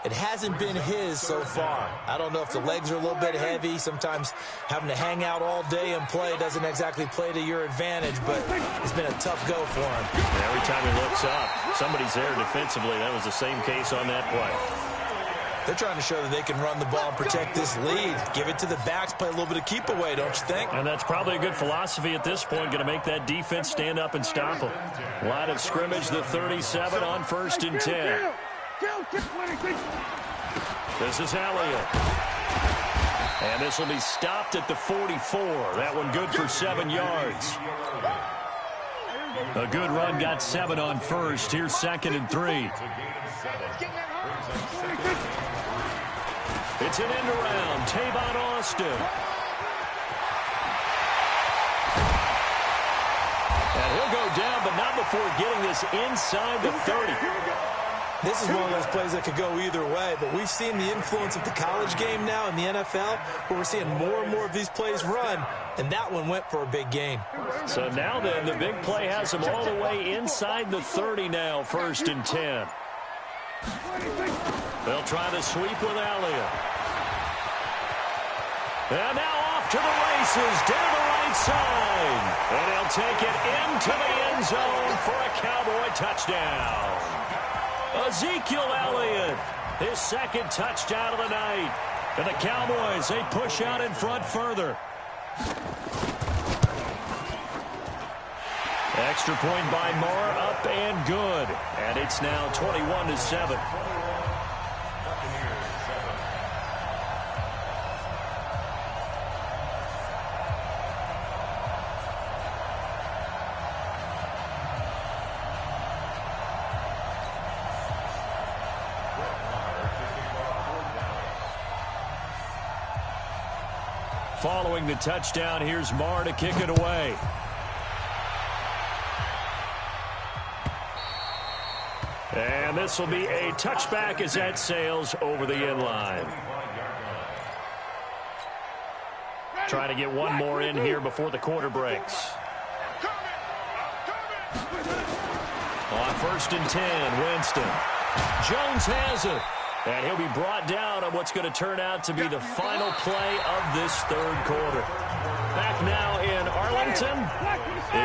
It hasn't been his so far. I don't know if the legs are a little bit heavy. Sometimes having to hang out all day and play doesn't exactly play to your advantage, but it's been a tough go for him. And every time he looks up, somebody's there defensively. That was the same case on that play. They're trying to show that they can run the ball and protect this lead. Give it to the backs, play a little bit of keep away, don't you think? And that's probably a good philosophy at this point, going to make that defense stand up and stop them. Line of scrimmage, the 37 on 1st and 10. This is Elliott. And this will be stopped at the 44. That one good for 7 yards. A good run got 7 on 1st. Here's 2nd and 3. It's an end around. Tavon Austin. And he'll go down, but not before getting this inside the 30. This is one of those plays that could go either way, but we've seen the influence of the college game now in the NFL, where we're seeing more and more of these plays run, and that one went for a big gain. So now then, the big play has them all the way inside the 30 now, 1st and 10. They'll try the sweep with Elliott. And now off to the races, down the right side. And he'll take it into the end zone for a Cowboy touchdown. Ezekiel Elliott, his 2nd touchdown of the night. And the Cowboys, they push out in front further. Extra point by Moore, up and good. And it's now 21-7. Following the touchdown, here's Marr to kick it away. And this will be a touchback as that sails over the end line. Trying to get one more in here before the quarter breaks. On 1st and 10, Winston. Jones has it. And he'll be brought down on what's going to turn out to be the final play of this 3rd quarter. Back now in Arlington.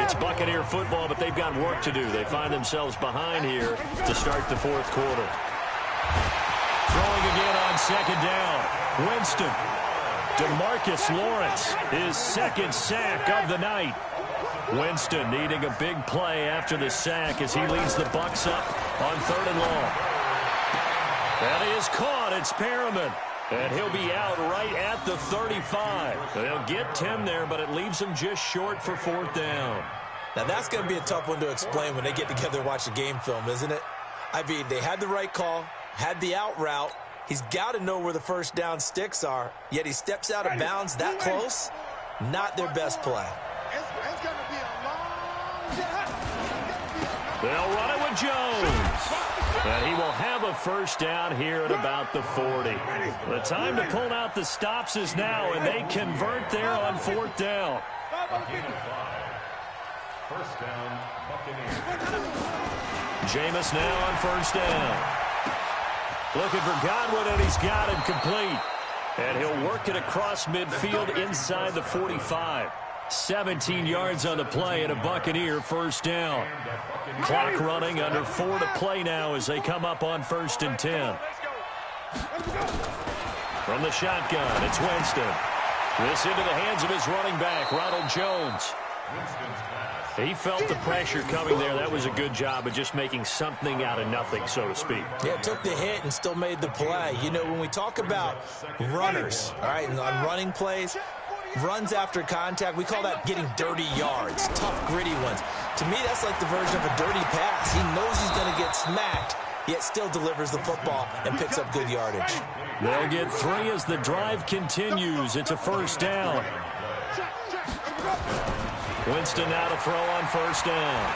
It's Buccaneer football, but they've got work to do. They find themselves behind here to start the 4th quarter. Throwing again on 2nd down. Winston. DeMarcus Lawrence, his 2nd sack of the night. Winston needing a big play after the sack as he leads the Bucs up on 3rd and long. And he is caught. It's Perriman. And he'll be out right at the 35. They'll get 10 there, but it leaves them just short for 4th down. Now, that's going to be a tough one to explain when they get together and watch the game film, isn't it? I mean, they had the right call, had the out route. He's got to know where the 1st down sticks are, yet he steps out of bounds that close. Not their best play. It's going to be a long time. They'll run it with Jones. And he will have a 1st down here at about the 40. The time to pull out the stops is now, and they convert there on 4th down. First down, Buccaneers. Jameis now on 1st down. Looking for Godwin, and he's got him complete. And he'll work it across midfield inside the 45. 17 yards on the play and a Buccaneer 1st down. Clock running, under 4 to play now as they come up on 1st and 10. From the shotgun, it's Winston. This into the hands of his running back, Ronald Jones. He felt the pressure coming there. That was a good job of just making something out of nothing, so to speak. Yeah, took the hit and still made the play. You know, when we talk about runners, all right, and on running plays, runs after contact, we call that getting dirty yards, tough, gritty ones. To me, that's like the version of a dirty pass. He knows he's going to get smacked, yet still delivers the football and picks up good yardage. They'll get 3 as the drive continues. It's a 1st down. Winston now to throw on 1st down.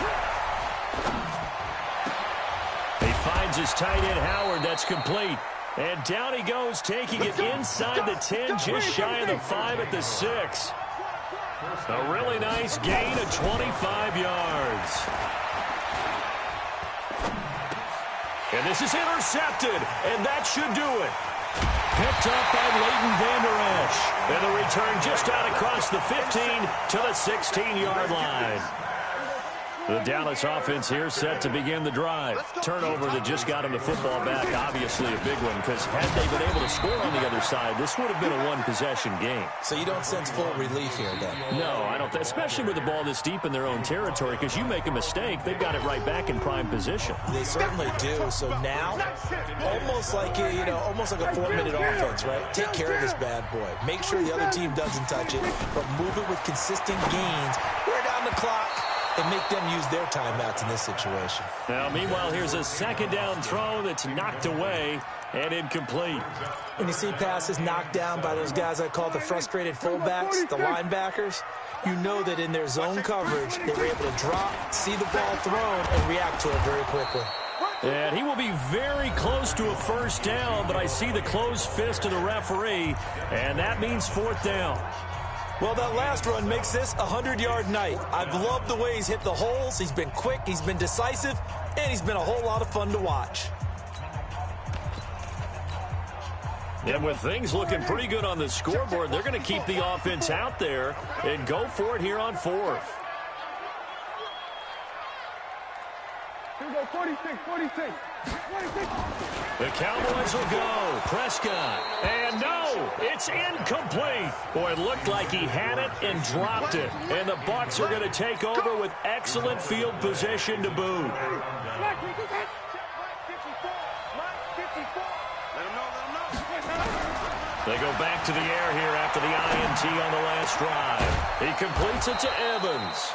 He finds his tight end, Howard. That's complete. And down he goes, taking it inside the 10, just shy of the 5 at the 6. A really nice gain of 25 yards. And this is intercepted, and that should do it. Picked up by Leighton Vander Esch. And the return just out across the 15 to the 16-yard line. The Dallas offense here set to begin the drive. Turnover that just got him the football back, obviously a big one, because had they been able to score on the other side, this would have been a one-possession game. So you don't sense full relief here, then? No, I don't. Especially with the ball this deep in their own territory, because you make a mistake, they've got it right back in prime position. They certainly do. So now, almost like almost like a 4-minute offense, right? Take care of this bad boy. Make sure the other team doesn't touch it, but move it with consistent gains. We're down the clock. and make them use their timeouts in this situation. Now, meanwhile, here's a second down throw that's knocked away and incomplete. When you see passes knocked down by those guys I call the frustrated fullbacks, the linebackers, you know that in their zone coverage, they were able to drop, see the ball thrown, and react to it very quickly. And he will be very close to a first down, but I see the closed fist of the referee, and that means fourth down. Well, that last run makes this a 100-yard night. I've loved the way he's hit the holes. He's been quick, he's been decisive, and he's been a whole lot of fun to watch. And with things looking pretty good on the scoreboard, they're going to keep the offense out there and go for it here on fourth. Here we go, 46. The Cowboys will go. Prescott. And no, it's incomplete. Boy, it looked like he had it and dropped it. And the Bucs are going to take over with excellent field position to boot. They go back to the air here after the INT on the last drive. He completes it to Evans.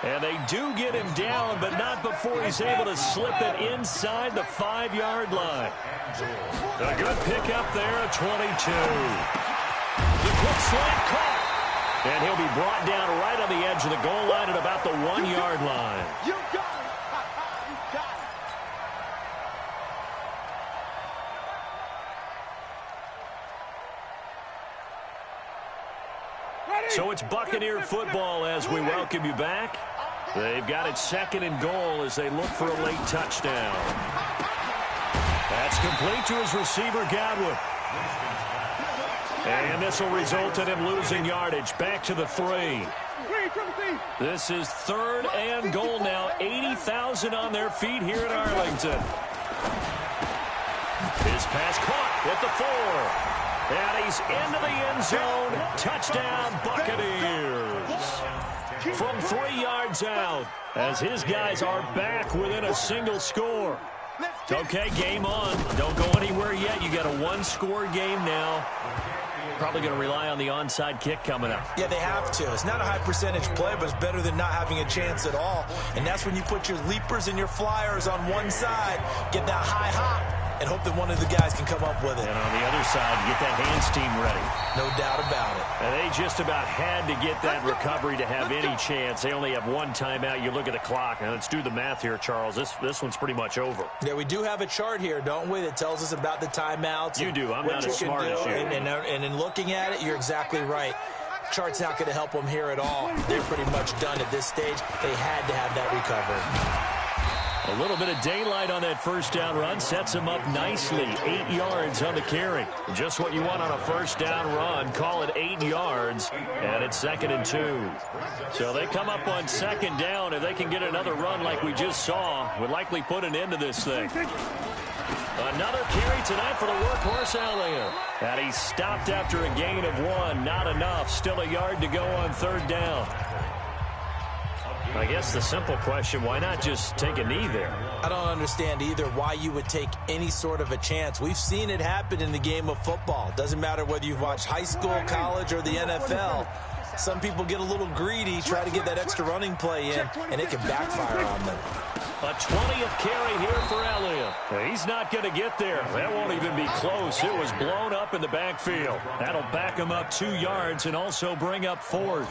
And they do get him down, but not before he's able to slip it inside the 5-yard line. A good pickup there at 22. The quick slant caught. And he'll be brought down right on the edge of the goal line at about the 1-yard line. You got it. You got it. So it's Buccaneer football as we welcome you back. They've got it second and goal as they look for a late touchdown. That's complete to his receiver, Godwin. And this will result in him losing yardage. Back to the 3. This is third and goal now. 80,000 on their feet here in Arlington. His pass caught at the 4. And he's into the end zone. Touchdown, Buccaneers. From 3 yards out, as his guys are back within a single score. Okay, game on. Don't go anywhere yet. You got a 1-score game now. Probably going to rely on the onside kick coming up. Yeah, they have to. It's not a high percentage play, but it's better than not having a chance at all. And that's when you put your leapers and your flyers on one side, get that high hop, and hope that one of the guys can come up with it. And on the other side, get that hands team ready. No doubt about it. And they just about had to get that recovery to have any chance. They only have one timeout. You look at the clock. Now, let's do the math here, Charles. This one's pretty much over. Yeah, we do have a chart here, don't we, that tells us about the timeouts. You do. I'm not as smart as you. And in looking at it, you're exactly right. Chart's not going to help them here at all. They're pretty much done at this stage. They had to have that recovery. A little bit of daylight on that first down run sets him up nicely. 8 yards on the carry. Just what you want on a first down run. Call it 8 yards, and it's 2nd and 2. So they come up on 2nd down. If they can get another run like we just saw, would likely put an end to this thing. Another carry tonight for the workhorse Elliott. And he stopped after a gain of 1. Not enough. Still a yard to go on 3rd down. I guess the simple question, why not just take a knee there? I don't understand either why you would take any sort of a chance. We've seen it happen in the game of football. Doesn't matter whether you've watched high school, college, or the NFL. Some people get a little greedy, try to get that extra running play in, and it can backfire on them. A 20th carry here for Elliott. He's not going to get there. That won't even be close. It was blown up in the backfield. That'll back him up 2 yards and also bring up 4th.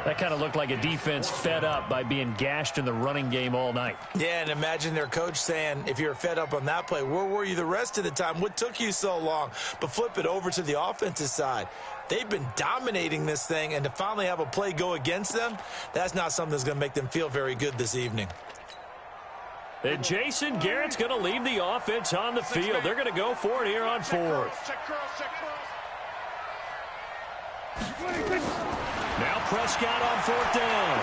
That kind of looked like a defense fed up by being gashed in the running game all night. Yeah, and imagine their coach saying, if you're fed up on that play, where were you the rest of the time? What took you so long? But flip it over to the offensive side. They've been dominating this thing, and to finally have a play go against them, that's not something that's going to make them feel very good this evening. And Jason Garrett's going to leave the offense on the field. They're going to go for it here on 4th. Now Prescott on 4th down.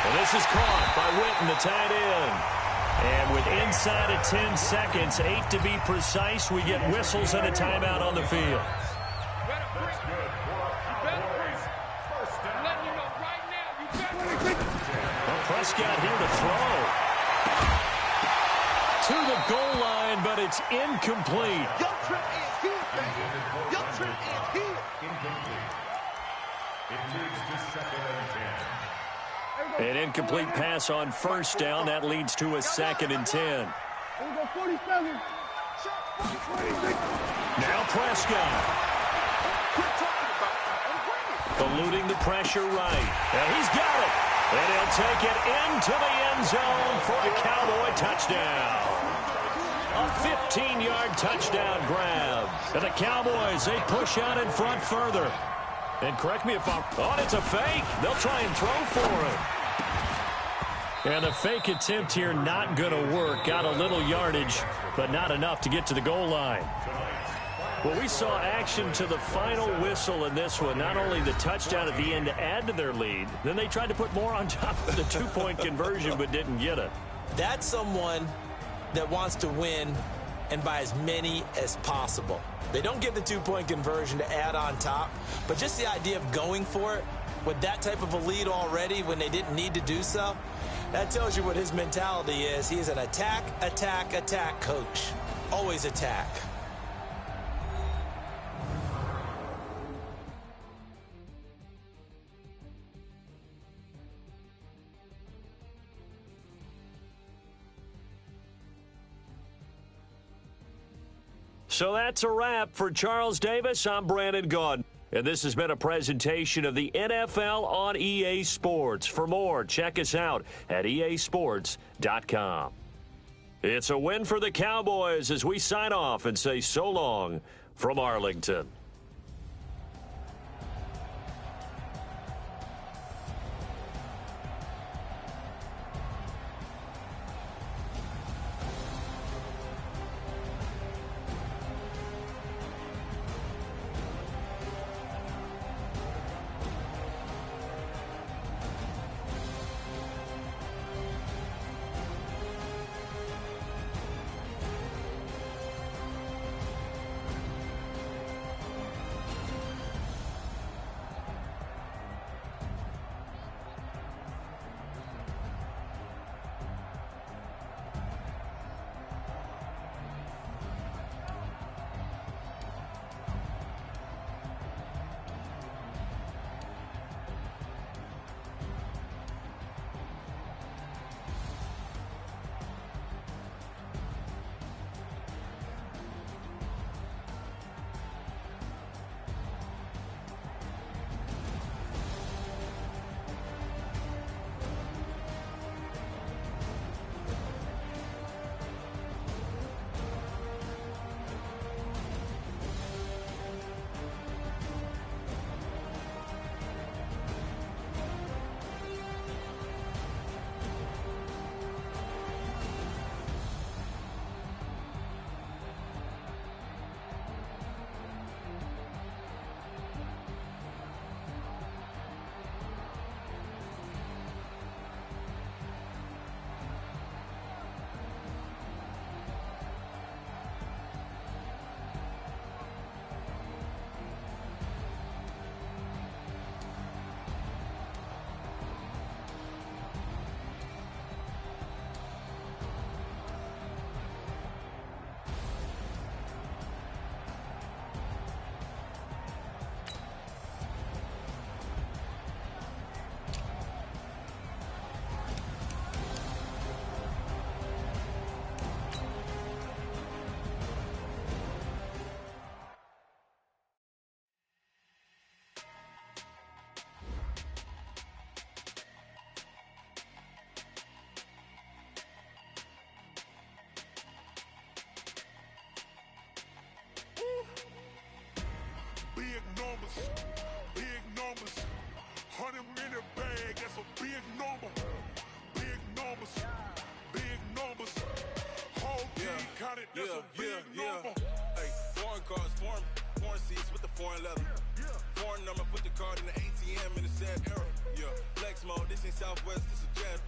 And this is caught by Witten, the tight end. And with inside of 10 seconds, 8 to be precise, we get whistles and a timeout on the field. Well, Prescott here to throw. To the goal line, but it's incomplete. Your trip is here, baby. Your trip is here. Incomplete. It moves to 2nd and 10. Hey, An incomplete pass on first down. That leads to a 2nd and 10. Here we go, 47. Now Prescott. Eluding the pressure right. And he's got it. And he'll take it into the end zone for a Cowboy touchdown. A 15-yard touchdown grab. And the Cowboys, they push out in front further. And correct me if I'm... Oh, it's a fake. They'll try and throw for it. And the fake attempt here not going to work. Got a little yardage, but not enough to get to the goal line. Well, we saw action to the final whistle in this one. Not only the touchdown at the end to add to their lead, then they tried to put more on top of the 2-point conversion but didn't get it. That's someone that wants to win and by as many as possible. They don't get the 2-point conversion to add on top, but just the idea of going for it with that type of a lead already when they didn't need to do so, that tells you what his mentality is. He is an attack, attack, attack coach. Always attack. So that's a wrap for Charles Davis. I'm Brandon Gaudin. And this has been a presentation of the NFL on EA Sports. For more, check us out at easports.com. It's a win for the Cowboys as we sign off and say so long from Arlington. Big numbers. 100 minute bag, that's a big number. Big numbers. Big numbers. Whole team counted, that's a big number. Hey, foreign cars, foreign seats with the foreign leather. Foreign number, put the card in the ATM in the sad era. Yeah, flex mode, this ain't Southwest, this a jet.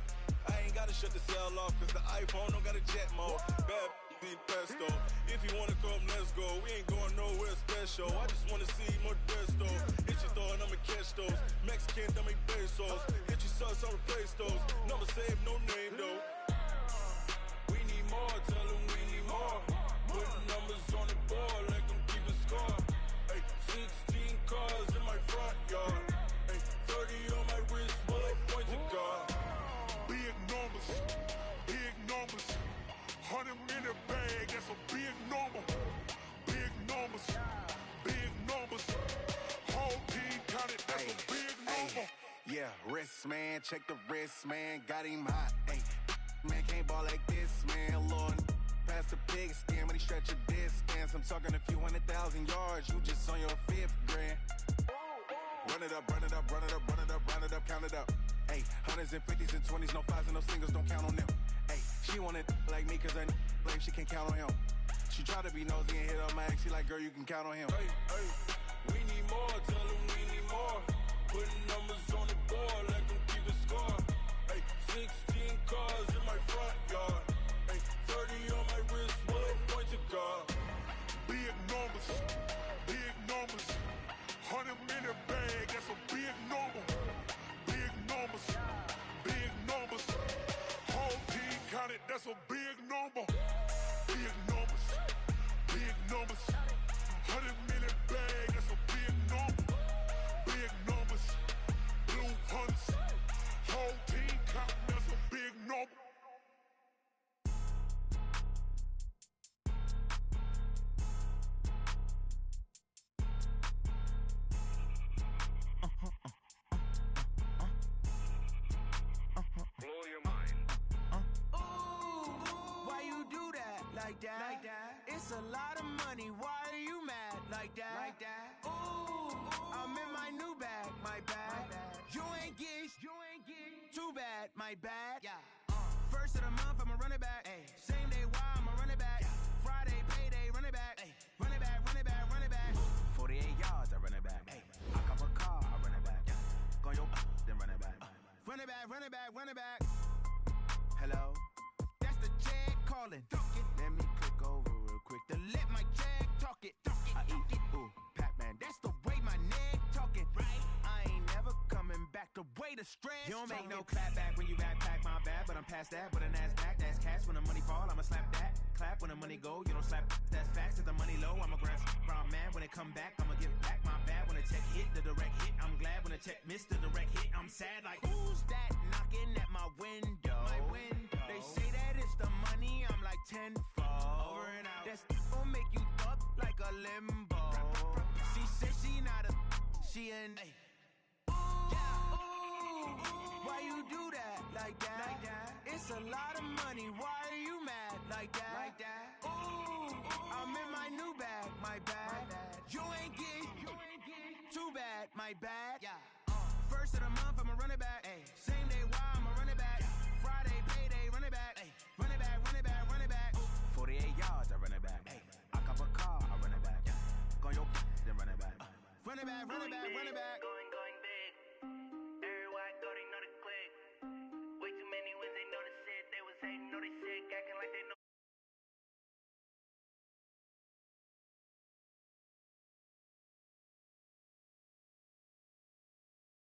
I ain't gotta shut the cell off, cause the iPhone don't got a jet mode. Bad need pesto. If you wanna come, let's go. We ain't going nowhere special. I just wanna see more desto. Hit your throw and I'ma catch those. Mexican, that make pesos. Hit your sauce, I'll replace those. Number save, no name though. We need more, tell them we need more. Putting numbers on the board, like them keep a score. Hey, 16 cars in my front yard. Hey, 30 on my wrist, more like points of God. man, check the wrist, man, got him hot, ayy. Man, can't ball like this, man, Lord. Past the pig skin when he stretch a distance. I'm talking a few 100,000 yards, you just on your 5th grand. Run it up, run it up, run it up, run it up, run it up, count it up. Ayy, hundreds and 50s and 20s, no 5s and no singles, don't count on them. Ayy, she want it like me, cause her blame, she can't count on him. She try to be nosy and hit up my ex, she like, girl, you can count on him. Hey, hey, we need more, tell them we need more. Putting numbers on the board, let them keep a score. Hey, 16 cars in my front yard. Hey, 30 on my wrist, bullet point to God. Big numbers, 100-minute bag, that's a big number. Big numbers, whole team counted, that's a big number. Big numbers, 100-minute bag, that's a big number. Big numbers, blue hunts, whole team counting, that's a big number. Blow your mind. Why you do that? Like that? It's a lot of money. Why are you mad? Like that? Ooh, I'm in my new bag. My bad. You ain't get too bad. My bad. First of the month, I'ma run it back. Same day, why I'ma run it back. Friday, payday, run it back. Run it back, run it back, run it back. 48 yards, I run it back. I cop a car, I run it back. Go your then run it back. Run it back, run it back, run it back. Hello? That's the jag calling. Let me click over real quick to let my jag talk it. I eat, ooh, Pac-Man. That's the way my neck talking. Right? I ain't never coming back the way the stress. You don't make no clap back when you backpack my bad, but I'm past that. But an ass back, that's cash. When the money fall, I'ma slap that. Clap when the money go, you don't slap. That's facts. If the money low, I'ma grab brown man. When it come back, I'ma give back my bad. When the check hit, the direct hit. I'm glad when the check missed the direct hit. I'm sad like, who's that knocking at my window? They say that it's the money, I'm like tenfold. Over and out. That's gon' make you up like a limbo. She said she not a, she an. Why you do that? Like that? It's a lot of money. Why are you mad? Like that? Ooh, I'm in my new bag. My bad. You ain't get too bad. My bad. First of the month, I'ma run it back. Same day, why I'ma run it back. Friday, payday, run it back. Run it back, run it back, run it back. 48 yards, I run it back. I cop a car, I run it back. Go your then run it back. Run it back, run it back, run it back.